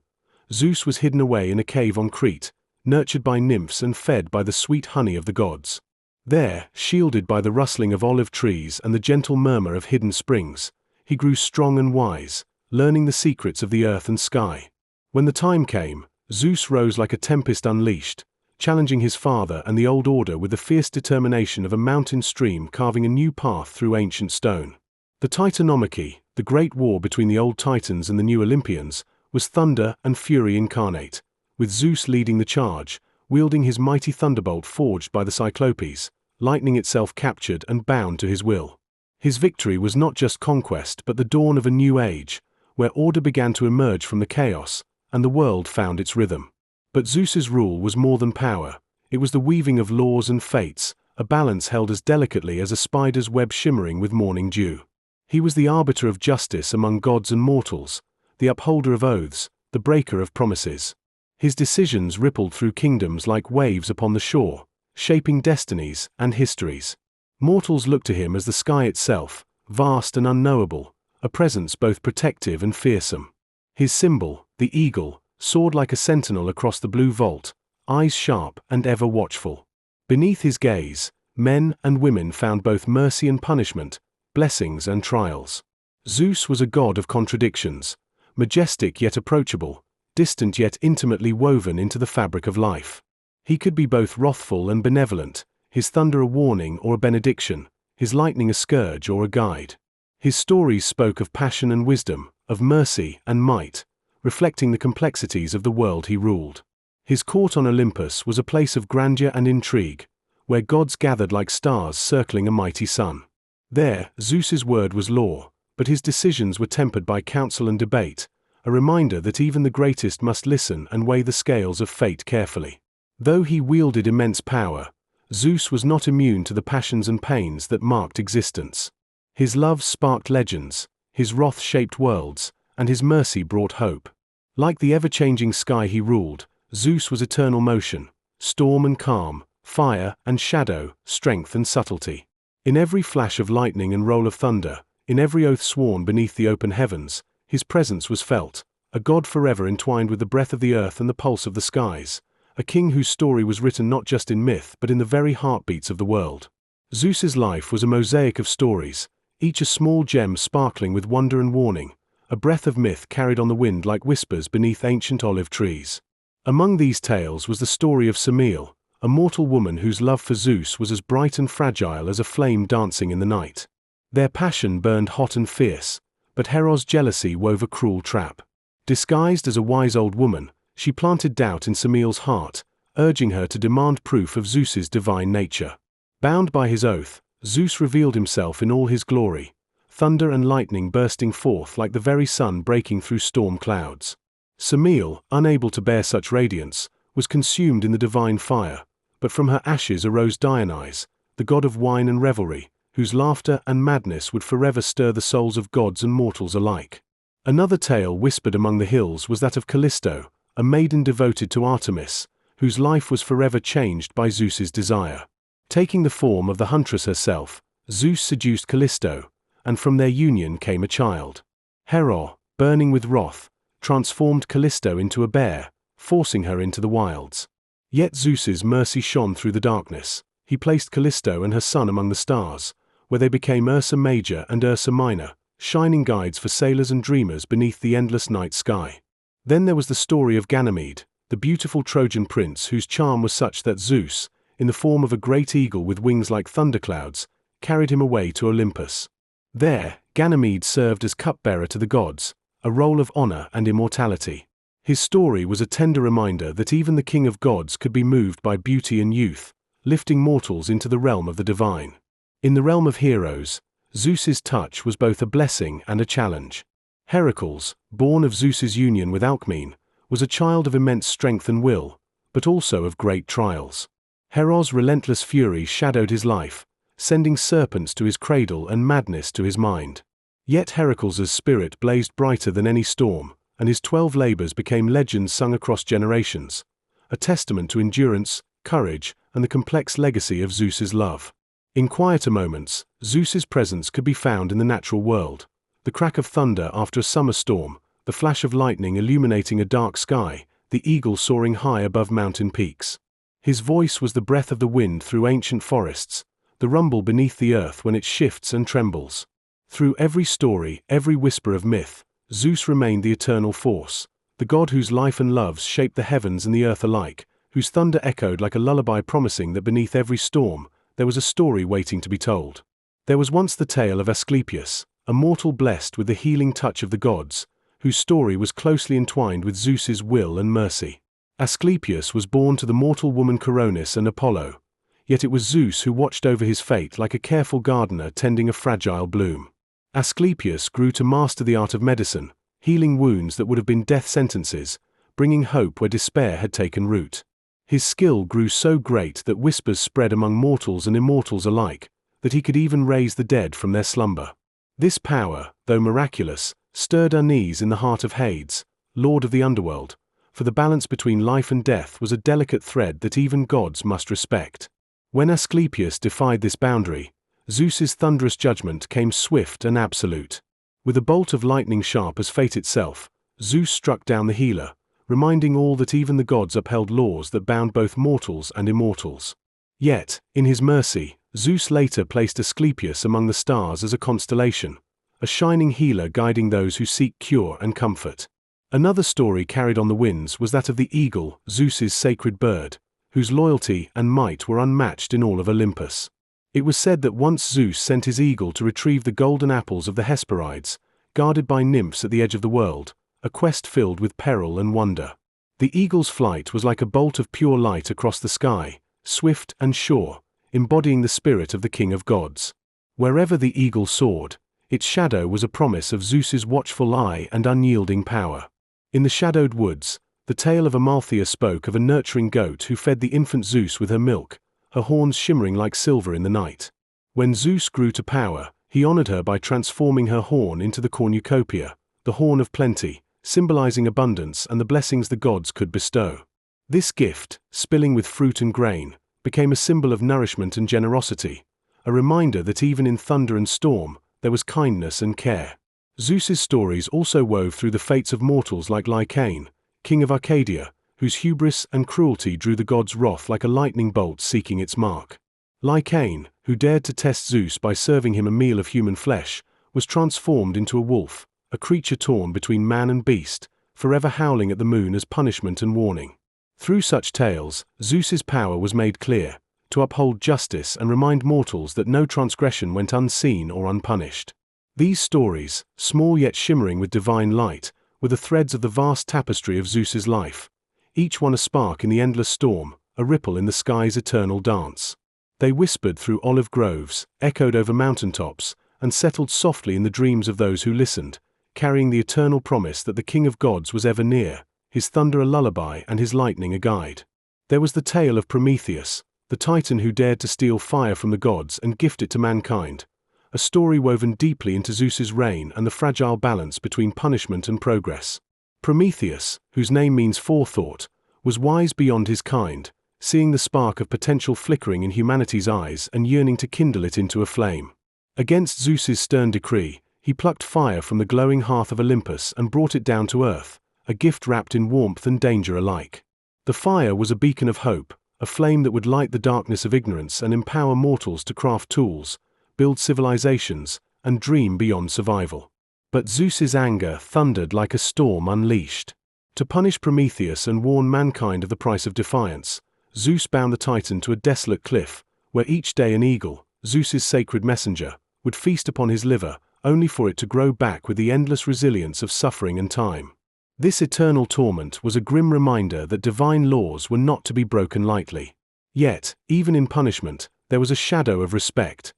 Zeus was hidden away in a cave on Crete, nurtured by nymphs and fed by the sweet honey of the gods. There, shielded by the rustling of olive trees and the gentle murmur of hidden springs, he grew strong and wise, learning the secrets of the earth and sky. When the time came, Zeus rose like a tempest unleashed, challenging his father and the old order with the fierce determination of a mountain stream carving a new path through ancient stone. The Titanomachy, the great war between the old Titans and the new Olympians, was thunder and fury incarnate, with Zeus leading the charge, wielding his mighty thunderbolt forged by the Cyclopes, lightning itself captured and bound to his will. His victory was not just conquest but the dawn of a new age, where order began to emerge from the chaos, and the world found its rhythm. But Zeus's rule was more than power. It was the weaving of laws and fates, a balance held as delicately as a spider's web shimmering with morning dew. He was the arbiter of justice among gods and mortals, the upholder of oaths, the breaker of promises. His decisions rippled through kingdoms like waves upon the shore, shaping destinies and histories. Mortals looked to him as the sky itself, vast and unknowable, a presence both protective and fearsome. His symbol, the eagle, soared like a sentinel across the blue vault, eyes sharp and ever watchful. Beneath his gaze, men and women found both mercy and punishment, blessings and trials. Zeus was a god of contradictions, majestic yet approachable, distant yet intimately woven into the fabric of life. He could be both wrathful and benevolent, his thunder a warning or a benediction, his lightning a scourge or a guide. His stories spoke of passion and wisdom, of mercy and might, reflecting the complexities of the world he ruled. His court on Olympus was a place of grandeur and intrigue, where gods gathered like stars circling a mighty sun. There, Zeus's word was law, but his decisions were tempered by counsel and debate, a reminder that even the greatest must listen and weigh the scales of fate carefully. Though he wielded immense power, Zeus was not immune to the passions and pains that marked existence. His love sparked legends, his wrath shaped worlds, and his mercy brought hope. Like the ever-changing sky he ruled, Zeus was eternal motion, storm and calm, fire and shadow, strength and subtlety. In every flash of lightning and roll of thunder, in every oath sworn beneath the open heavens, his presence was felt, a god forever entwined with the breath of the earth and the pulse of the skies, a king whose story was written not just in myth but in the very heartbeats of the world. Zeus's life was a mosaic of stories, each a small gem sparkling with wonder and warning, a breath of myth carried on the wind like whispers beneath ancient olive trees. Among these tales was the story of Semele, a mortal woman whose love for Zeus was as bright and fragile as a flame dancing in the night. Their passion burned hot and fierce, but Hero's jealousy wove a cruel trap. Disguised as a wise old woman, she planted doubt in Semele's heart, urging her to demand proof of Zeus's divine nature. Bound by his oath, Zeus revealed himself in all his glory, thunder and lightning bursting forth like the very sun breaking through storm clouds. Semele, unable to bear such radiance, was consumed in the divine fire, but from her ashes arose Dionysus, the god of wine and revelry, whose laughter and madness would forever stir the souls of gods and mortals alike. Another tale whispered among the hills was that of Callisto, a maiden devoted to Artemis, whose life was forever changed by Zeus's desire. Taking the form of the huntress herself, Zeus seduced Callisto, and from their union came a child. Hera, burning with wrath, transformed Callisto into a bear, forcing her into the wilds. Yet Zeus's mercy shone through the darkness. He placed Callisto and her son among the stars, where they became Ursa Major and Ursa Minor, shining guides for sailors and dreamers beneath the endless night sky. Then there was the story of Ganymede, the beautiful Trojan prince whose charm was such that Zeus, in the form of a great eagle with wings like thunderclouds, carried him away to Olympus. There, Ganymede served as cupbearer to the gods, a role of honor and immortality. His story was a tender reminder that even the king of gods could be moved by beauty and youth, lifting mortals into the realm of the divine. In the realm of heroes, Zeus's touch was both a blessing and a challenge. Heracles, born of Zeus's union with Alcmene, was a child of immense strength and will, but also of great trials. Hera's relentless fury shadowed his life, sending serpents to his cradle and madness to his mind. Yet Heracles' spirit blazed brighter than any storm, and his 12 labors became legends sung across generations, a testament to endurance, courage, and the complex legacy of Zeus's love. In quieter moments, Zeus's presence could be found in the natural world, the crack of thunder after a summer storm, the flash of lightning illuminating a dark sky, the eagle soaring high above mountain peaks. His voice was the breath of the wind through ancient forests, the rumble beneath the earth when it shifts and trembles. Through every story, every whisper of myth, Zeus remained the eternal force, the god whose life and loves shaped the heavens and the earth alike, whose thunder echoed like a lullaby promising that beneath every storm, there was a story waiting to be told. There was once the tale of Asclepius, a mortal blessed with the healing touch of the gods, whose story was closely entwined with Zeus's will and mercy. Asclepius was born to the mortal woman Coronis and Apollo, yet it was Zeus who watched over his fate like a careful gardener tending a fragile bloom. Asclepius grew to master the art of medicine, healing wounds that would have been death sentences, bringing hope where despair had taken root. His skill grew so great that whispers spread among mortals and immortals alike, that he could even raise the dead from their slumber. This power, though miraculous, stirred unease in the heart of Hades, lord of the underworld, for the balance between life and death was a delicate thread that even gods must respect. When Asclepius defied this boundary, Zeus's thunderous judgment came swift and absolute. With a bolt of lightning sharp as fate itself, Zeus struck down the healer, reminding all that even the gods upheld laws that bound both mortals and immortals. Yet, in his mercy, Zeus later placed Asclepius among the stars as a constellation, a shining healer guiding those who seek cure and comfort. Another story carried on the winds was that of the eagle, Zeus's sacred bird, whose loyalty and might were unmatched in all of Olympus. It was said that once Zeus sent his eagle to retrieve the golden apples of the Hesperides, guarded by nymphs at the edge of the world, a quest filled with peril and wonder. The eagle's flight was like a bolt of pure light across the sky, swift and sure, embodying the spirit of the king of gods. Wherever the eagle soared, its shadow was a promise of Zeus's watchful eye and unyielding power. In the shadowed woods, the tale of Amalthea spoke of a nurturing goat who fed the infant Zeus with her milk, her horns shimmering like silver in the night. When Zeus grew to power, he honored her by transforming her horn into the cornucopia, the horn of plenty, symbolizing abundance and the blessings the gods could bestow. This gift, spilling with fruit and grain, became a symbol of nourishment and generosity, a reminder that even in thunder and storm, there was kindness and care. Zeus's stories also wove through the fates of mortals like Lycaon, king of Arcadia, whose hubris and cruelty drew the gods' wrath like a lightning bolt seeking its mark. Lycaon, who dared to test Zeus by serving him a meal of human flesh, was transformed into a wolf, a creature torn between man and beast, forever howling at the moon as punishment and warning. Through such tales, Zeus's power was made clear, to uphold justice and remind mortals that no transgression went unseen or unpunished. These stories, small yet shimmering with divine light, were the threads of the vast tapestry of Zeus's life, each one a spark in the endless storm, a ripple in the sky's eternal dance. They whispered through olive groves, echoed over mountaintops, and settled softly in the dreams of those who listened, carrying the eternal promise that the King of Gods was ever near, his thunder a lullaby and his lightning a guide. There was the tale of Prometheus, the titan who dared to steal fire from the gods and gift it to mankind, a story woven deeply into Zeus's reign and the fragile balance between punishment and progress. Prometheus, whose name means forethought, was wise beyond his kind, seeing the spark of potential flickering in humanity's eyes and yearning to kindle it into a flame. Against Zeus's stern decree, he plucked fire from the glowing hearth of Olympus and brought it down to earth, a gift wrapped in warmth and danger alike. The fire was a beacon of hope, a flame that would light the darkness of ignorance and empower mortals to craft tools, build civilizations, and dream beyond survival. But Zeus's anger thundered like a storm unleashed. To punish Prometheus and warn mankind of the price of defiance, Zeus bound the Titan to a desolate cliff, where each day an eagle, Zeus's sacred messenger, would feast upon his liver, only for it to grow back with the endless resilience of suffering and time. This eternal torment was a grim reminder that divine laws were not to be broken lightly. Yet, even in punishment, there was a shadow of respect.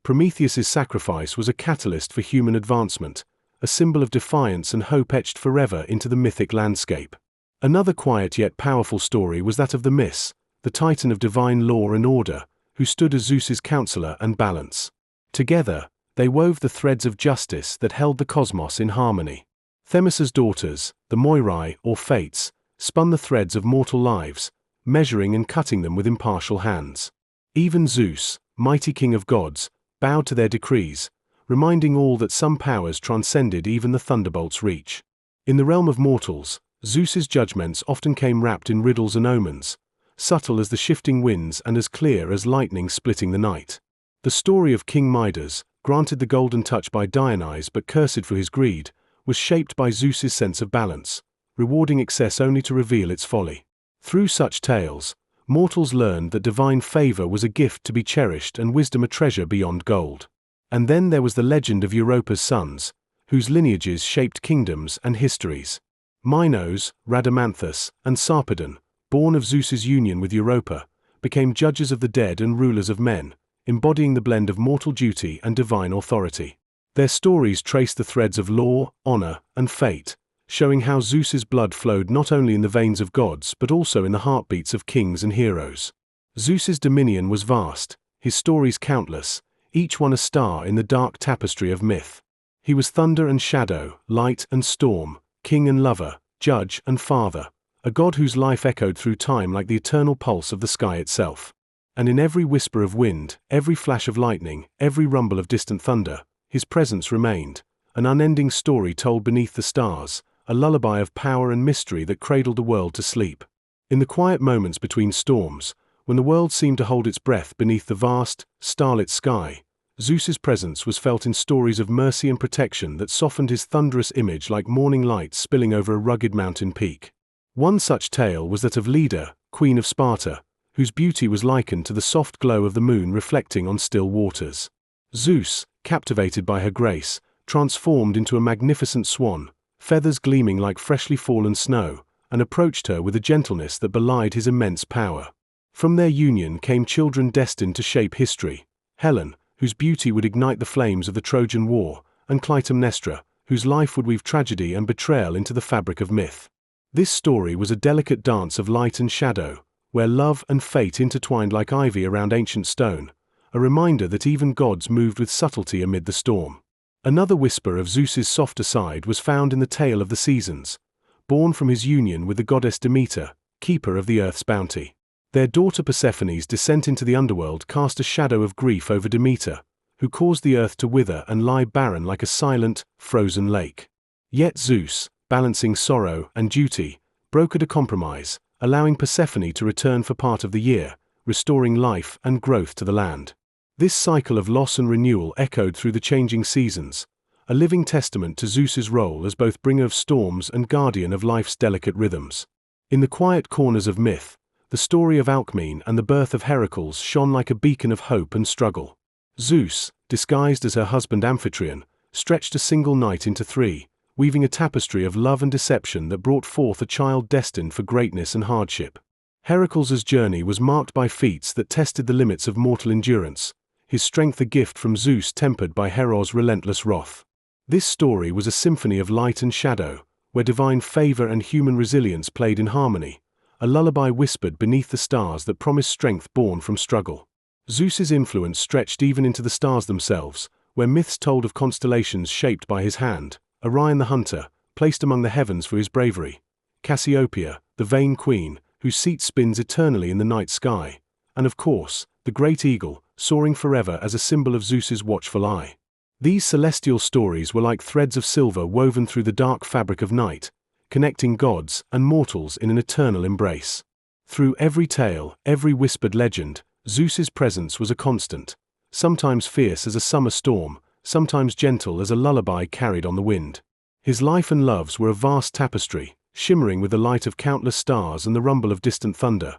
Prometheus's sacrifice was a catalyst for human advancement, a symbol of defiance and hope etched forever into the mythic landscape. Another quiet yet powerful story was that of the Mys, the titan of divine law and order, who stood as Zeus's counselor and balance. Together, they wove the threads of justice that held the cosmos in harmony. Themis's daughters, the Moirai or Fates, spun the threads of mortal lives, measuring and cutting them with impartial hands. Even Zeus, mighty king of gods, bowed to their decrees, reminding all that some powers transcended even the thunderbolt's reach. In the realm of mortals, Zeus's judgments often came wrapped in riddles and omens, subtle as the shifting winds and as clear as lightning splitting the night. The story of King Midas, granted the golden touch by Dionysus but cursed for his greed, was shaped by Zeus's sense of balance, rewarding excess only to reveal its folly. Through such tales, mortals learned that divine favor was a gift to be cherished and wisdom a treasure beyond gold. And then there was the legend of Europa's sons, whose lineages shaped kingdoms and histories. Minos, Rhadamanthus, and Sarpedon, born of Zeus's union with Europa, became judges of the dead and rulers of men, embodying the blend of mortal duty and divine authority. Their stories traced the threads of law, honor, and fate, showing how Zeus's blood flowed not only in the veins of gods but also in the heartbeats of kings and heroes. Zeus's dominion was vast, his stories countless, each one a star in the dark tapestry of myth. He was thunder and shadow, light and storm, king and lover, judge and father, a god whose life echoed through time like the eternal pulse of the sky itself. And in every whisper of wind, every flash of lightning, every rumble of distant thunder, his presence remained, an unending story told beneath the stars, a lullaby of power and mystery that cradled the world to sleep. In the quiet moments between storms, when the world seemed to hold its breath beneath the vast, starlit sky, Zeus's presence was felt in stories of mercy and protection that softened his thunderous image like morning light spilling over a rugged mountain peak. One such tale was that of Leda, queen of Sparta, whose beauty was likened to the soft glow of the moon reflecting on still waters. Zeus, captivated by her grace, transformed into a magnificent swan, feathers gleaming like freshly fallen snow, and approached her with a gentleness that belied his immense power. From their union came children destined to shape history: Helen, whose beauty would ignite the flames of the Trojan War, and Clytemnestra, whose life would weave tragedy and betrayal into the fabric of myth. This story was a delicate dance of light and shadow, where love and fate intertwined like ivy around ancient stone, a reminder that even gods moved with subtlety amid the storm. Another whisper of Zeus's softer side was found in the tale of the seasons, born from his union with the goddess Demeter, keeper of the earth's bounty. Their daughter Persephone's descent into the underworld cast a shadow of grief over Demeter, who caused the earth to wither and lie barren like a silent, frozen lake. Yet Zeus, balancing sorrow and duty, brokered a compromise, allowing Persephone to return for part of the year, restoring life and growth to the land. This cycle of loss and renewal echoed through the changing seasons, a living testament to Zeus's role as both bringer of storms and guardian of life's delicate rhythms. In the quiet corners of myth, the story of Alcmene and the birth of Heracles shone like a beacon of hope and struggle. Zeus, disguised as her husband Amphitryon, stretched a single night into three, weaving a tapestry of love and deception that brought forth a child destined for greatness and hardship. Heracles' journey was marked by feats that tested the limits of mortal endurance, his strength a gift from Zeus tempered by Hera's relentless wrath. This story was a symphony of light and shadow, where divine favor and human resilience played in harmony, a lullaby whispered beneath the stars that promised strength born from struggle. Zeus's influence stretched even into the stars themselves, where myths told of constellations shaped by his hand: Orion the hunter, placed among the heavens for his bravery; Cassiopeia, the vain queen, whose seat spins eternally in the night sky; and of course, the great eagle, soaring forever as a symbol of Zeus's watchful eye. These celestial stories were like threads of silver woven through the dark fabric of night, connecting gods and mortals in an eternal embrace. Through every tale, every whispered legend, Zeus's presence was a constant, sometimes fierce as a summer storm, sometimes gentle as a lullaby carried on the wind. His life and loves were a vast tapestry, shimmering with the light of countless stars and the rumble of distant thunder,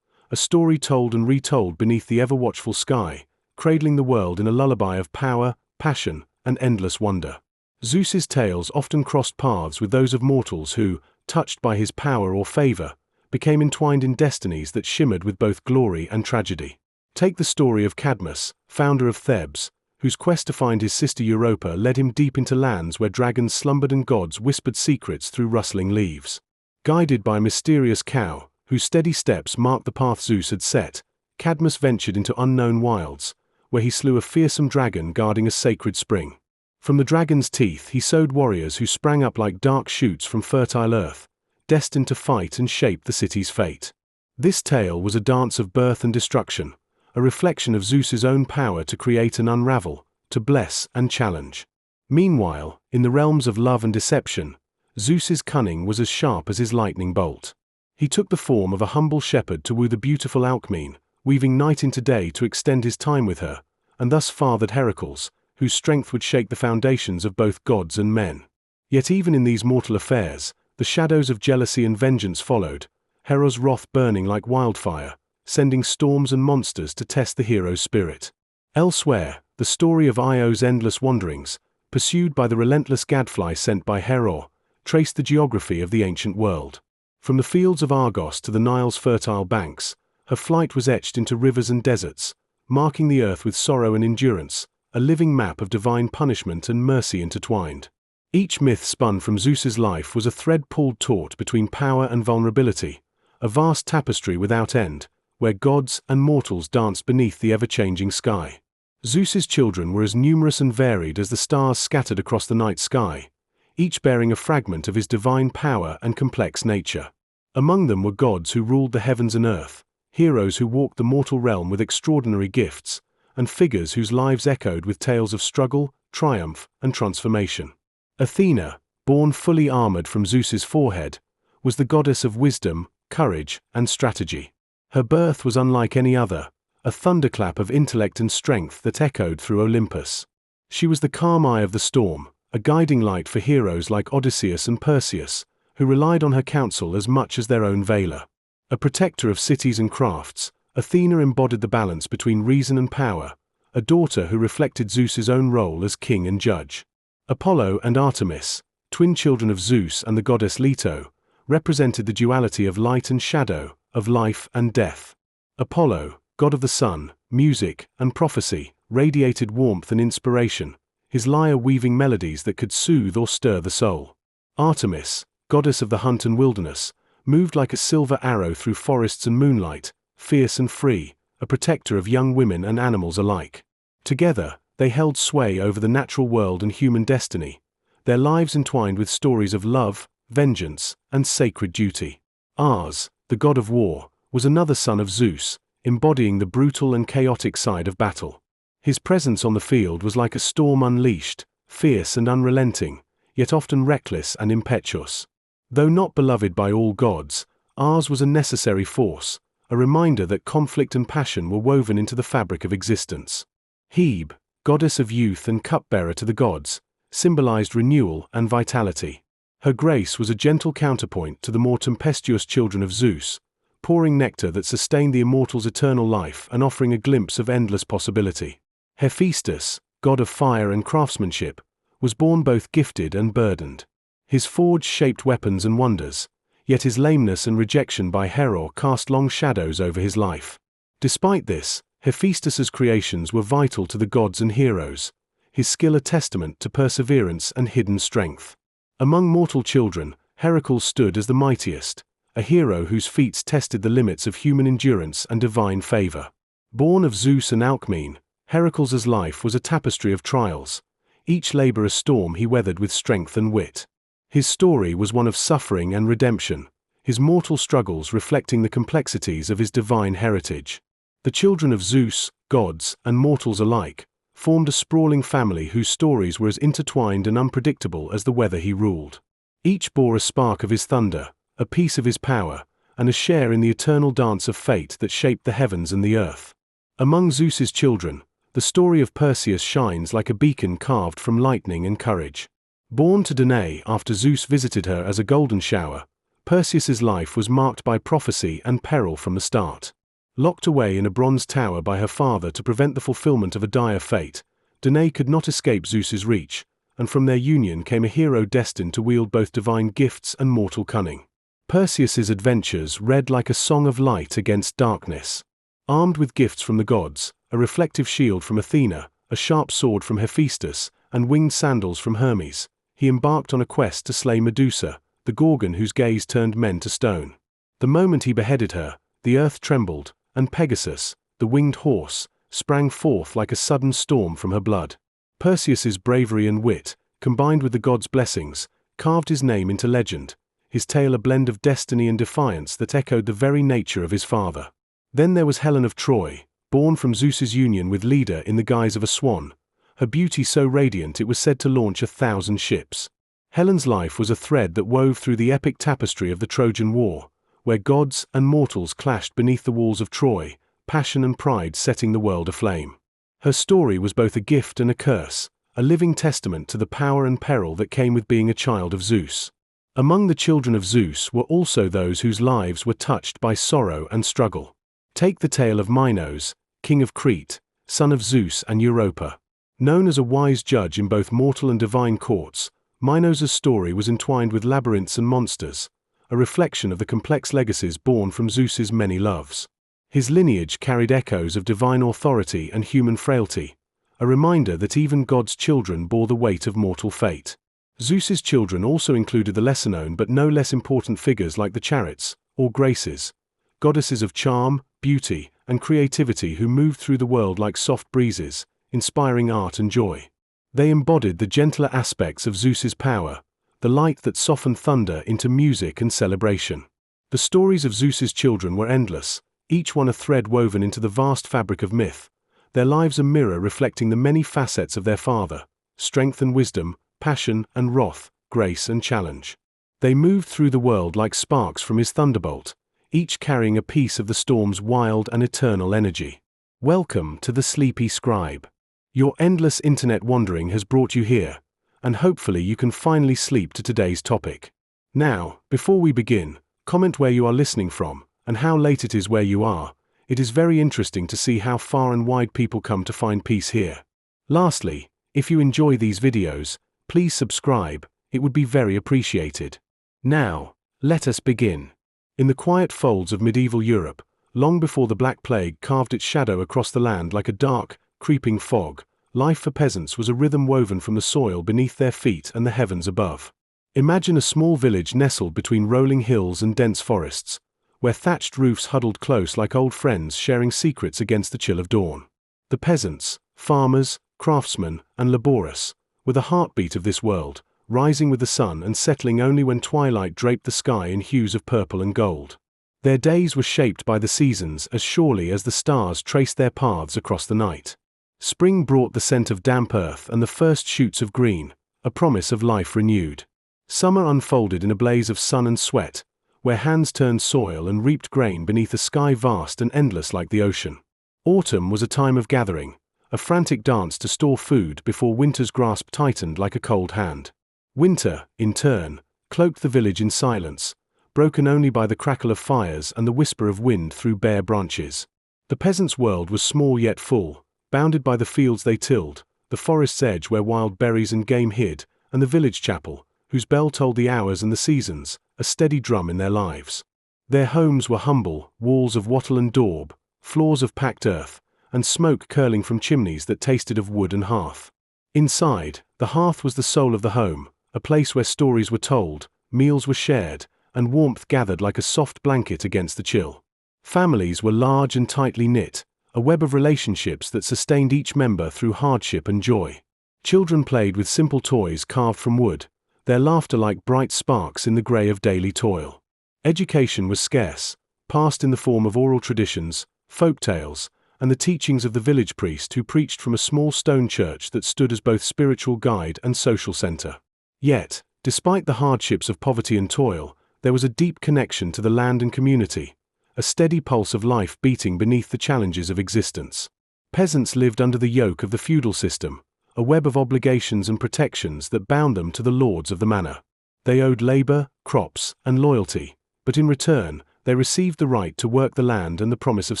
a story told and retold beneath the ever-watchful sky, cradling the world in a lullaby of power, passion, and endless wonder. Zeus's tales often crossed paths with those of mortals who, touched by his power or favor, became entwined in destinies that shimmered with both glory and tragedy. Take the story of Cadmus, founder of Thebes, whose quest to find his sister Europa led him deep into lands where dragons slumbered and gods whispered secrets through rustling leaves. Guided by a mysterious cow, whose steady steps marked the path Zeus had set, Cadmus ventured into unknown wilds, where he slew a fearsome dragon guarding a sacred spring. From the dragon's teeth he sowed warriors who sprang up like dark shoots from fertile earth, destined to fight and shape the city's fate. This tale was a dance of birth and destruction, a reflection of Zeus's own power to create and unravel, to bless and challenge. Meanwhile, in the realms of love and deception, Zeus's cunning was as sharp as his lightning bolt. He took the form of a humble shepherd to woo the beautiful Alcmene, weaving night into day to extend his time with her, and thus fathered Heracles, whose strength would shake the foundations of both gods and men. Yet even in these mortal affairs, the shadows of jealousy and vengeance followed, Hera's wrath burning like wildfire, sending storms and monsters to test the hero's spirit. Elsewhere, the story of Io's endless wanderings, pursued by the relentless gadfly sent by Hera, traced the geography of the ancient world. From the fields of Argos to the Nile's fertile banks, her flight was etched into rivers and deserts, marking the earth with sorrow and endurance, a living map of divine punishment and mercy intertwined. Each myth spun from Zeus's life was a thread pulled taut between power and vulnerability, a vast tapestry without end, where gods and mortals danced beneath the ever-changing sky. Zeus's children were as numerous and varied as the stars scattered across the night sky, each bearing a fragment of his divine power and complex nature. Among them were gods who ruled the heavens and earth, heroes who walked the mortal realm with extraordinary gifts, and figures whose lives echoed with tales of struggle, triumph, and transformation. Athena, born fully armored from Zeus's forehead, was the goddess of wisdom, courage, and strategy. Her birth was unlike any other, a thunderclap of intellect and strength that echoed through Olympus. She was the calm eye of the storm, a guiding light for heroes like Odysseus and Perseus, who relied on her counsel as much as their own valor. A protector of cities and crafts, Athena embodied the balance between reason and power, a daughter who reflected Zeus's own role as king and judge. Apollo and Artemis, twin children of Zeus and the goddess Leto, represented the duality of light and shadow, of life and death. Apollo, god of the sun, music, and prophecy, radiated warmth and inspiration, his lyre weaving melodies that could soothe or stir the soul. Artemis, goddess of the hunt and wilderness, moved like a silver arrow through forests and moonlight, fierce and free, a protector of young women and animals alike. Together, they held sway over the natural world and human destiny, their lives entwined with stories of love, vengeance, and sacred duty. Ares, the god of war, was another son of Zeus, embodying the brutal and chaotic side of battle. His presence on the field was like a storm unleashed, fierce and unrelenting, yet often reckless and impetuous. Though not beloved by all gods, Ares was a necessary force, a reminder that conflict and passion were woven into the fabric of existence. Hebe, goddess of youth and cupbearer to the gods, symbolized renewal and vitality. Her grace was a gentle counterpoint to the more tempestuous children of Zeus, pouring nectar that sustained the immortals' eternal life and offering a glimpse of endless possibility. Hephaestus, god of fire and craftsmanship, was born both gifted and burdened. His forge shaped weapons and wonders, yet his lameness and rejection by Hera cast long shadows over his life. Despite this, Hephaestus's creations were vital to the gods and heroes, his skill a testament to perseverance and hidden strength. Among mortal children, Heracles stood as the mightiest, a hero whose feats tested the limits of human endurance and divine favor. Born of Zeus and Alcmene, Heracles' life was a tapestry of trials, each labor a storm he weathered with strength and wit. His story was one of suffering and redemption, his mortal struggles reflecting the complexities of his divine heritage. The children of Zeus, gods, and mortals alike, formed a sprawling family whose stories were as intertwined and unpredictable as the weather he ruled. Each bore a spark of his thunder, a piece of his power, and a share in the eternal dance of fate that shaped the heavens and the earth. Among Zeus's children, the story of Perseus shines like a beacon carved from lightning and courage. Born to Danae after Zeus visited her as a golden shower, Perseus's life was marked by prophecy and peril from the start. Locked away in a bronze tower by her father to prevent the fulfillment of a dire fate, Danae could not escape Zeus's reach, and from their union came a hero destined to wield both divine gifts and mortal cunning. Perseus's adventures read like a song of light against darkness. Armed with gifts from the gods, a reflective shield from Athena, a sharp sword from Hephaestus, and winged sandals from Hermes, he embarked on a quest to slay Medusa, the Gorgon whose gaze turned men to stone. The moment he beheaded her, the earth trembled, and Pegasus, the winged horse, sprang forth like a sudden storm from her blood. Perseus's bravery and wit, combined with the gods' blessings, carved his name into legend, his tale a blend of destiny and defiance that echoed the very nature of his father. Then there was Helen of Troy, born from Zeus's union with Leda in the guise of a swan, her beauty so radiant it was said to launch 1,000 ships. Helen's life was a thread that wove through the epic tapestry of the Trojan War, where gods and mortals clashed beneath the walls of Troy, passion and pride setting the world aflame. Her story was both a gift and a curse, a living testament to the power and peril that came with being a child of Zeus. Among the children of Zeus were also those whose lives were touched by sorrow and struggle. Take the tale of Minos, king of Crete, son of Zeus and Europa. Known as a wise judge in both mortal and divine courts, Minos' story was entwined with labyrinths and monsters, a reflection of the complex legacies born from Zeus's many loves. His lineage carried echoes of divine authority and human frailty, a reminder that even God's children bore the weight of mortal fate. Zeus's children also included the lesser-known but no less important figures like the Chariots, or Graces, goddesses of charm, beauty, and creativity who moved through the world like soft breezes, inspiring art and joy. They embodied the gentler aspects of Zeus's power, the light that softened thunder into music and celebration. The stories of Zeus's children were endless, each one a thread woven into the vast fabric of myth, their lives a mirror reflecting the many facets of their father: strength and wisdom, passion and wrath, grace and challenge. They moved through the world like sparks from his thunderbolt, each carrying a piece of the storm's wild and eternal energy. Welcome to the Sleepy Scribe. Your endless internet wandering has brought you here, and hopefully you can finally sleep to today's topic. Now, before we begin, comment where you are listening from, and how late it is where you are. It is very interesting to see how far and wide people come to find peace here. Lastly, if you enjoy these videos, please subscribe, it would be very appreciated. Now, let us begin. In the quiet folds of medieval Europe, long before the Black Plague carved its shadow across the land like a dark, creeping fog, life for peasants was a rhythm woven from the soil beneath their feet and the heavens above. Imagine a small village nestled between rolling hills and dense forests, where thatched roofs huddled close like old friends sharing secrets against the chill of dawn. The peasants, farmers, craftsmen, and laborious, were the heartbeat of this world, rising with the sun and settling only when twilight draped the sky in hues of purple and gold. Their days were shaped by the seasons as surely as the stars traced their paths across the night. Spring brought the scent of damp earth and the first shoots of green, a promise of life renewed. Summer unfolded in a blaze of sun and sweat, where hands turned soil and reaped grain beneath a sky vast and endless like the ocean. Autumn was a time of gathering, a frantic dance to store food before winter's grasp tightened like a cold hand. Winter, in turn, cloaked the village in silence, broken only by the crackle of fires and the whisper of wind through bare branches. The peasants' world was small yet full, bounded by the fields they tilled, the forest's edge where wild berries and game hid, and the village chapel, whose bell told the hours and the seasons, a steady drum in their lives. Their homes were humble, walls of wattle and daub, floors of packed earth, and smoke curling from chimneys that tasted of wood and hearth. Inside, the hearth was the soul of the home, a place where stories were told, meals were shared, and warmth gathered like a soft blanket against the chill. Families were large and tightly knit, a web of relationships that sustained each member through hardship and joy. Children played with simple toys carved from wood, their laughter like bright sparks in the grey of daily toil. Education was scarce, passed in the form of oral traditions, folk tales, and the teachings of the village priest who preached from a small stone church that stood as both spiritual guide and social centre. Yet, despite the hardships of poverty and toil, there was a deep connection to the land and community, a steady pulse of life beating beneath the challenges of existence. Peasants lived under the yoke of the feudal system, a web of obligations and protections that bound them to the lords of the manor. They owed labor, crops, and loyalty, but in return, they received the right to work the land and the promise of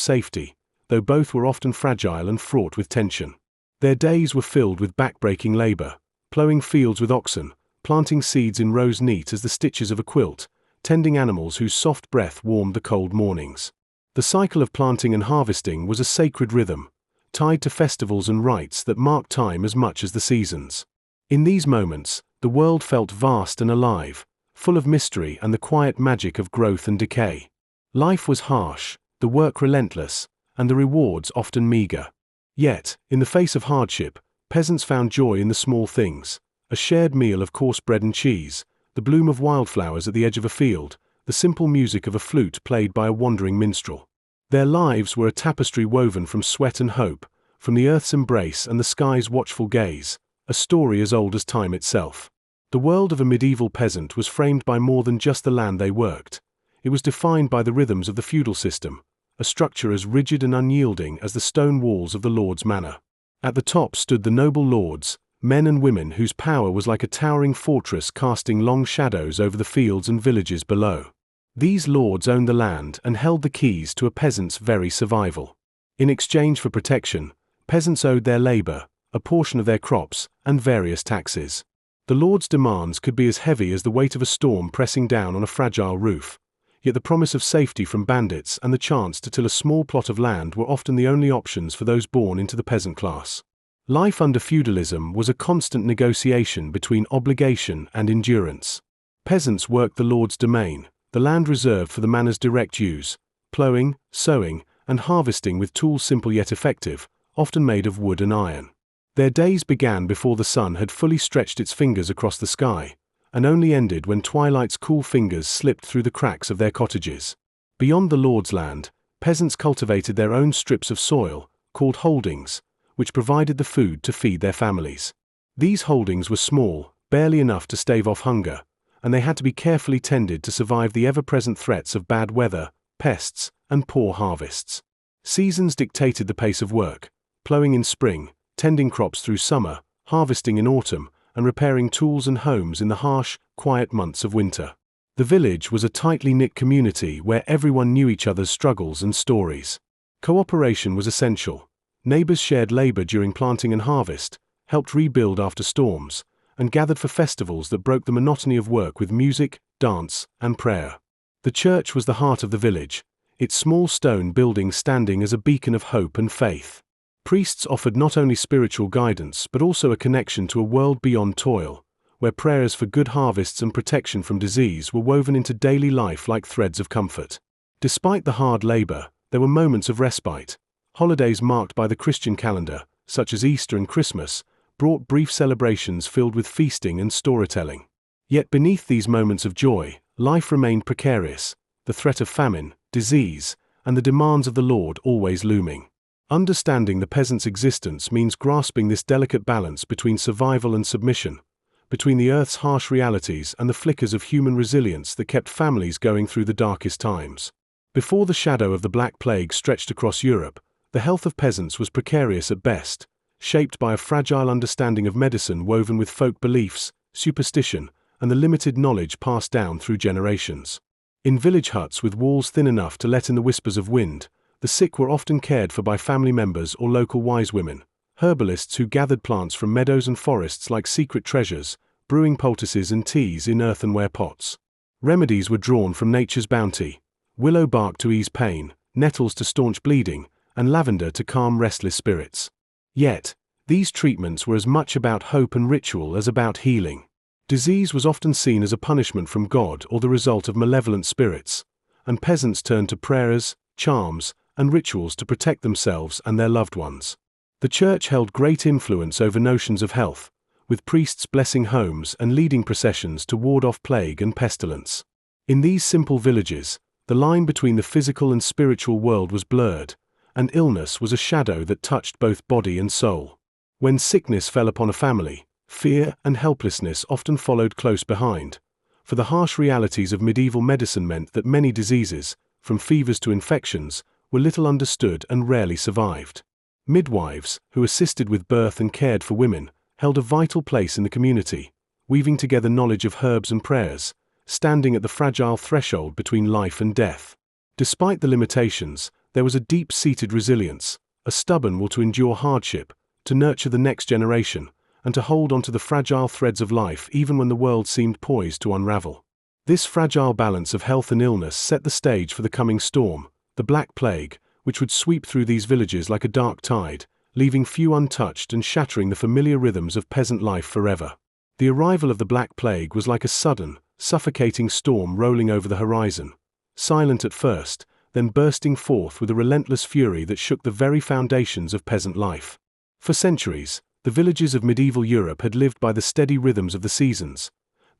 safety, though both were often fragile and fraught with tension. Their days were filled with back-breaking labor, ploughing fields with oxen, planting seeds in rows neat as the stitches of a quilt, tending animals whose soft breath warmed the cold mornings. The cycle of planting and harvesting was a sacred rhythm, tied to festivals and rites that marked time as much as the seasons. In these moments, the world felt vast and alive, full of mystery and the quiet magic of growth and decay. Life was harsh, the work relentless, and the rewards often meager. Yet, in the face of hardship, peasants found joy in the small things: a shared meal of coarse bread and cheese, the bloom of wildflowers at the edge of a field, the simple music of a flute played by a wandering minstrel. Their lives were a tapestry woven from sweat and hope, from the earth's embrace and the sky's watchful gaze, a story as old as time itself. The world of a medieval peasant was framed by more than just the land they worked. It was defined by the rhythms of the feudal system, a structure as rigid and unyielding as the stone walls of the lord's manor. At the top stood the noble lords, men and women whose power was like a towering fortress casting long shadows over the fields and villages below. These lords owned the land and held the keys to a peasant's very survival. In exchange for protection, peasants owed their labor, a portion of their crops, and various taxes. The lord's demands could be as heavy as the weight of a storm pressing down on a fragile roof, yet the promise of safety from bandits and the chance to till a small plot of land were often the only options for those born into the peasant class. Life under feudalism was a constant negotiation between obligation and endurance. Peasants worked the lord's domain, the land reserved for the manor's direct use, ploughing, sowing, and harvesting with tools simple yet effective, often made of wood and iron. Their days began before the sun had fully stretched its fingers across the sky, and only ended when twilight's cool fingers slipped through the cracks of their cottages. Beyond the lord's land, peasants cultivated their own strips of soil, called holdings, which provided the food to feed their families. These holdings were small, barely enough to stave off hunger, and they had to be carefully tended to survive the ever-present threats of bad weather, pests, and poor harvests. Seasons dictated the pace of work, ploughing in spring, tending crops through summer, harvesting in autumn, and repairing tools and homes in the harsh, quiet months of winter. The village was a tightly knit community where everyone knew each other's struggles and stories. Cooperation was essential. Neighbors shared labor during planting and harvest, helped rebuild after storms, and gathered for festivals that broke the monotony of work with music, dance, and prayer. The church was the heart of the village, its small stone building standing as a beacon of hope and faith. Priests offered not only spiritual guidance but also a connection to a world beyond toil, where prayers for good harvests and protection from disease were woven into daily life like threads of comfort. Despite the hard labor, there were moments of respite. Holidays marked by the Christian calendar, such as Easter and Christmas, brought brief celebrations filled with feasting and storytelling. Yet beneath these moments of joy, life remained precarious, the threat of famine, disease, and the demands of the Lord always looming. Understanding the peasant's existence means grasping this delicate balance between survival and submission, between the earth's harsh realities and the flickers of human resilience that kept families going through the darkest times. Before the shadow of the Black Plague stretched across Europe, the health of peasants was precarious at best, shaped by a fragile understanding of medicine woven with folk beliefs, superstition, and the limited knowledge passed down through generations. In village huts with walls thin enough to let in the whispers of wind, the sick were often cared for by family members or local wise women, herbalists who gathered plants from meadows and forests like secret treasures, brewing poultices and teas in earthenware pots. Remedies were drawn from nature's bounty: willow bark to ease pain, nettles to staunch bleeding, and lavender to calm restless spirits. Yet, these treatments were as much about hope and ritual as about healing. Disease was often seen as a punishment from God or the result of malevolent spirits, and peasants turned to prayers, charms, and rituals to protect themselves and their loved ones. The church held great influence over notions of health, with priests blessing homes and leading processions to ward off plague and pestilence. In these simple villages, the line between the physical and spiritual world was blurred, and illness was a shadow that touched both body and soul. When sickness fell upon a family, fear and helplessness often followed close behind, for the harsh realities of medieval medicine meant that many diseases, from fevers to infections, were little understood and rarely survived. Midwives, who assisted with birth and cared for women, held a vital place in the community, weaving together knowledge of herbs and prayers, standing at the fragile threshold between life and death. Despite the limitations, there was a deep-seated resilience, a stubborn will to endure hardship, to nurture the next generation, and to hold on to the fragile threads of life even when the world seemed poised to unravel. This fragile balance of health and illness set the stage for the coming storm, the Black Plague, which would sweep through these villages like a dark tide, leaving few untouched and shattering the familiar rhythms of peasant life forever. The arrival of the Black Plague was like a sudden, suffocating storm rolling over the horizon, silent at first, then bursting forth with a relentless fury that shook the very foundations of peasant life. For centuries, the villages of medieval Europe had lived by the steady rhythms of the seasons,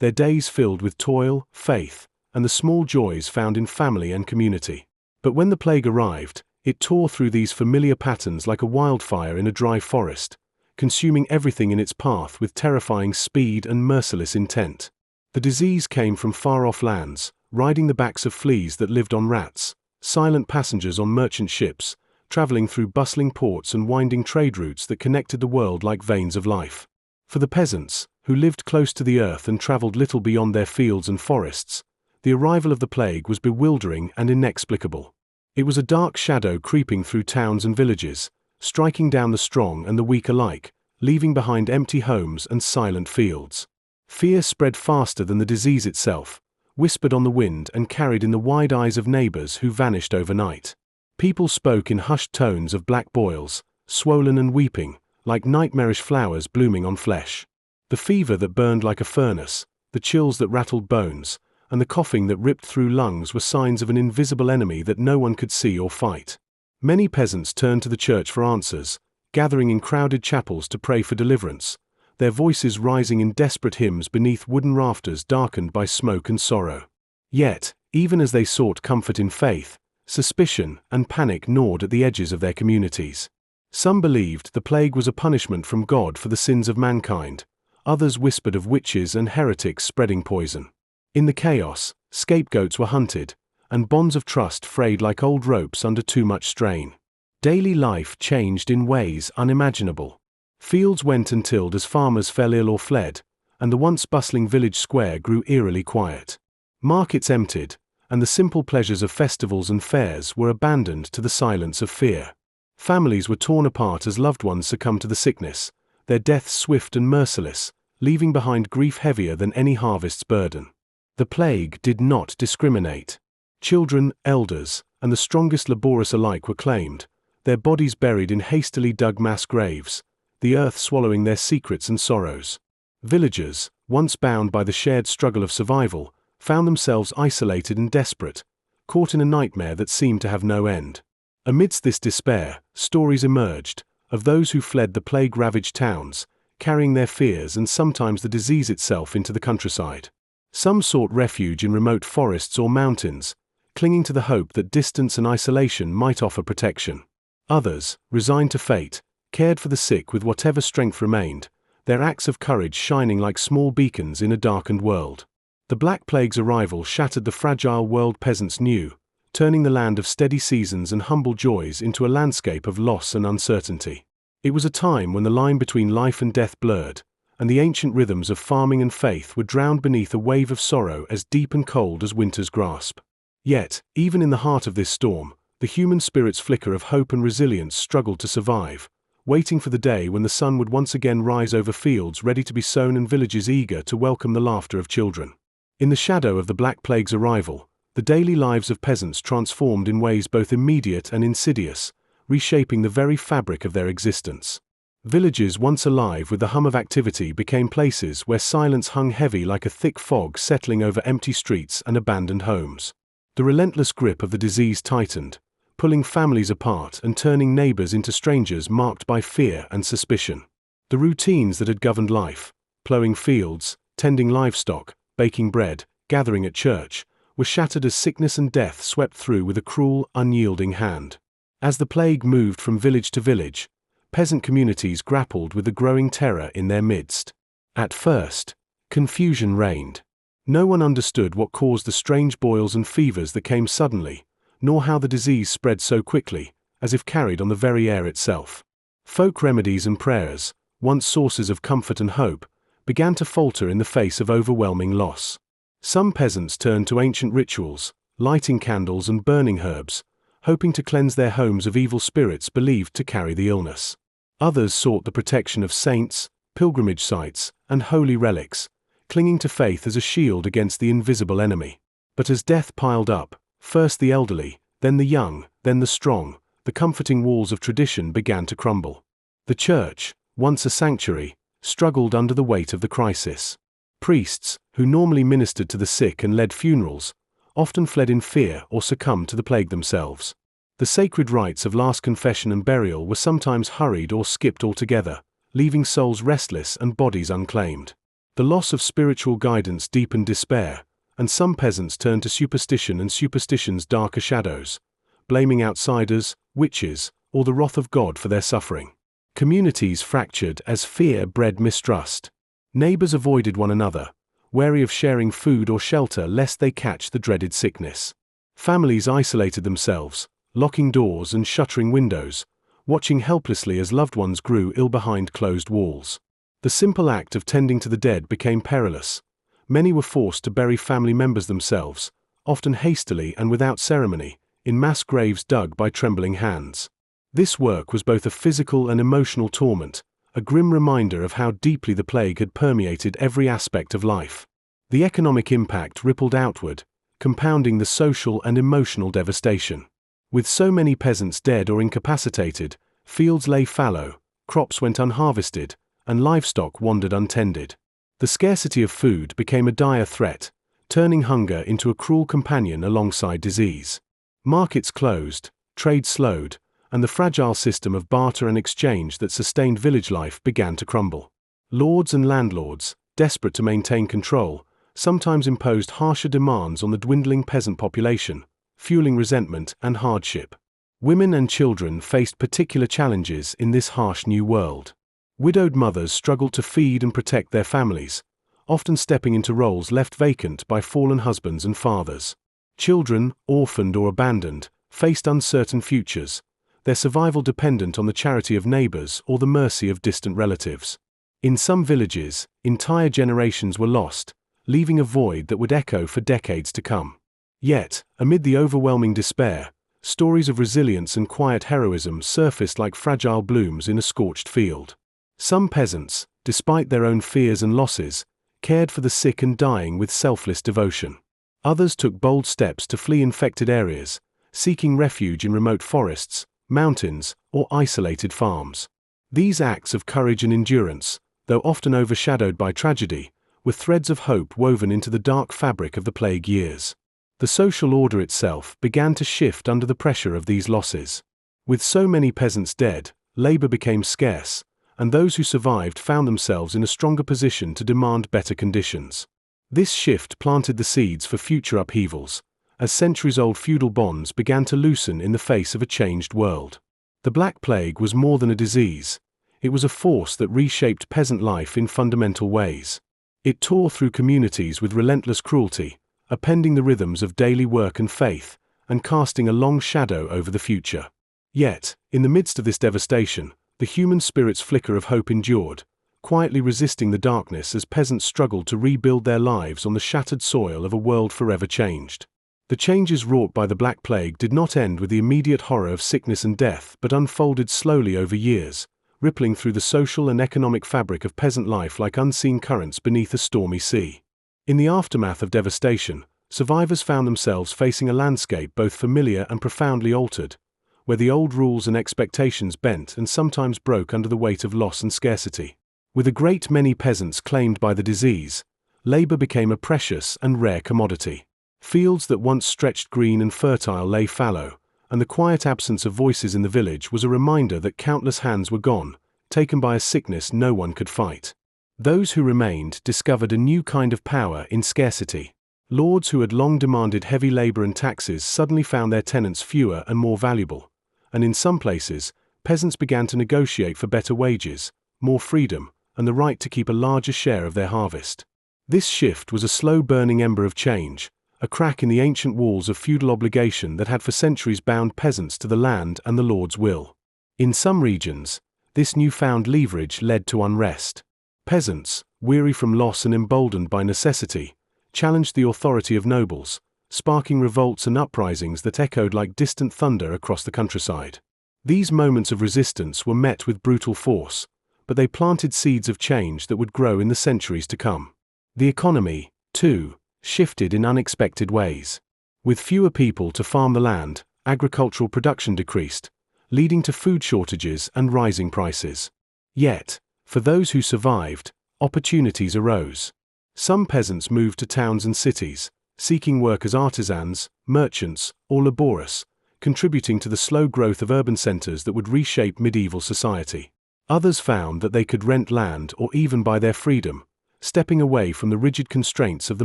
their days filled with toil, faith, and the small joys found in family and community. But when the plague arrived, it tore through these familiar patterns like a wildfire in a dry forest, consuming everything in its path with terrifying speed and merciless intent. The disease came from far-off lands, riding the backs of fleas that lived on rats, silent passengers on merchant ships, traveling through bustling ports and winding trade routes that connected the world like veins of life. For the peasants, who lived close to the earth and traveled little beyond their fields and forests, the arrival of the plague was bewildering and inexplicable. It was a dark shadow creeping through towns and villages, striking down the strong and the weak alike, leaving behind empty homes and silent fields. Fear spread faster than the disease itself, whispered on the wind and carried in the wide eyes of neighbors who vanished overnight. People spoke in hushed tones of black boils, swollen and weeping, like nightmarish flowers blooming on flesh. The fever that burned like a furnace, the chills that rattled bones, and the coughing that ripped through lungs were signs of an invisible enemy that no one could see or fight. Many peasants turned to the church for answers, gathering in crowded chapels to pray for deliverance, their voices rising in desperate hymns beneath wooden rafters darkened by smoke and sorrow. Yet, even as they sought comfort in faith, suspicion and panic gnawed at the edges of their communities. Some believed the plague was a punishment from God for the sins of mankind, others whispered of witches and heretics spreading poison. In the chaos, scapegoats were hunted, and bonds of trust frayed like old ropes under too much strain. Daily life changed in ways unimaginable. Fields went untilled as farmers fell ill or fled, and the once bustling village square grew eerily quiet. Markets emptied, and the simple pleasures of festivals and fairs were abandoned to the silence of fear. Families were torn apart as loved ones succumbed to the sickness, their deaths swift and merciless, leaving behind grief heavier than any harvest's burden. The plague did not discriminate. Children, elders, and the strongest laborious alike were claimed, their bodies buried in hastily dug mass graves, the earth swallowing their secrets and sorrows. Villagers, once bound by the shared struggle of survival, found themselves isolated and desperate, caught in a nightmare that seemed to have no end. Amidst this despair, stories emerged, of those who fled the plague-ravaged towns, carrying their fears and sometimes the disease itself into the countryside. Some sought refuge in remote forests or mountains, clinging to the hope that distance and isolation might offer protection. Others, resigned to fate, cared for the sick with whatever strength remained, their acts of courage shining like small beacons in a darkened world. The Black Plague's arrival shattered the fragile world peasants knew, turning the land of steady seasons and humble joys into a landscape of loss and uncertainty. It was a time when the line between life and death blurred, and the ancient rhythms of farming and faith were drowned beneath a wave of sorrow as deep and cold as winter's grasp. Yet, even in the heart of this storm, the human spirit's flicker of hope and resilience struggled to survive, waiting for the day when the sun would once again rise over fields ready to be sown and villages eager to welcome the laughter of children. In the shadow of the Black Plague's arrival, the daily lives of peasants transformed in ways both immediate and insidious, reshaping the very fabric of their existence. Villages once alive with the hum of activity became places where silence hung heavy like a thick fog settling over empty streets and abandoned homes. The relentless grip of the disease tightened, pulling families apart and turning neighbors into strangers marked by fear and suspicion. The routines that had governed life, plowing fields, tending livestock, baking bread, gathering at church, were shattered as sickness and death swept through with a cruel, unyielding hand. As the plague moved from village to village, peasant communities grappled with the growing terror in their midst. At first, confusion reigned. No one understood what caused the strange boils and fevers that came suddenly, nor how the disease spread so quickly, as if carried on the very air itself. Folk remedies and prayers, once sources of comfort and hope, began to falter in the face of overwhelming loss. Some peasants turned to ancient rituals, lighting candles and burning herbs, hoping to cleanse their homes of evil spirits believed to carry the illness. Others sought the protection of saints, pilgrimage sites, and holy relics, clinging to faith as a shield against the invisible enemy. But as death piled up, first the elderly, then the young, then the strong, the comforting walls of tradition began to crumble. The church, once a sanctuary, struggled under the weight of the crisis. Priests, who normally ministered to the sick and led funerals, often fled in fear or succumbed to the plague themselves. The sacred rites of last confession and burial were sometimes hurried or skipped altogether, leaving souls restless and bodies unclaimed. The loss of spiritual guidance deepened despair, and some peasants turned to superstition and superstition's darker shadows, blaming outsiders, witches, or the wrath of God for their suffering. Communities fractured as fear bred mistrust. Neighbors avoided one another, wary of sharing food or shelter lest they catch the dreaded sickness. Families isolated themselves, locking doors and shuttering windows, watching helplessly as loved ones grew ill behind closed walls. The simple act of tending to the dead became perilous. Many were forced to bury family members themselves, often hastily and without ceremony, in mass graves dug by trembling hands. This work was both a physical and emotional torment, a grim reminder of how deeply the plague had permeated every aspect of life. The economic impact rippled outward, compounding the social and emotional devastation. With so many peasants dead or incapacitated, fields lay fallow, crops went unharvested, and livestock wandered untended. The scarcity of food became a dire threat, turning hunger into a cruel companion alongside disease. Markets closed, trade slowed, and the fragile system of barter and exchange that sustained village life began to crumble. Lords and landlords, desperate to maintain control, sometimes imposed harsher demands on the dwindling peasant population, fueling resentment and hardship. Women and children faced particular challenges in this harsh new world. Widowed mothers struggled to feed and protect their families, often stepping into roles left vacant by fallen husbands and fathers. Children, orphaned or abandoned, faced uncertain futures, their survival dependent on the charity of neighbors or the mercy of distant relatives. In some villages, entire generations were lost, leaving a void that would echo for decades to come. Yet, amid the overwhelming despair, stories of resilience and quiet heroism surfaced like fragile blooms in a scorched field. Some peasants, despite their own fears and losses, cared for the sick and dying with selfless devotion. Others took bold steps to flee infected areas, seeking refuge in remote forests, mountains, or isolated farms. These acts of courage and endurance, though often overshadowed by tragedy, were threads of hope woven into the dark fabric of the plague years. The social order itself began to shift under the pressure of these losses. With so many peasants dead, labor became scarce, and those who survived found themselves in a stronger position to demand better conditions. This shift planted the seeds for future upheavals, as centuries-old feudal bonds began to loosen in the face of a changed world. The Black Plague was more than a disease. It was a force that reshaped peasant life in fundamental ways. It tore through communities with relentless cruelty, upending the rhythms of daily work and faith, and casting a long shadow over the future. Yet, in the midst of this devastation, the human spirit's flicker of hope endured, quietly resisting the darkness as peasants struggled to rebuild their lives on the shattered soil of a world forever changed. The changes wrought by the Black Plague did not end with the immediate horror of sickness and death but unfolded slowly over years, rippling through the social and economic fabric of peasant life like unseen currents beneath a stormy sea. In the aftermath of devastation, survivors found themselves facing a landscape both familiar and profoundly altered, where the old rules and expectations bent and sometimes broke under the weight of loss and scarcity. With a great many peasants claimed by the disease, labor became a precious and rare commodity. Fields that once stretched green and fertile lay fallow, and the quiet absence of voices in the village was a reminder that countless hands were gone, taken by a sickness no one could fight. Those who remained discovered a new kind of power in scarcity. Lords who had long demanded heavy labor and taxes suddenly found their tenants fewer and more valuable, and in some places, peasants began to negotiate for better wages, more freedom, and the right to keep a larger share of their harvest. This shift was a slow-burning ember of change, a crack in the ancient walls of feudal obligation that had for centuries bound peasants to the land and the lord's will. In some regions, this newfound leverage led to unrest. Peasants, weary from loss and emboldened by necessity, challenged the authority of nobles, sparking revolts and uprisings that echoed like distant thunder across the countryside. These moments of resistance were met with brutal force, but they planted seeds of change that would grow in the centuries to come. The economy, too, shifted in unexpected ways. With fewer people to farm the land, agricultural production decreased, leading to food shortages and rising prices. Yet, for those who survived, opportunities arose. Some peasants moved to towns and cities, seeking work as artisans, merchants, or laborers, contributing to the slow growth of urban centers that would reshape medieval society. Others found that they could rent land or even buy their freedom, stepping away from the rigid constraints of the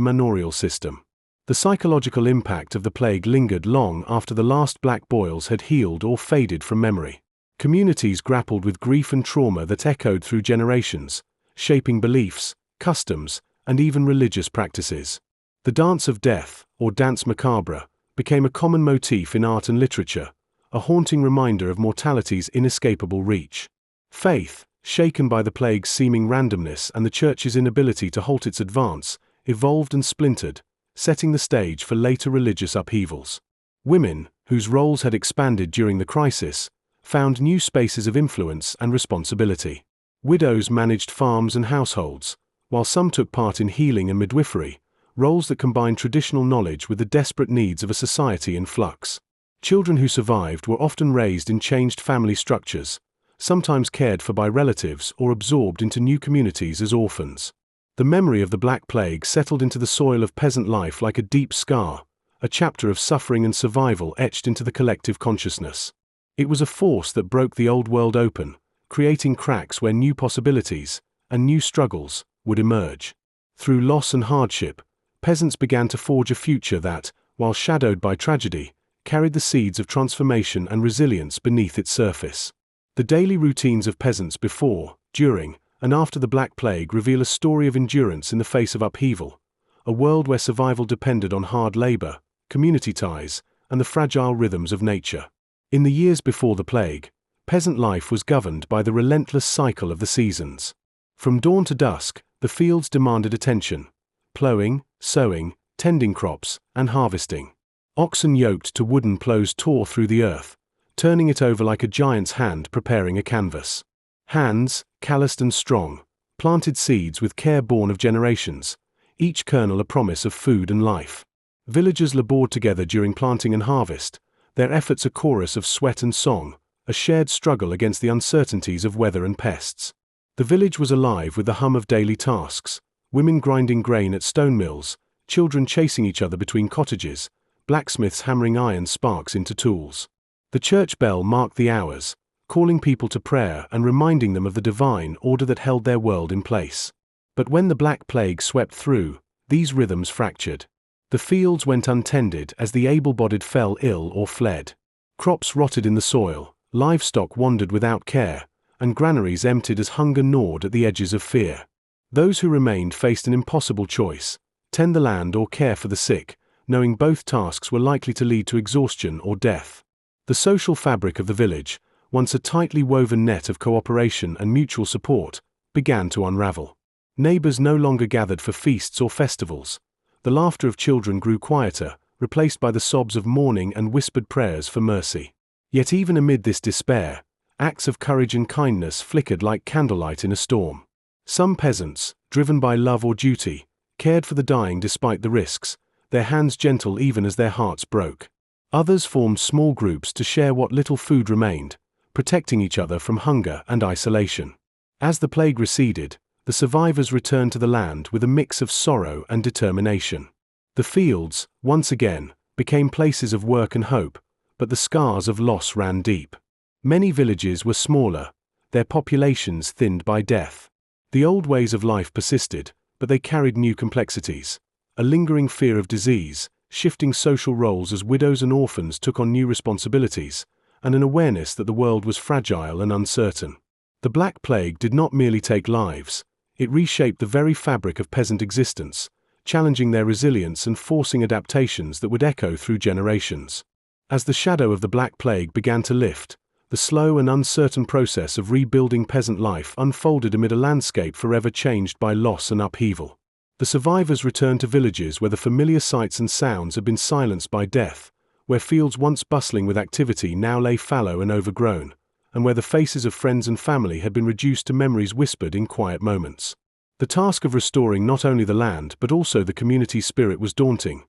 manorial system. The psychological impact of the plague lingered long after the last black boils had healed or faded from memory. Communities grappled with grief and trauma that echoed through generations, shaping beliefs, customs, and even religious practices. The dance of death, or danse macabre, became a common motif in art and literature, a haunting reminder of mortality's inescapable reach. Faith, shaken by the plague's seeming randomness and the Church's inability to halt its advance, evolved and splintered, setting the stage for later religious upheavals. Women, whose roles had expanded during the crisis, found new spaces of influence and responsibility. Widows managed farms and households, while some took part in healing and midwifery, roles that combined traditional knowledge with the desperate needs of a society in flux. Children who survived were often raised in changed family structures, sometimes cared for by relatives or absorbed into new communities as orphans. The memory of the Black Plague settled into the soil of peasant life like a deep scar, a chapter of suffering and survival etched into the collective consciousness. It was a force that broke the old world open, creating cracks where new possibilities and new struggles would emerge. Through loss and hardship, peasants began to forge a future that, while shadowed by tragedy, carried the seeds of transformation and resilience beneath its surface. The daily routines of peasants before, during, and after the Black Plague reveal a story of endurance in the face of upheaval, a world where survival depended on hard labor, community ties, and the fragile rhythms of nature. In the years before the plague, peasant life was governed by the relentless cycle of the seasons. From dawn to dusk, the fields demanded attention: plowing, sowing, tending crops, and harvesting. Oxen yoked to wooden plows tore through the earth, turning it over like a giant's hand preparing a canvas. Hands, calloused and strong, planted seeds with care born of generations, each kernel a promise of food and life. Villagers labored together during planting and harvest, their efforts a chorus of sweat and song, a shared struggle against the uncertainties of weather and pests. The village was alive with the hum of daily tasks, women grinding grain at stone mills, children chasing each other between cottages, blacksmiths hammering iron sparks into tools. The church bell marked the hours, calling people to prayer and reminding them of the divine order that held their world in place. But when the Black Plague swept through, these rhythms fractured. The fields went untended as the able-bodied fell ill or fled. Crops rotted in the soil, livestock wandered without care, and granaries emptied as hunger gnawed at the edges of fear. Those who remained faced an impossible choice: tend the land or care for the sick, knowing both tasks were likely to lead to exhaustion or death. The social fabric of the village, once a tightly woven net of cooperation and mutual support, began to unravel. Neighbors no longer gathered for feasts or festivals. The laughter of children grew quieter, replaced by the sobs of mourning and whispered prayers for mercy. Yet even amid this despair, acts of courage and kindness flickered like candlelight in a storm. Some peasants, driven by love or duty, cared for the dying despite the risks, their hands gentle even as their hearts broke. Others formed small groups to share what little food remained, protecting each other from hunger and isolation. As the plague receded, the survivors returned to the land with a mix of sorrow and determination. The fields, once again, became places of work and hope, but the scars of loss ran deep. Many villages were smaller, their populations thinned by death. The old ways of life persisted, but they carried new complexities: a lingering fear of disease, shifting social roles as widows and orphans took on new responsibilities, and an awareness that the world was fragile and uncertain. The Black Plague did not merely take lives, it reshaped the very fabric of peasant existence, challenging their resilience and forcing adaptations that would echo through generations. As the shadow of the Black Plague began to lift, the slow and uncertain process of rebuilding peasant life unfolded amid a landscape forever changed by loss and upheaval. The survivors returned to villages where the familiar sights and sounds had been silenced by death, where fields once bustling with activity now lay fallow and overgrown, and where the faces of friends and family had been reduced to memories whispered in quiet moments. The task of restoring not only the land but also the community's spirit was daunting,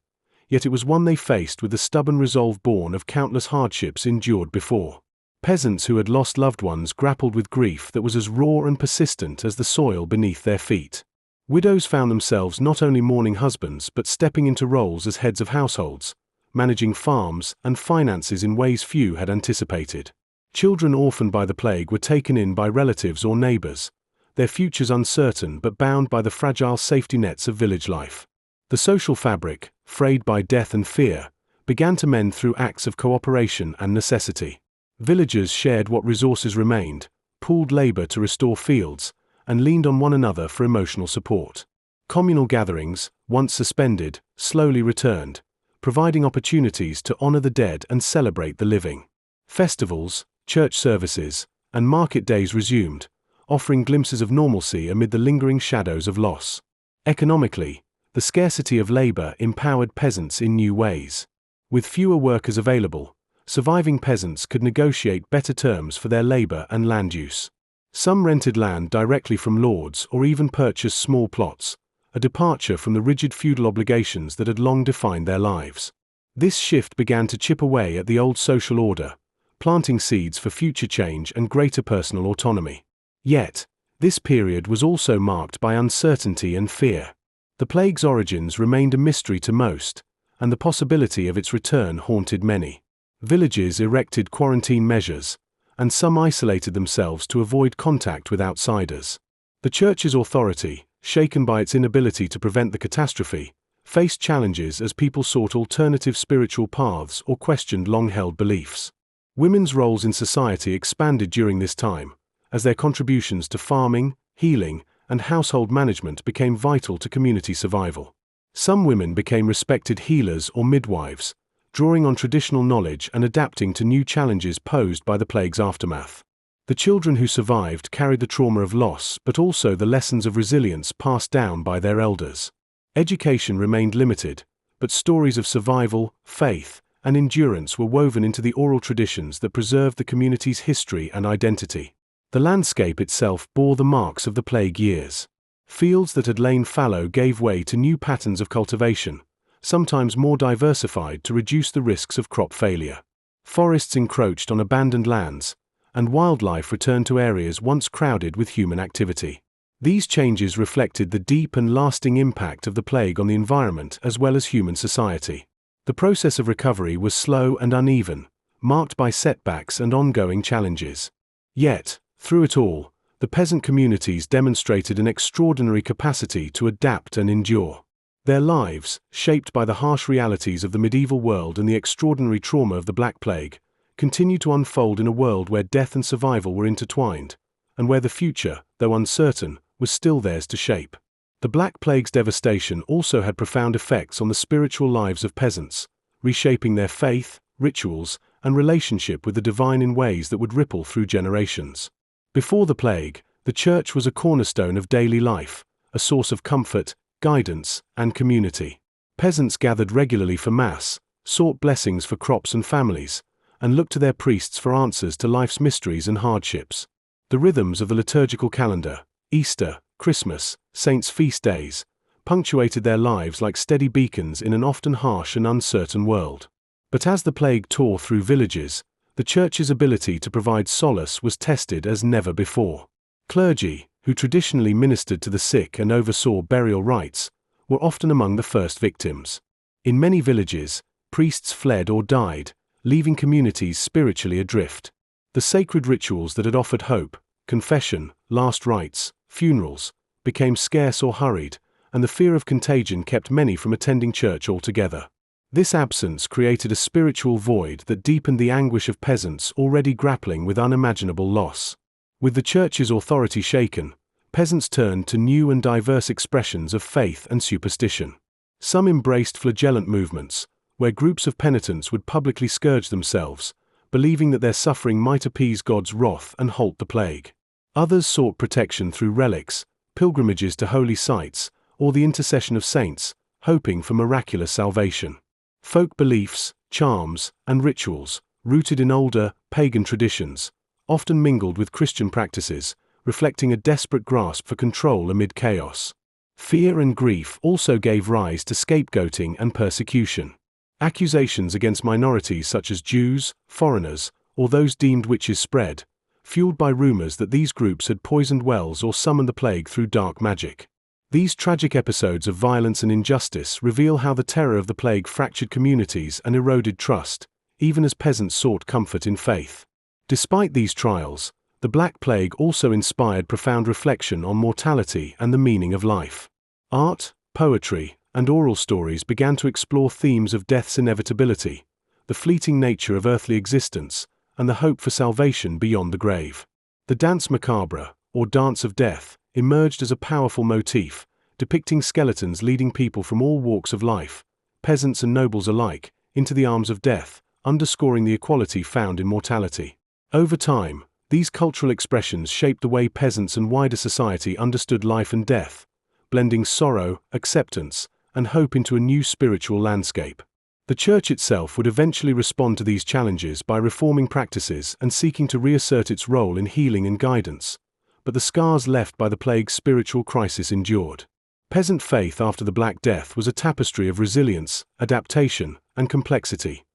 yet it was one they faced with the stubborn resolve born of countless hardships endured before. Peasants who had lost loved ones grappled with grief that was as raw and persistent as the soil beneath their feet. Widows found themselves not only mourning husbands but stepping into roles as heads of households, managing farms and finances in ways few had anticipated. Children orphaned by the plague were taken in by relatives or neighbors, their futures uncertain but bound by the fragile safety nets of village life. The social fabric, frayed by death and fear, began to mend through acts of cooperation and necessity. Villagers shared what resources remained, pooled labor to restore fields, and leaned on one another for emotional support. Communal gatherings, once suspended, slowly returned, providing opportunities to honor the dead and celebrate the living. Festivals, church services, and market days resumed, offering glimpses of normalcy amid the lingering shadows of loss. Economically, the scarcity of labor empowered peasants in new ways. With fewer workers available, surviving peasants could negotiate better terms for their labor and land use. Some rented land directly from lords or even purchased small plots, a departure from the rigid feudal obligations that had long defined their lives. This shift began to chip away at the old social order, planting seeds for future change and greater personal autonomy. Yet, this period was also marked by uncertainty and fear. The plague's origins remained a mystery to most, and the possibility of its return haunted many. Villages erected quarantine measures, and some isolated themselves to avoid contact with outsiders. The Church's authority, shaken by its inability to prevent the catastrophe, faced challenges as people sought alternative spiritual paths or questioned long-held beliefs. Women's roles in society expanded during this time, as their contributions to farming, healing, and household management became vital to community survival. Some women became respected healers or midwives, drawing on traditional knowledge and adapting to new challenges posed by the plague's aftermath. The children who survived carried the trauma of loss but also the lessons of resilience passed down by their elders. Education remained limited, but stories of survival, faith, and endurance were woven into the oral traditions that preserved the community's history and identity. The landscape itself bore the marks of the plague years. Fields that had lain fallow gave way to new patterns of cultivation, sometimes more diversified to reduce the risks of crop failure. Forests encroached on abandoned lands, and wildlife returned to areas once crowded with human activity. These changes reflected the deep and lasting impact of the plague on the environment as well as human society. The process of recovery was slow and uneven, marked by setbacks and ongoing challenges. Yet, through it all, the peasant communities demonstrated an extraordinary capacity to adapt and endure. Their lives, shaped by the harsh realities of the medieval world and the extraordinary trauma of the Black Plague, continued to unfold in a world where death and survival were intertwined, and where the future, though uncertain, was still theirs to shape. The Black Plague's devastation also had profound effects on the spiritual lives of peasants, reshaping their faith, rituals, and relationship with the divine in ways that would ripple through generations. Before the plague, the church was a cornerstone of daily life, a source of comfort, guidance, and community. Peasants gathered regularly for Mass, sought blessings for crops and families, and looked to their priests for answers to life's mysteries and hardships. The rhythms of the liturgical calendar, Easter, Christmas, saints' feast days, punctuated their lives like steady beacons in an often harsh and uncertain world. But as the plague tore through villages, the church's ability to provide solace was tested as never before. Clergy, who traditionally ministered to the sick and oversaw burial rites, were often among the first victims. In many villages, priests fled or died, leaving communities spiritually adrift. The sacred rituals that had offered hope, confession, last rites, funerals, became scarce or hurried, and the fear of contagion kept many from attending church altogether. This absence created a spiritual void that deepened the anguish of peasants already grappling with unimaginable loss. With the church's authority shaken, peasants turned to new and diverse expressions of faith and superstition. Some embraced flagellant movements, where groups of penitents would publicly scourge themselves, believing that their suffering might appease God's wrath and halt the plague. Others sought protection through relics, pilgrimages to holy sites, or the intercession of saints, hoping for miraculous salvation. Folk beliefs, charms, and rituals, rooted in older, pagan traditions, often mingled with Christian practices, reflecting a desperate grasp for control amid chaos. Fear and grief also gave rise to scapegoating and persecution. Accusations against minorities such as Jews, foreigners, or those deemed witches spread, fueled by rumors that these groups had poisoned wells or summoned the plague through dark magic. These tragic episodes of violence and injustice reveal how the terror of the plague fractured communities and eroded trust, even as peasants sought comfort in faith. Despite these trials, the Black Plague also inspired profound reflection on mortality and the meaning of life. Art, poetry, and oral stories began to explore themes of death's inevitability, the fleeting nature of earthly existence, and the hope for salvation beyond the grave. The Danse Macabre, or Dance of Death, emerged as a powerful motif, depicting skeletons leading people from all walks of life, peasants and nobles alike, into the arms of death, underscoring the equality found in mortality. Over time, these cultural expressions shaped the way peasants and wider society understood life and death, blending sorrow, acceptance, and hope into a new spiritual landscape. The church itself would eventually respond to these challenges by reforming practices and seeking to reassert its role in healing and guidance, but the scars left by the plague's spiritual crisis endured. Peasant faith after the Black Death was a tapestry of resilience, adaptation, and complexity,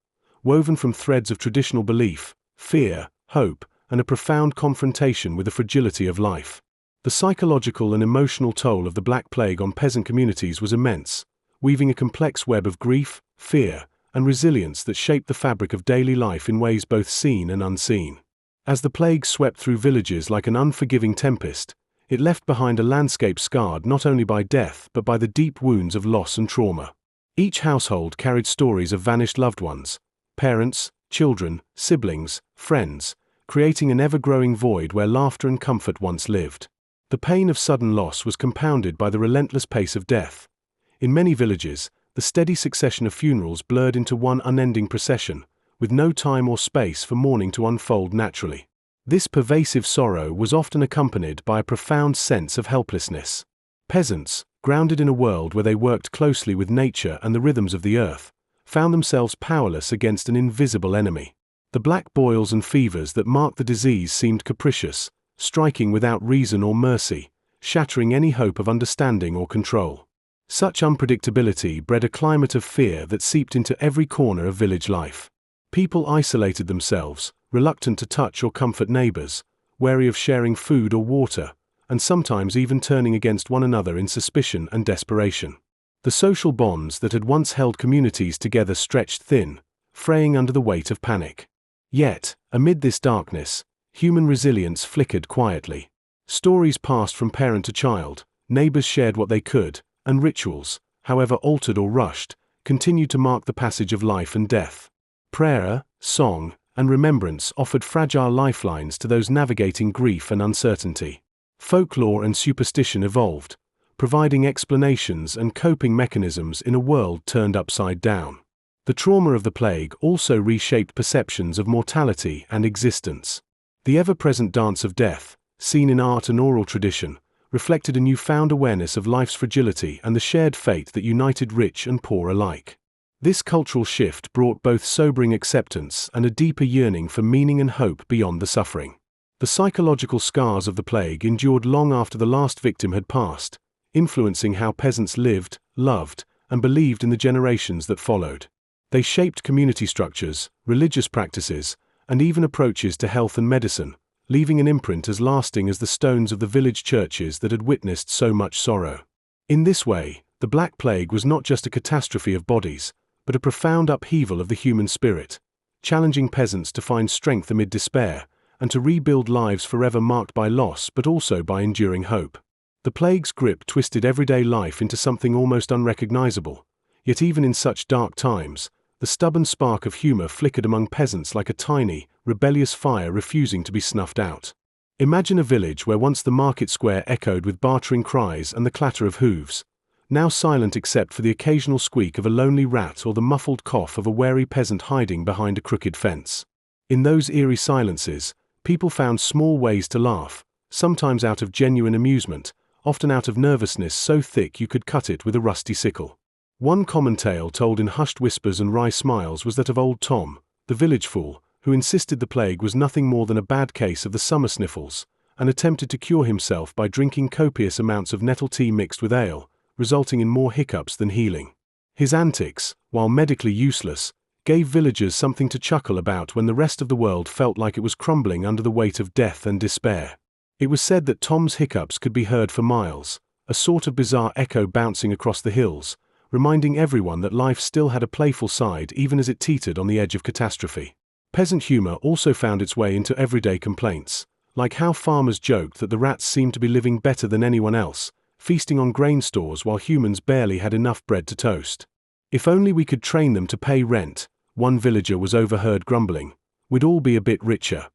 woven from threads of traditional belief, fear, hope, and a profound confrontation with the fragility of life. The psychological and emotional toll of the Black Plague on peasant communities was immense, weaving a complex web of grief, fear, and resilience that shaped the fabric of daily life in ways both seen and unseen. As the plague swept through villages like an unforgiving tempest, it left behind a landscape scarred not only by death but by the deep wounds of loss and trauma. Each household carried stories of vanished loved ones, parents, children, siblings, friends, creating an ever-growing void where laughter and comfort once lived. The pain of sudden loss was compounded by the relentless pace of death. In many villages, the steady succession of funerals blurred into one unending procession, with no time or space for mourning to unfold naturally. This pervasive sorrow was often accompanied by a profound sense of helplessness. Peasants, grounded in a world where they worked closely with nature and the rhythms of the earth, found themselves powerless against an invisible enemy. The black boils and fevers that marked the disease seemed capricious, striking without reason or mercy, shattering any hope of understanding or control. Such unpredictability bred a climate of fear that seeped into every corner of village life. People isolated themselves, reluctant to touch or comfort neighbors, wary of sharing food or water, and sometimes even turning against one another in suspicion and desperation. The social bonds that had once held communities together stretched thin, fraying under the weight of panic. Yet, amid this darkness, human resilience flickered quietly. Stories passed from parent to child, neighbors shared what they could, and rituals, however altered or rushed, continued to mark the passage of life and death. Prayer, song, and remembrance offered fragile lifelines to those navigating grief and uncertainty. Folklore and superstition evolved, providing explanations and coping mechanisms in a world turned upside down. The trauma of the plague also reshaped perceptions of mortality and existence. The ever-present dance of death, seen in art and oral tradition, reflected a newfound awareness of life's fragility and the shared fate that united rich and poor alike. This cultural shift brought both sobering acceptance and a deeper yearning for meaning and hope beyond the suffering. The psychological scars of the plague endured long after the last victim had passed, influencing how peasants lived, loved, and believed in the generations that followed. They shaped community structures, religious practices, and even approaches to health and medicine, leaving an imprint as lasting as the stones of the village churches that had witnessed so much sorrow. In this way, the Black Plague was not just a catastrophe of bodies, but a profound upheaval of the human spirit, challenging peasants to find strength amid despair, and to rebuild lives forever marked by loss but also by enduring hope. The plague's grip twisted everyday life into something almost unrecognizable, yet even in such dark times, the stubborn spark of humor flickered among peasants like a tiny, rebellious fire refusing to be snuffed out. Imagine a village where once the market square echoed with bartering cries and the clatter of hooves, now silent except for the occasional squeak of a lonely rat or the muffled cough of a wary peasant hiding behind a crooked fence. In those eerie silences, people found small ways to laugh, sometimes out of genuine amusement, often out of nervousness so thick you could cut it with a rusty sickle. One common tale told in hushed whispers and wry smiles was that of old Tom, the village fool, who insisted the plague was nothing more than a bad case of the summer sniffles, and attempted to cure himself by drinking copious amounts of nettle tea mixed with ale, resulting in more hiccups than healing. His antics, while medically useless, gave villagers something to chuckle about when the rest of the world felt like it was crumbling under the weight of death and despair. It was said that Tom's hiccups could be heard for miles, a sort of bizarre echo bouncing across the hills, reminding everyone that life still had a playful side even as it teetered on the edge of catastrophe. Peasant humor also found its way into everyday complaints, like how farmers joked that the rats seemed to be living better than anyone else, feasting on grain stores while humans barely had enough bread to toast. "If only we could train them to pay rent," one villager was overheard grumbling, "we'd all be a bit richer."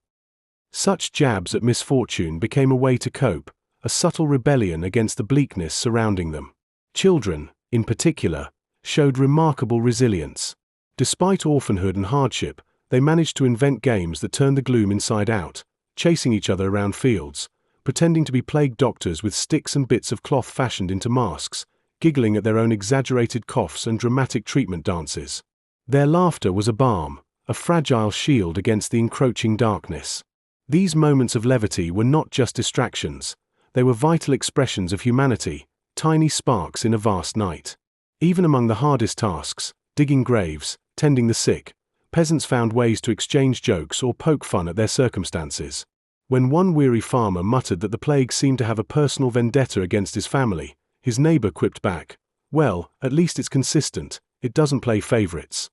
Such jabs at misfortune became a way to cope, a subtle rebellion against the bleakness surrounding them. Children, in particular, showed remarkable resilience. Despite orphanhood and hardship, they managed to invent games that turned the gloom inside out, chasing each other around fields, pretending to be plague doctors with sticks and bits of cloth fashioned into masks, giggling at their own exaggerated coughs and dramatic treatment dances. Their laughter was a balm, a fragile shield against the encroaching darkness. These moments of levity were not just distractions, they were vital expressions of humanity, tiny sparks in a vast night. Even among the hardest tasks, digging graves, tending the sick, peasants found ways to exchange jokes or poke fun at their circumstances. When one weary farmer muttered that the plague seemed to have a personal vendetta against his family, his neighbor quipped back, "Well, at least it's consistent, it doesn't play favorites."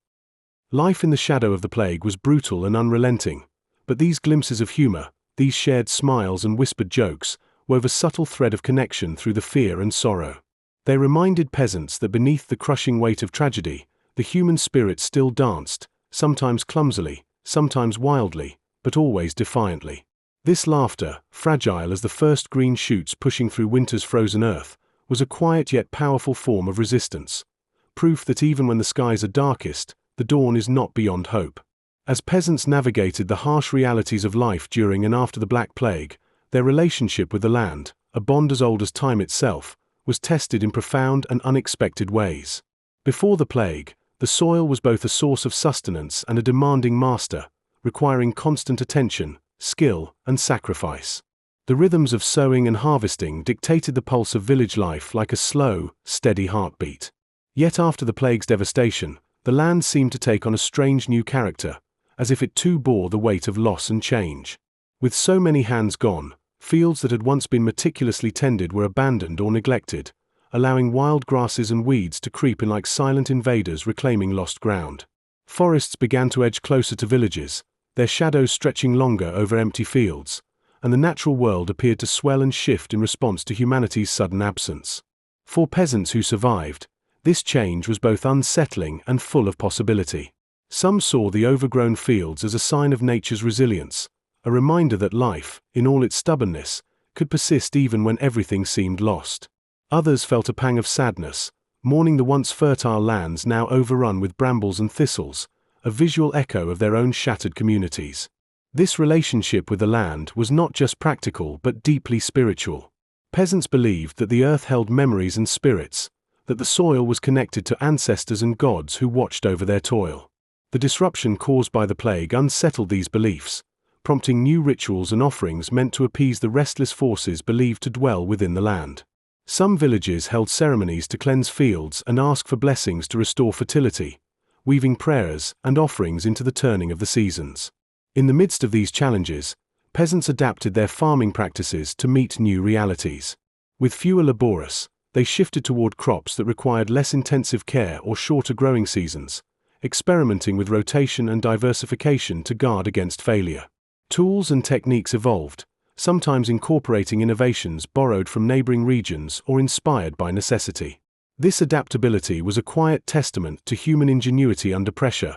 Life in the shadow of the plague was brutal and unrelenting, but these glimpses of humor, these shared smiles and whispered jokes, wove a subtle thread of connection through the fear and sorrow. They reminded peasants that beneath the crushing weight of tragedy, the human spirit still danced, sometimes clumsily, sometimes wildly, but always defiantly. This laughter, fragile as the first green shoots pushing through winter's frozen earth, was a quiet yet powerful form of resistance, proof that even when the skies are darkest, the dawn is not beyond hope. As peasants navigated the harsh realities of life during and after the Black Plague, their relationship with the land, a bond as old as time itself, was tested in profound and unexpected ways. Before the plague, the soil was both a source of sustenance and a demanding master, requiring constant attention, skill, and sacrifice. The rhythms of sowing and harvesting dictated the pulse of village life like a slow, steady heartbeat. Yet after the plague's devastation, the land seemed to take on a strange new character, as if it too bore the weight of loss and change. With so many hands gone, fields that had once been meticulously tended were abandoned or neglected, allowing wild grasses and weeds to creep in like silent invaders reclaiming lost ground. Forests began to edge closer to villages, their shadows stretching longer over empty fields, and the natural world appeared to swell and shift in response to humanity's sudden absence. For peasants who survived, this change was both unsettling and full of possibility. Some saw the overgrown fields as a sign of nature's resilience, a reminder that life, in all its stubbornness, could persist even when everything seemed lost. Others felt a pang of sadness, mourning the once fertile lands now overrun with brambles and thistles, a visual echo of their own shattered communities. This relationship with the land was not just practical but deeply spiritual. Peasants believed that the earth held memories and spirits, that the soil was connected to ancestors and gods who watched over their toil. The disruption caused by the plague unsettled these beliefs, prompting new rituals and offerings meant to appease the restless forces believed to dwell within the land. Some villages held ceremonies to cleanse fields and ask for blessings to restore fertility, weaving prayers and offerings into the turning of the seasons. In the midst of these challenges, peasants adapted their farming practices to meet new realities. With fewer laborious, they shifted toward crops that required less intensive care or shorter growing seasons, experimenting with rotation and diversification to guard against failure. Tools and techniques evolved, sometimes incorporating innovations borrowed from neighboring regions or inspired by necessity. This adaptability was a quiet testament to human ingenuity under pressure,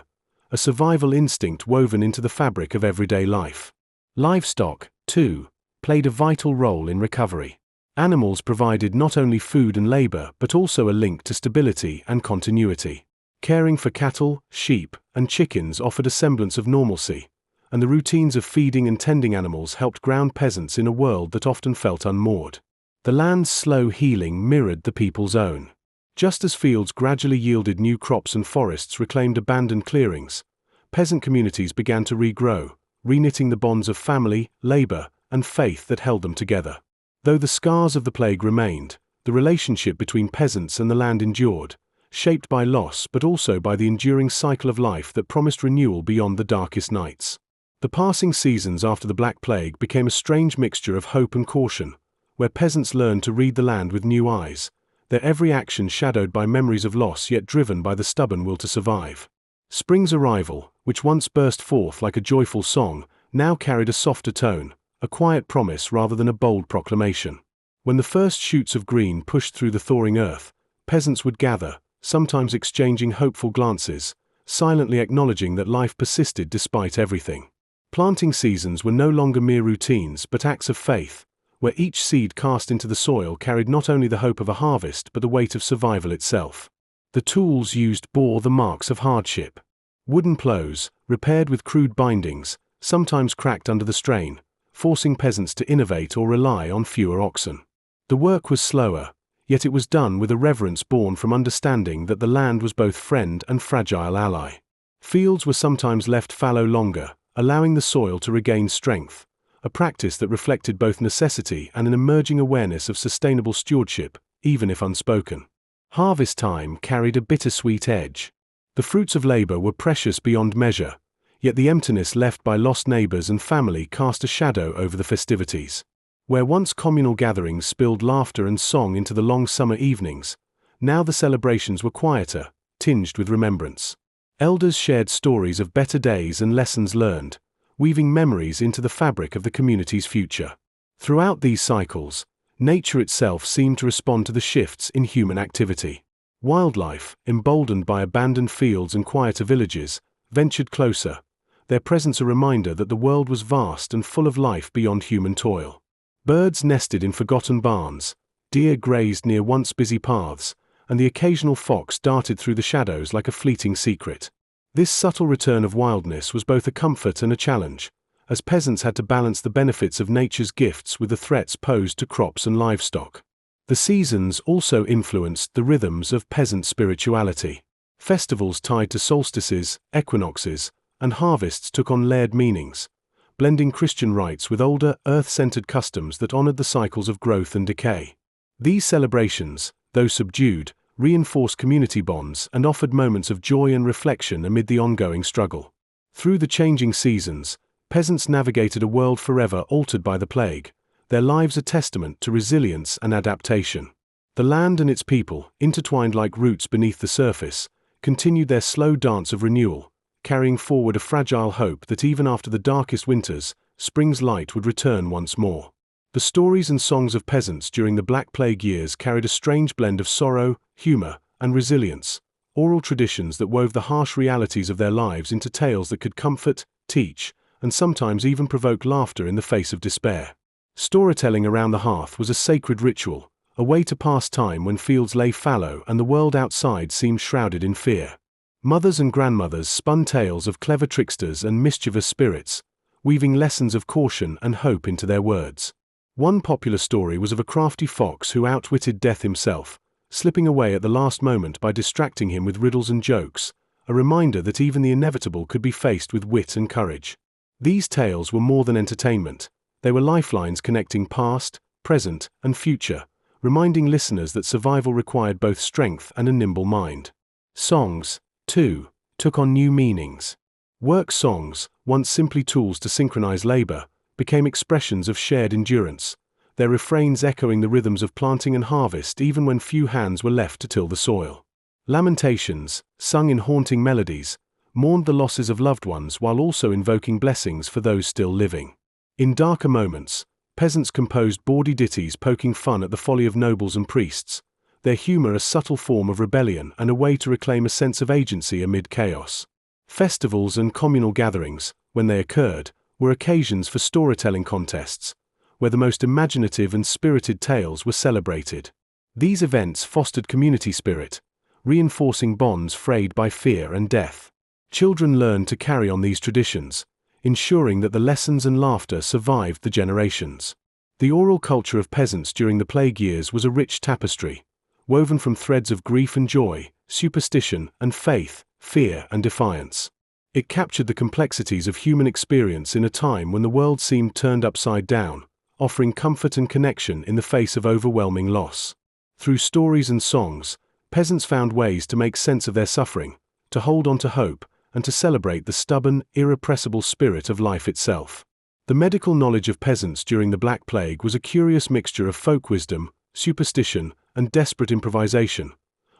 a survival instinct woven into the fabric of everyday life. Livestock, too, played a vital role in recovery. Animals provided not only food and labor but also a link to stability and continuity. Caring for cattle, sheep, and chickens offered a semblance of normalcy, and the routines of feeding and tending animals helped ground peasants in a world that often felt unmoored. The land's slow healing mirrored the people's own. Just as fields gradually yielded new crops and forests reclaimed abandoned clearings, peasant communities began to regrow, reknitting the bonds of family, labor, and faith that held them together. Though the scars of the plague remained, the relationship between peasants and the land endured, shaped by loss but also by the enduring cycle of life that promised renewal beyond the darkest nights. The passing seasons after the Black Plague became a strange mixture of hope and caution, where peasants learned to read the land with new eyes, their every action shadowed by memories of loss yet driven by the stubborn will to survive. Spring's arrival, which once burst forth like a joyful song, now carried a softer tone, a quiet promise rather than a bold proclamation. When the first shoots of green pushed through the thawing earth, peasants would gather, sometimes exchanging hopeful glances, silently acknowledging that life persisted despite everything. Planting seasons were no longer mere routines but acts of faith, where each seed cast into the soil carried not only the hope of a harvest but the weight of survival itself. The tools used bore the marks of hardship. Wooden plows, repaired with crude bindings, sometimes cracked under the strain, forcing peasants to innovate or rely on fewer oxen. The work was slower, yet it was done with a reverence born from understanding that the land was both friend and fragile ally. Fields were sometimes left fallow longer, allowing the soil to regain strength, a practice that reflected both necessity and an emerging awareness of sustainable stewardship, even if unspoken. Harvest time carried a bittersweet edge. The fruits of labor were precious beyond measure, yet the emptiness left by lost neighbors and family cast a shadow over the festivities. Where once communal gatherings spilled laughter and song into the long summer evenings, now the celebrations were quieter, tinged with remembrance. Elders shared stories of better days and lessons learned, weaving memories into the fabric of the community's future. Throughout these cycles, nature itself seemed to respond to the shifts in human activity. Wildlife, emboldened by abandoned fields and quieter villages, ventured closer, their presence a reminder that the world was vast and full of life beyond human toil. Birds nested in forgotten barns, deer grazed near once busy paths, and the occasional fox darted through the shadows like a fleeting secret. This subtle return of wildness was both a comfort and a challenge, as peasants had to balance the benefits of nature's gifts with the threats posed to crops and livestock. The seasons also influenced the rhythms of peasant spirituality. Festivals tied to solstices, equinoxes, and harvests took on layered meanings, blending Christian rites with older, earth-centered customs that honored the cycles of growth and decay. These celebrations, though subdued, reinforced community bonds and offered moments of joy and reflection amid the ongoing struggle. Through the changing seasons, peasants navigated a world forever altered by the plague, their lives a testament to resilience and adaptation. The land and its people, intertwined like roots beneath the surface, continued their slow dance of renewal, carrying forward a fragile hope that even after the darkest winters, spring's light would return once more. The stories and songs of peasants during the Black Plague years carried a strange blend of sorrow, humor, and resilience, oral traditions that wove the harsh realities of their lives into tales that could comfort, teach, and sometimes even provoke laughter in the face of despair. Storytelling around the hearth was a sacred ritual, a way to pass time when fields lay fallow and the world outside seemed shrouded in fear. Mothers and grandmothers spun tales of clever tricksters and mischievous spirits, weaving lessons of caution and hope into their words. One popular story was of a crafty fox who outwitted death himself, slipping away at the last moment by distracting him with riddles and jokes, a reminder that even the inevitable could be faced with wit and courage. These tales were more than entertainment. They were lifelines connecting past, present, and future, reminding listeners that survival required both strength and a nimble mind. Songs, too, took on new meanings. Work songs, once simply tools to synchronize labor, became expressions of shared endurance, their refrains echoing the rhythms of planting and harvest even when few hands were left to till the soil. Lamentations, sung in haunting melodies, mourned the losses of loved ones while also invoking blessings for those still living. In darker moments, peasants composed bawdy ditties poking fun at the folly of nobles and priests, their humor a subtle form of rebellion and a way to reclaim a sense of agency amid chaos. Festivals and communal gatherings, when they occurred, were occasions for storytelling contests, where the most imaginative and spirited tales were celebrated. These events fostered community spirit, reinforcing bonds frayed by fear and death. Children learned to carry on these traditions, ensuring that the lessons and laughter survived the generations. The oral culture of peasants during the plague years was a rich tapestry, woven from threads of grief and joy, superstition and faith, fear and defiance. It captured the complexities of human experience in a time when the world seemed turned upside down, offering comfort and connection in the face of overwhelming loss. Through stories and songs, peasants found ways to make sense of their suffering, to hold on to hope, and to celebrate the stubborn, irrepressible spirit of life itself. The medical knowledge of peasants during the Black Plague was a curious mixture of folk wisdom, superstition, and desperate improvisation,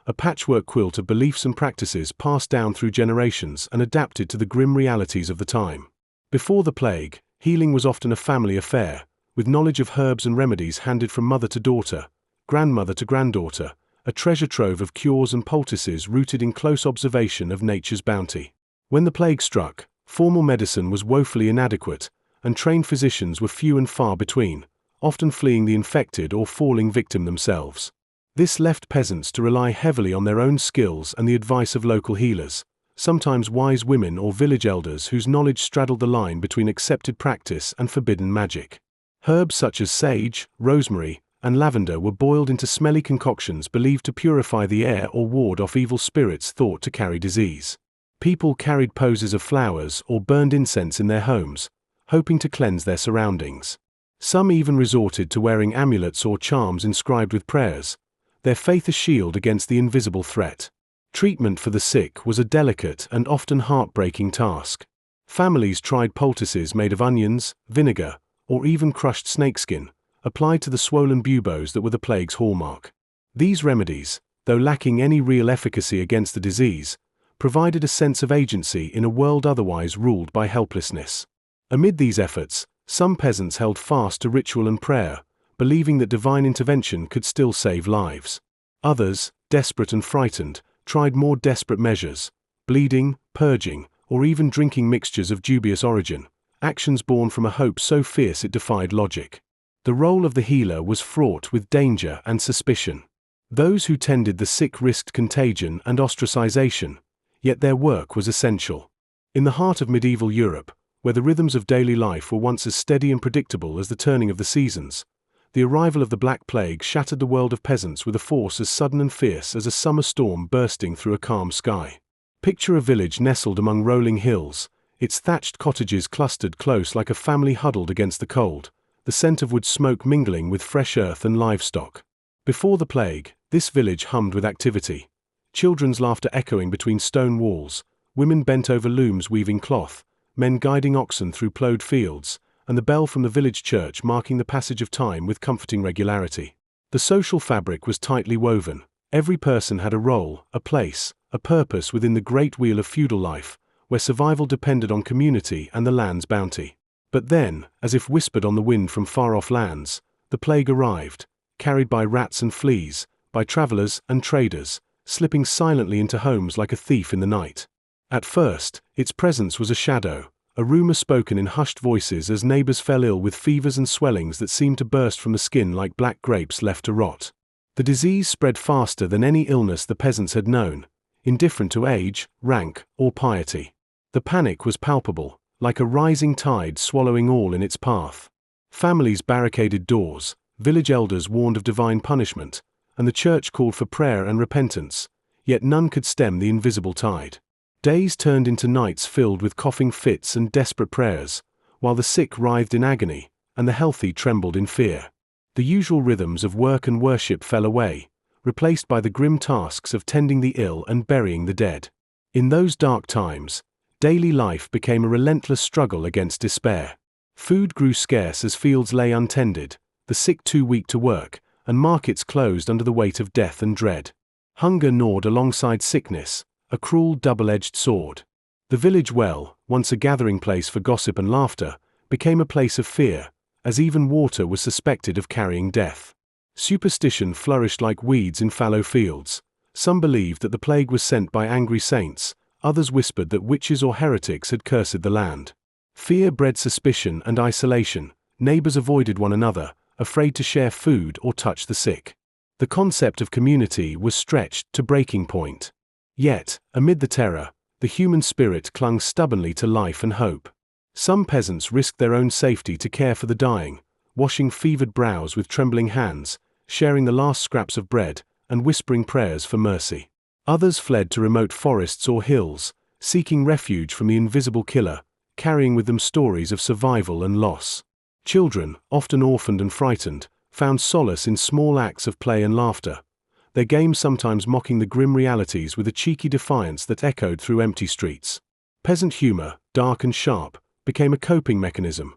a patchwork quilt of beliefs and practices passed down through generations and adapted to the grim realities of the time. Before the plague, healing was often a family affair, with knowledge of herbs and remedies handed from mother to daughter, grandmother to granddaughter, a treasure trove of cures and poultices rooted in close observation of nature's bounty. When the plague struck, formal medicine was woefully inadequate, and trained physicians were few and far between, often fleeing the infected or falling victim themselves. This left peasants to rely heavily on their own skills and the advice of local healers, sometimes wise women or village elders whose knowledge straddled the line between accepted practice and forbidden magic. Herbs such as sage, rosemary, and lavender were boiled into smelly concoctions believed to purify the air or ward off evil spirits thought to carry disease. People carried posies of flowers or burned incense in their homes, hoping to cleanse their surroundings. Some even resorted to wearing amulets or charms inscribed with prayers, their faith a shield against the invisible threat. Treatment for the sick was a delicate and often heartbreaking task. Families tried poultices made of onions, vinegar, or even crushed snakeskin, applied to the swollen buboes that were the plague's hallmark. These remedies, though lacking any real efficacy against the disease, provided a sense of agency in a world otherwise ruled by helplessness. Amid these efforts, some peasants held fast to ritual and prayer, believing that divine intervention could still save lives. Others, desperate and frightened, tried more desperate measures, bleeding, purging, or even drinking mixtures of dubious origin, actions born from a hope so fierce it defied logic. The role of the healer was fraught with danger and suspicion. Those who tended the sick risked contagion and ostracization, yet their work was essential. In the heart of medieval Europe, where the rhythms of daily life were once as steady and predictable as the turning of the seasons, the arrival of the Black Plague shattered the world of peasants with a force as sudden and fierce as a summer storm bursting through a calm sky. Picture a village nestled among rolling hills, its thatched cottages clustered close like a family huddled against the cold, the scent of wood smoke mingling with fresh earth and livestock. Before the plague, this village hummed with activity. Children's laughter echoing between stone walls, women bent over looms weaving cloth, men guiding oxen through ploughed fields, and the bell from the village church marking the passage of time with comforting regularity. The social fabric was tightly woven. Every person had a role, a place, a purpose within the great wheel of feudal life, where survival depended on community and the land's bounty. But then, as if whispered on the wind from far-off lands, the plague arrived, carried by rats and fleas, by travelers and traders, slipping silently into homes like a thief in the night. At first, its presence was a shadow, a rumor spoken in hushed voices as neighbors fell ill with fevers and swellings that seemed to burst from the skin like black grapes left to rot. The disease spread faster than any illness the peasants had known, indifferent to age, rank, or piety. The panic was palpable, like a rising tide swallowing all in its path. Families barricaded doors, village elders warned of divine punishment, and the church called for prayer and repentance, yet none could stem the invisible tide. Days turned into nights filled with coughing fits and desperate prayers, while the sick writhed in agony, and the healthy trembled in fear. The usual rhythms of work and worship fell away, replaced by the grim tasks of tending the ill and burying the dead. In those dark times, daily life became a relentless struggle against despair. Food grew scarce as fields lay untended, the sick too weak to work, and markets closed under the weight of death and dread. Hunger gnawed alongside sickness, a cruel double-edged sword. The village well, once a gathering place for gossip and laughter, became a place of fear, as even water was suspected of carrying death. Superstition flourished like weeds in fallow fields. Some believed that the plague was sent by angry saints, others whispered that witches or heretics had cursed the land. Fear bred suspicion and isolation. Neighbors avoided one another, afraid to share food or touch the sick. The concept of community was stretched to breaking point. Yet, amid the terror, the human spirit clung stubbornly to life and hope. Some peasants risked their own safety to care for the dying, washing fevered brows with trembling hands, sharing the last scraps of bread, and whispering prayers for mercy. Others fled to remote forests or hills, seeking refuge from the invisible killer, carrying with them stories of survival and loss. Children, often orphaned and frightened, found solace in small acts of play and laughter, their games sometimes mocking the grim realities with a cheeky defiance that echoed through empty streets. Peasant humor, dark and sharp, became a coping mechanism.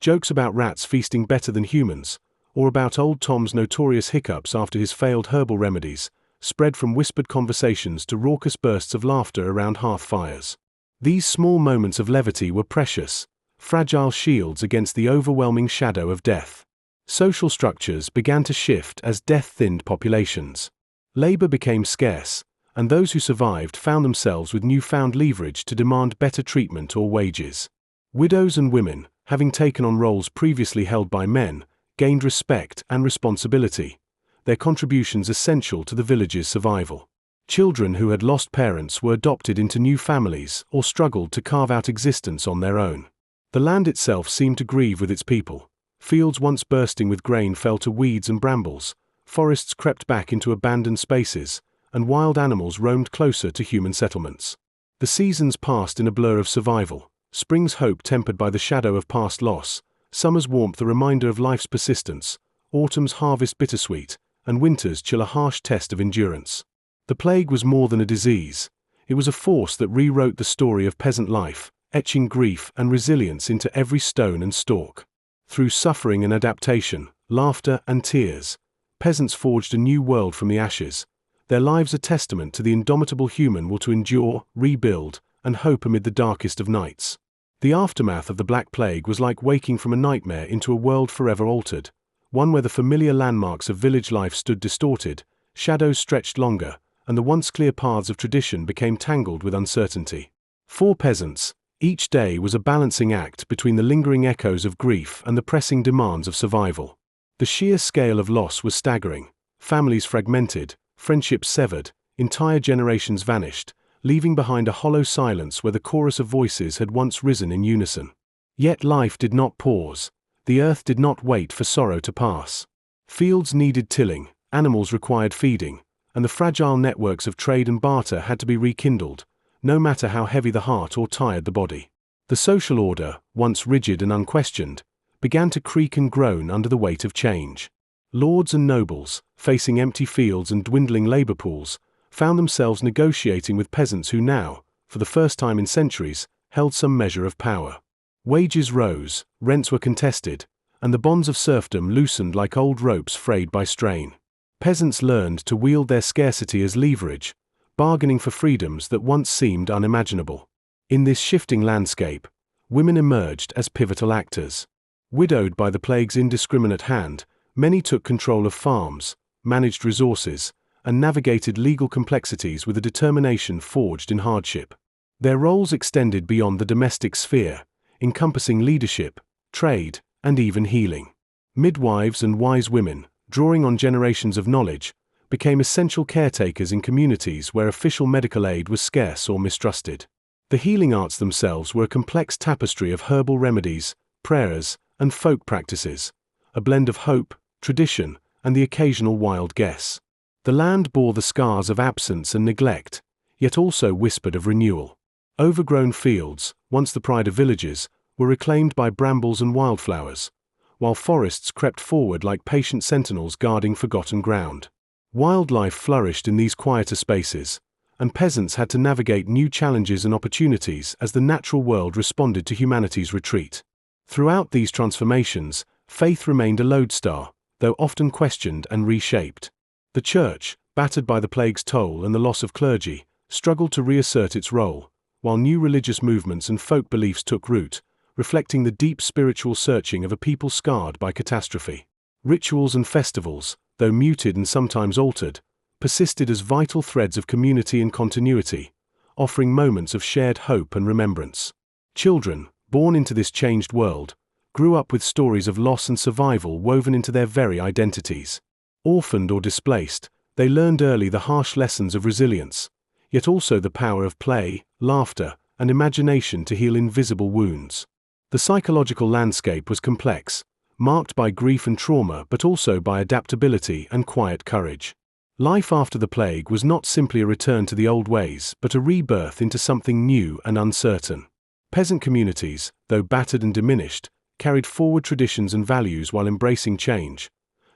Jokes about rats feasting better than humans, or about old Tom's notorious hiccups after his failed herbal remedies, spread from whispered conversations to raucous bursts of laughter around hearth fires. These small moments of levity were precious, fragile shields against the overwhelming shadow of death. Social structures began to shift as death thinned populations. Labor became scarce, and those who survived found themselves with newfound leverage to demand better treatment or wages. Widows and women, having taken on roles previously held by men, gained respect and responsibility, their contributions essential to the village's survival. Children who had lost parents were adopted into new families or struggled to carve out existence on their own. The land itself seemed to grieve with its people. Fields once bursting with grain fell to weeds and brambles, forests crept back into abandoned spaces, and wild animals roamed closer to human settlements. The seasons passed in a blur of survival, spring's hope tempered by the shadow of past loss, summer's warmth a reminder of life's persistence, autumn's harvest bittersweet, and winter's chill a harsh test of endurance. The plague was more than a disease. It was a force that rewrote the story of peasant life, etching grief and resilience into every stone and stalk. Through suffering and adaptation, laughter and tears, peasants forged a new world from the ashes, their lives a testament to the indomitable human will to endure, rebuild, and hope amid the darkest of nights. The aftermath of the Black Plague was like waking from a nightmare into a world forever altered, one where the familiar landmarks of village life stood distorted, shadows stretched longer, and the once clear paths of tradition became tangled with uncertainty. For peasants, each day was a balancing act between the lingering echoes of grief and the pressing demands of survival. The sheer scale of loss was staggering. Families fragmented, friendships severed, entire generations vanished, leaving behind a hollow silence where the chorus of voices had once risen in unison. Yet life did not pause. The earth did not wait for sorrow to pass. Fields needed tilling, animals required feeding, and the fragile networks of trade and barter had to be rekindled, no matter how heavy the heart or tired the body. The social order, once rigid and unquestioned, began to creak and groan under the weight of change. Lords and nobles, facing empty fields and dwindling labor pools, found themselves negotiating with peasants who now, for the first time in centuries, held some measure of power. Wages rose, rents were contested, and the bonds of serfdom loosened like old ropes frayed by strain. Peasants learned to wield their scarcity as leverage, bargaining for freedoms that once seemed unimaginable. In this shifting landscape, women emerged as pivotal actors. Widowed by the plague's indiscriminate hand, many took control of farms, managed resources, and navigated legal complexities with a determination forged in hardship. Their roles extended beyond the domestic sphere, encompassing leadership, trade, and even healing. Midwives and wise women, drawing on generations of knowledge, became essential caretakers in communities where official medical aid was scarce or mistrusted. The healing arts themselves were a complex tapestry of herbal remedies, prayers, and folk practices, a blend of hope, tradition, and the occasional wild guess. The land bore the scars of absence and neglect, yet also whispered of renewal. Overgrown fields, once the pride of villages, were reclaimed by brambles and wildflowers, while forests crept forward like patient sentinels guarding forgotten ground. Wildlife flourished in these quieter spaces, and peasants had to navigate new challenges and opportunities as the natural world responded to humanity's retreat. Throughout these transformations, faith remained a lodestar, though often questioned and reshaped. The Church, battered by the plague's toll and the loss of clergy, struggled to reassert its role, while new religious movements and folk beliefs took root, reflecting the deep spiritual searching of a people scarred by catastrophe. Rituals and festivals, though muted and sometimes altered, persisted as vital threads of community and continuity, offering moments of shared hope and remembrance. Children, born into this changed world, grew up with stories of loss and survival woven into their very identities. Orphaned or displaced, they learned early the harsh lessons of resilience, yet also the power of play, laughter, and imagination to heal invisible wounds. The psychological landscape was complex, marked by grief and trauma but also by adaptability and quiet courage. Life after the plague was not simply a return to the old ways but a rebirth into something new and uncertain. Peasant communities, though battered and diminished, carried forward traditions and values while embracing change.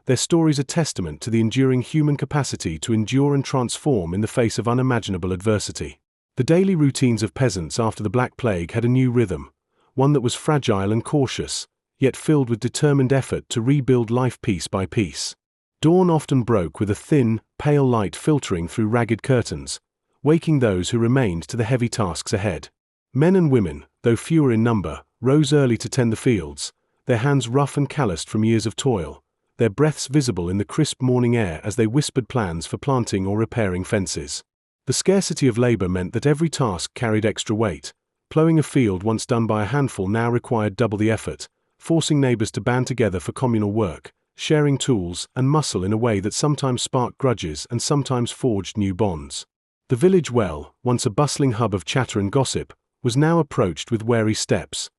Their stories a testament to the enduring human capacity to endure and transform in the face of unimaginable adversity. The daily routines of peasants after the Black Plague had a new rhythm, one that was fragile and cautious, yet filled with determined effort to rebuild life piece by piece. Dawn often broke with a thin, pale light filtering through ragged curtains, waking those who remained to the heavy tasks ahead. Men and women, though fewer in number, rose early to tend the fields, their hands rough and calloused from years of toil, their breaths visible in the crisp morning air as they whispered plans for planting or repairing fences. The scarcity of labor meant that every task carried extra weight. Plowing a field once done by a handful now required double the effort, forcing neighbors to band together for communal work, sharing tools and muscle in a way that sometimes sparked grudges and sometimes forged new bonds. The village well, once a bustling hub of chatter and gossip, was now approached with wary steps.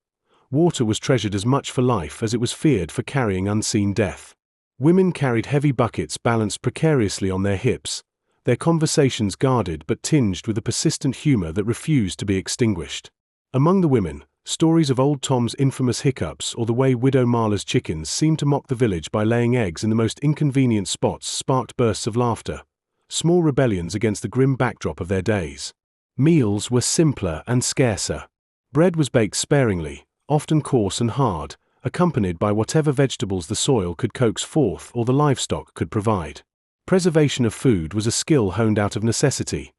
Water was treasured as much for life as it was feared for carrying unseen death. Women carried heavy buckets balanced precariously on their hips, their conversations guarded but tinged with a persistent humor that refused to be extinguished. Among the women, stories of old Tom's infamous hiccups or the way Widow Marla's chickens seemed to mock the village by laying eggs in the most inconvenient spots sparked bursts of laughter, small rebellions against the grim backdrop of their days. Meals were simpler and scarcer. Bread was baked sparingly, often coarse and hard, accompanied by whatever vegetables the soil could coax forth or the livestock could provide. Preservation of food was a skill honed out of necessity.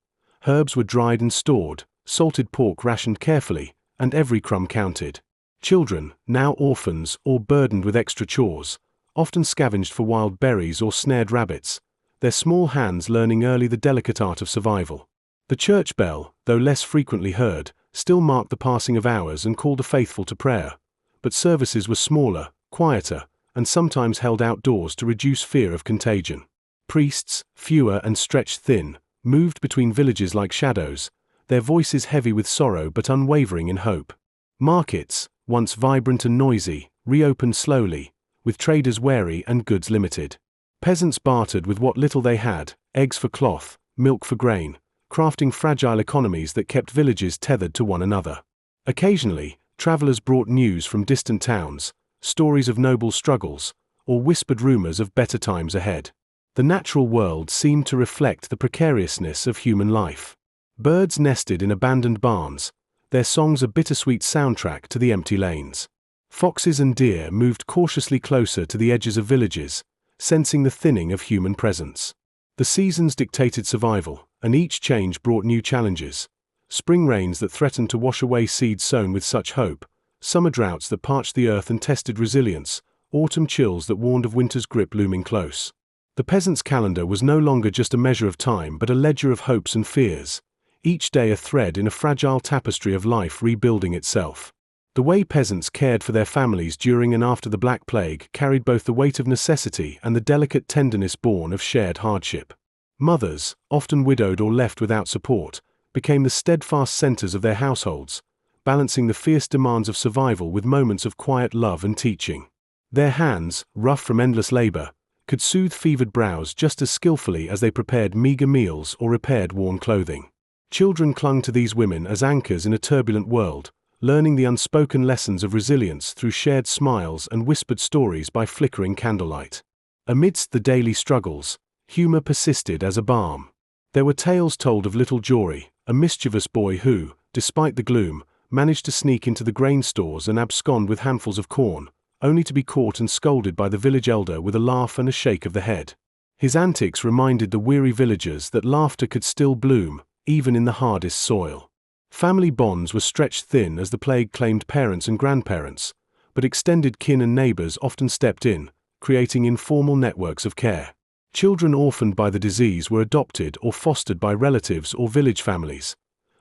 Herbs were dried and stored, salted pork rationed carefully, and every crumb counted. Children, now orphans or burdened with extra chores, often scavenged for wild berries or snared rabbits, their small hands learning early the delicate art of survival. The church bell, though less frequently heard, still marked the passing of hours and called the faithful to prayer. But services were smaller, quieter, and sometimes held outdoors to reduce fear of contagion. Priests, fewer and stretched thin, moved between villages like shadows, their voices heavy with sorrow but unwavering in hope. Markets, once vibrant and noisy, reopened slowly, with traders wary and goods limited. Peasants bartered with what little they had, eggs for cloth, milk for grain, crafting fragile economies that kept villages tethered to one another. Occasionally, Travelers brought news from distant towns, stories of noble struggles, or whispered rumors of better times ahead. The natural world seemed to reflect the precariousness of human life. Birds nested in abandoned barns, their songs a bittersweet soundtrack to the empty lanes. Foxes and deer moved cautiously closer to the edges of villages, sensing the thinning of human presence. The seasons dictated survival, and each change brought new challenges. Spring rains that threatened to wash away seeds sown with such hope, summer droughts that parched the earth and tested resilience, autumn chills that warned of winter's grip looming close. The peasant's calendar was no longer just a measure of time but a ledger of hopes and fears, each day a thread in a fragile tapestry of life rebuilding itself. The way peasants cared for their families during and after the Black Plague carried both the weight of necessity and the delicate tenderness born of shared hardship. Mothers, often widowed or left without support, became the steadfast centers of their households, balancing the fierce demands of survival with moments of quiet love and teaching. Their hands, rough from endless labor, could soothe fevered brows just as skillfully as they prepared meager meals or repaired worn clothing. Children clung to these women as anchors in a turbulent world, learning the unspoken lessons of resilience through shared smiles and whispered stories by flickering candlelight. Amidst the daily struggles, humor persisted as a balm. There were tales told of little Jory, a mischievous boy who, despite the gloom, managed to sneak into the grain stores and abscond with handfuls of corn, only to be caught and scolded by the village elder with a laugh and a shake of the head. His antics reminded the weary villagers that laughter could still bloom, even in the hardest soil. Family bonds were stretched thin as the plague claimed parents and grandparents, but extended kin and neighbors often stepped in, creating informal networks of care. Children orphaned by the disease were adopted or fostered by relatives or village families,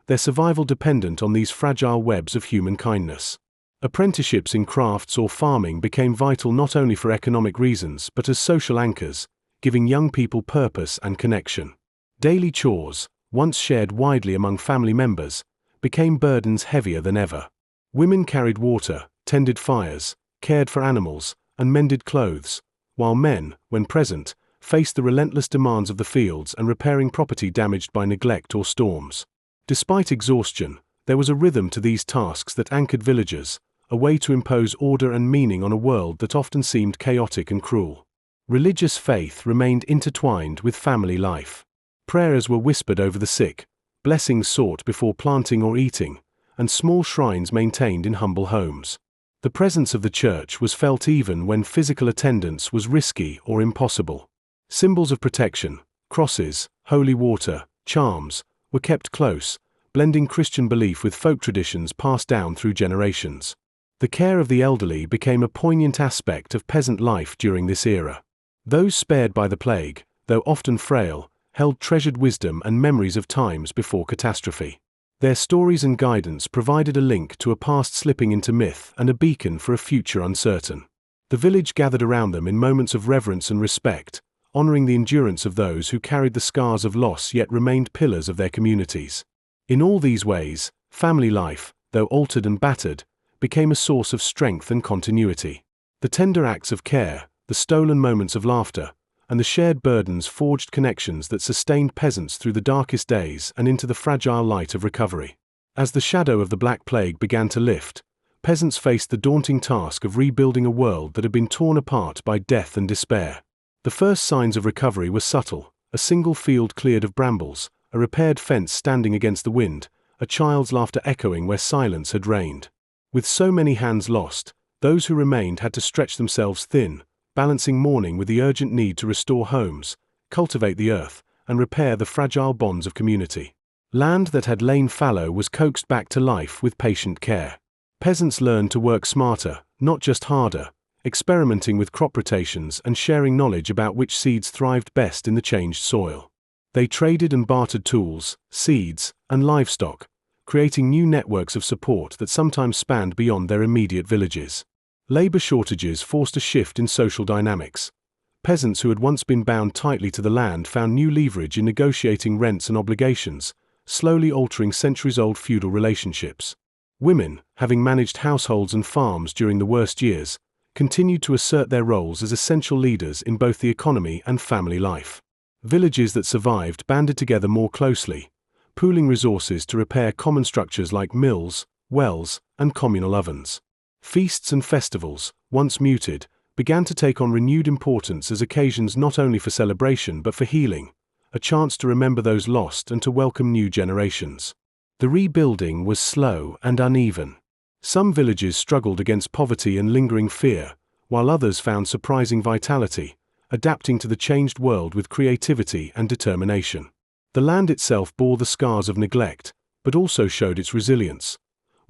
their survival dependent on these fragile webs of human kindness. Apprenticeships in crafts or farming became vital not only for economic reasons but as social anchors, giving young people purpose and connection. Daily chores, once shared widely among family members, became burdens heavier than ever. Women carried water, tended fires, cared for animals, and mended clothes, while men, when present, faced the relentless demands of the fields and repairing property damaged by neglect or storms. Despite exhaustion, there was a rhythm to these tasks that anchored villagers, a way to impose order and meaning on a world that often seemed chaotic and cruel. Religious faith remained intertwined with family life. Prayers were whispered over the sick, blessings sought before planting or eating, and small shrines maintained in humble homes. The presence of the church was felt even when physical attendance was risky or impossible. Symbols of protection, crosses, holy water, charms, were kept close, blending Christian belief with folk traditions passed down through generations. The care of the elderly became a poignant aspect of peasant life during this era. Those spared by the plague, though often frail, held treasured wisdom and memories of times before catastrophe. Their stories and guidance provided a link to a past slipping into myth and a beacon for a future uncertain. The village gathered around them in moments of reverence and respect, honoring the endurance of those who carried the scars of loss yet remained pillars of their communities. In all these ways, family life, though altered and battered, became a source of strength and continuity. The tender acts of care, the stolen moments of laughter, and the shared burdens forged connections that sustained peasants through the darkest days and into the fragile light of recovery. As the shadow of the Black Plague began to lift, peasants faced the daunting task of rebuilding a world that had been torn apart by death and despair. The first signs of recovery were subtle: a single field cleared of brambles, a repaired fence standing against the wind, a child's laughter echoing where silence had reigned. With so many hands lost, those who remained had to stretch themselves thin, balancing mourning with the urgent need to restore homes, cultivate the earth, and repair the fragile bonds of community. Land that had lain fallow was coaxed back to life with patient care. Peasants learned to work smarter, not just harder, experimenting with crop rotations and sharing knowledge about which seeds thrived best in the changed soil. They traded and bartered tools, seeds, and livestock, creating new networks of support that sometimes spanned beyond their immediate villages. Labor shortages forced a shift in social dynamics. Peasants who had once been bound tightly to the land found new leverage in negotiating rents and obligations, slowly altering centuries-old feudal relationships. Women, having managed households and farms during the worst years, continued to assert their roles as essential leaders in both the economy and family life. Villages that survived banded together more closely, pooling resources to repair common structures like mills, wells, and communal ovens. Feasts and festivals, once muted, began to take on renewed importance as occasions not only for celebration but for healing, a chance to remember those lost and to welcome new generations. The rebuilding was slow and uneven. Some villages struggled against poverty and lingering fear, while others found surprising vitality, adapting to the changed world with creativity and determination. The land itself bore the scars of neglect, but also showed its resilience.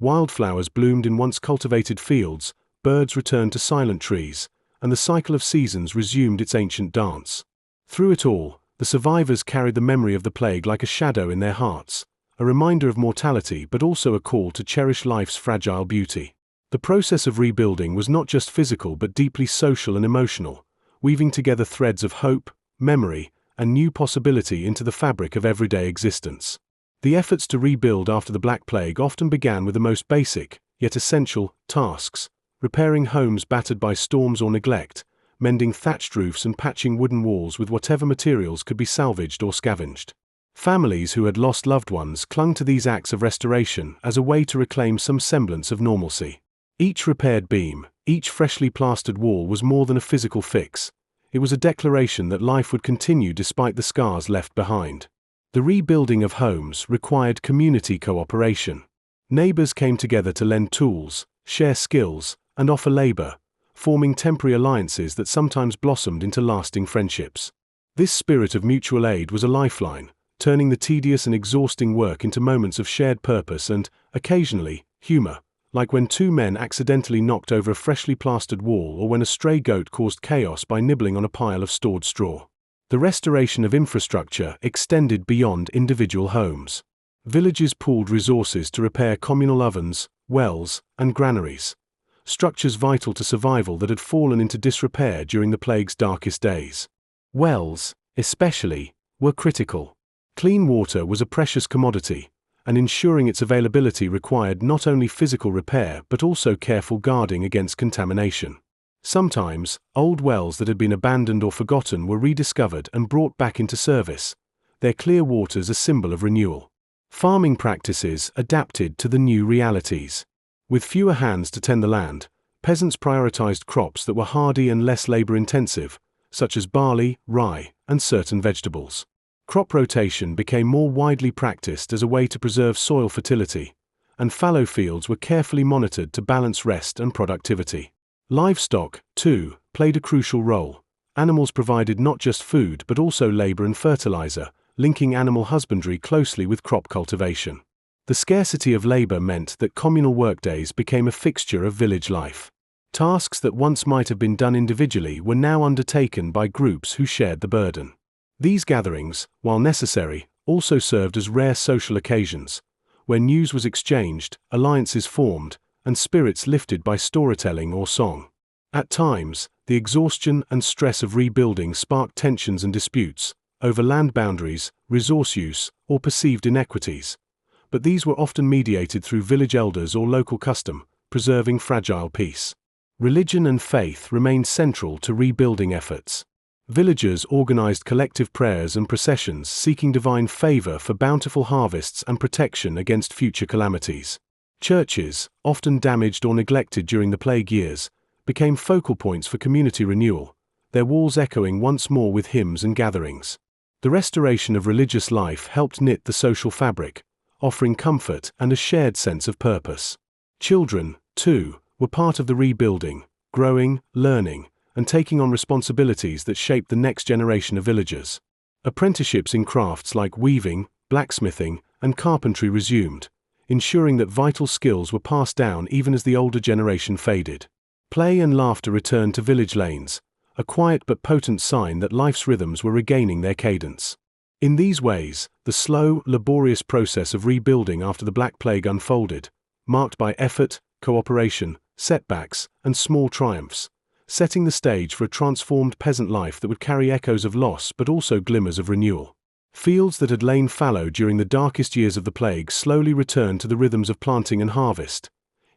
Wildflowers bloomed in once cultivated fields, birds returned to silent trees, and the cycle of seasons resumed its ancient dance. Through it all, the survivors carried the memory of the plague like a shadow in their hearts, a reminder of mortality but also a call to cherish life's fragile beauty. The process of rebuilding was not just physical but deeply social and emotional, weaving together threads of hope, memory, and new possibility into the fabric of everyday existence. The efforts to rebuild after the Black Plague often began with the most basic, yet essential, tasks: repairing homes battered by storms or neglect, mending thatched roofs and patching wooden walls with whatever materials could be salvaged or scavenged. Families who had lost loved ones clung to these acts of restoration as a way to reclaim some semblance of normalcy. Each repaired beam, each freshly plastered wall was more than a physical fix. It was a declaration that life would continue despite the scars left behind. The rebuilding of homes required community cooperation. Neighbors came together to lend tools, share skills, and offer labor, forming temporary alliances that sometimes blossomed into lasting friendships. This spirit of mutual aid was a lifeline, turning the tedious and exhausting work into moments of shared purpose and, occasionally, humor, like when two men accidentally knocked over a freshly plastered wall or when a stray goat caused chaos by nibbling on a pile of stored straw. The restoration of infrastructure extended beyond individual homes. Villages pooled resources to repair communal ovens, wells, and granaries, structures vital to survival that had fallen into disrepair during the plague's darkest days. Wells, especially, were critical. Clean water was a precious commodity, and ensuring its availability required not only physical repair but also careful guarding against contamination. Sometimes, old wells that had been abandoned or forgotten were rediscovered and brought back into service, their clear waters a symbol of renewal. Farming practices adapted to the new realities. With fewer hands to tend the land, peasants prioritized crops that were hardy and less labor-intensive, such as barley, rye, and certain vegetables. Crop rotation became more widely practiced as a way to preserve soil fertility, and fallow fields were carefully monitored to balance rest and productivity. Livestock, too, played a crucial role. Animals provided not just food but also labor and fertilizer, linking animal husbandry closely with crop cultivation. The scarcity of labor meant that communal workdays became a fixture of village life. Tasks that once might have been done individually were now undertaken by groups who shared the burden. These gatherings, while necessary, also served as rare social occasions, where news was exchanged, alliances formed, and spirits lifted by storytelling or song. At times, the exhaustion and stress of rebuilding sparked tensions and disputes over land boundaries, resource use, or perceived inequities, but these were often mediated through village elders or local custom, preserving fragile peace. Religion and faith remained central to rebuilding efforts. Villagers organized collective prayers and processions seeking divine favor for bountiful harvests and protection against future calamities. Churches, often damaged or neglected during the plague years, became focal points for community renewal, their walls echoing once more with hymns and gatherings. The restoration of religious life helped knit the social fabric, offering comfort and a shared sense of purpose. Children, too, were part of the rebuilding, growing, learning, and taking on responsibilities that shaped the next generation of villagers. Apprenticeships in crafts like weaving, blacksmithing, and carpentry resumed, ensuring that vital skills were passed down even as the older generation faded. Play and laughter returned to village lanes, a quiet but potent sign that life's rhythms were regaining their cadence. In these ways, the slow, laborious process of rebuilding after the Black Plague unfolded, marked by effort, cooperation, setbacks, and small triumphs, setting the stage for a transformed peasant life that would carry echoes of loss but also glimmers of renewal. Fields that had lain fallow during the darkest years of the plague slowly returned to the rhythms of planting and harvest.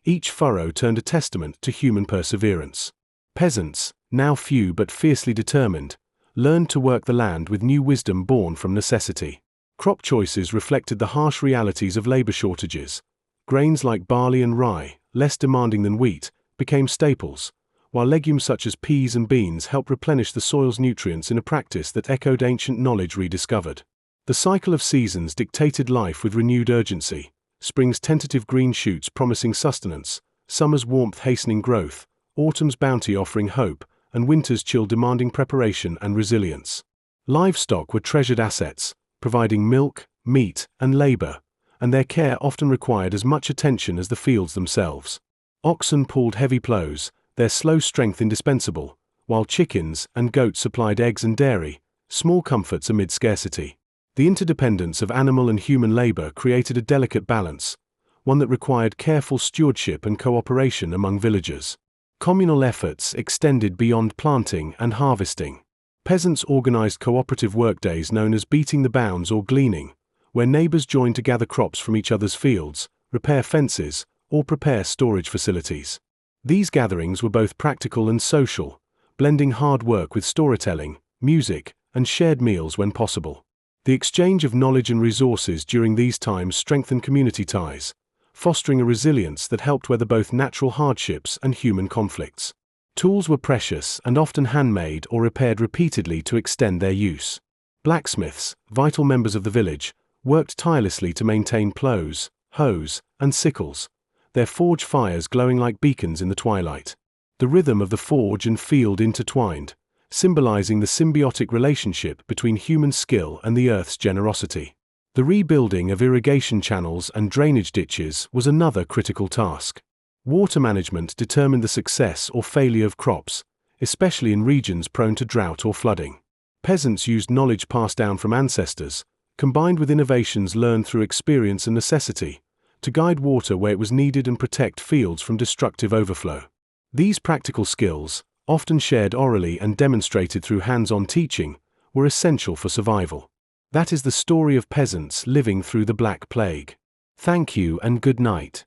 Each furrow turned a testament to human perseverance. Peasants, now few but fiercely determined, learned to work the land with new wisdom born from necessity. Crop choices reflected the harsh realities of labor shortages, Grains like barley and rye, less demanding than wheat, became staples, while legumes such as peas and beans helped replenish the soil's nutrients in a practice that echoed ancient knowledge rediscovered. The cycle of seasons dictated life with renewed urgency, spring's tentative green shoots promising sustenance, summer's warmth hastening growth, autumn's bounty offering hope, and winter's chill demanding preparation and resilience. Livestock were treasured assets, providing milk, meat, and labor, and their care often required as much attention as the fields themselves. Oxen pulled heavy plows, their slow strength indispensable, while chickens and goats supplied eggs and dairy, small comforts amid scarcity. The interdependence of animal and human labor created a delicate balance, one that required careful stewardship and cooperation among villagers. Communal efforts extended beyond planting and harvesting. Peasants organized cooperative workdays known as beating the bounds or gleaning, where neighbors joined to gather crops from each other's fields, repair fences, or prepare storage facilities. These gatherings were both practical and social, blending hard work with storytelling, music, and shared meals when possible. The exchange of knowledge and resources during these times strengthened community ties, fostering a resilience that helped weather both natural hardships and human conflicts. Tools were precious and often handmade or repaired repeatedly to extend their use. Blacksmiths, vital members of the village, worked tirelessly to maintain plows, hoes, and sickles, their forge fires glowing like beacons in the twilight. The rhythm of the forge and field intertwined, symbolizing the symbiotic relationship between human skill and the earth's generosity. The rebuilding of irrigation channels and drainage ditches was another critical task. Water management determined the success or failure of crops, especially in regions prone to drought or flooding. Peasants used knowledge passed down from ancestors, combined with innovations learned through experience and necessity, to guide water where it was needed and protect fields from destructive overflow. These practical skills, often shared orally and demonstrated through hands-on teaching, were essential for survival. That is the story of peasants living through the Black Plague. Thank you and good night.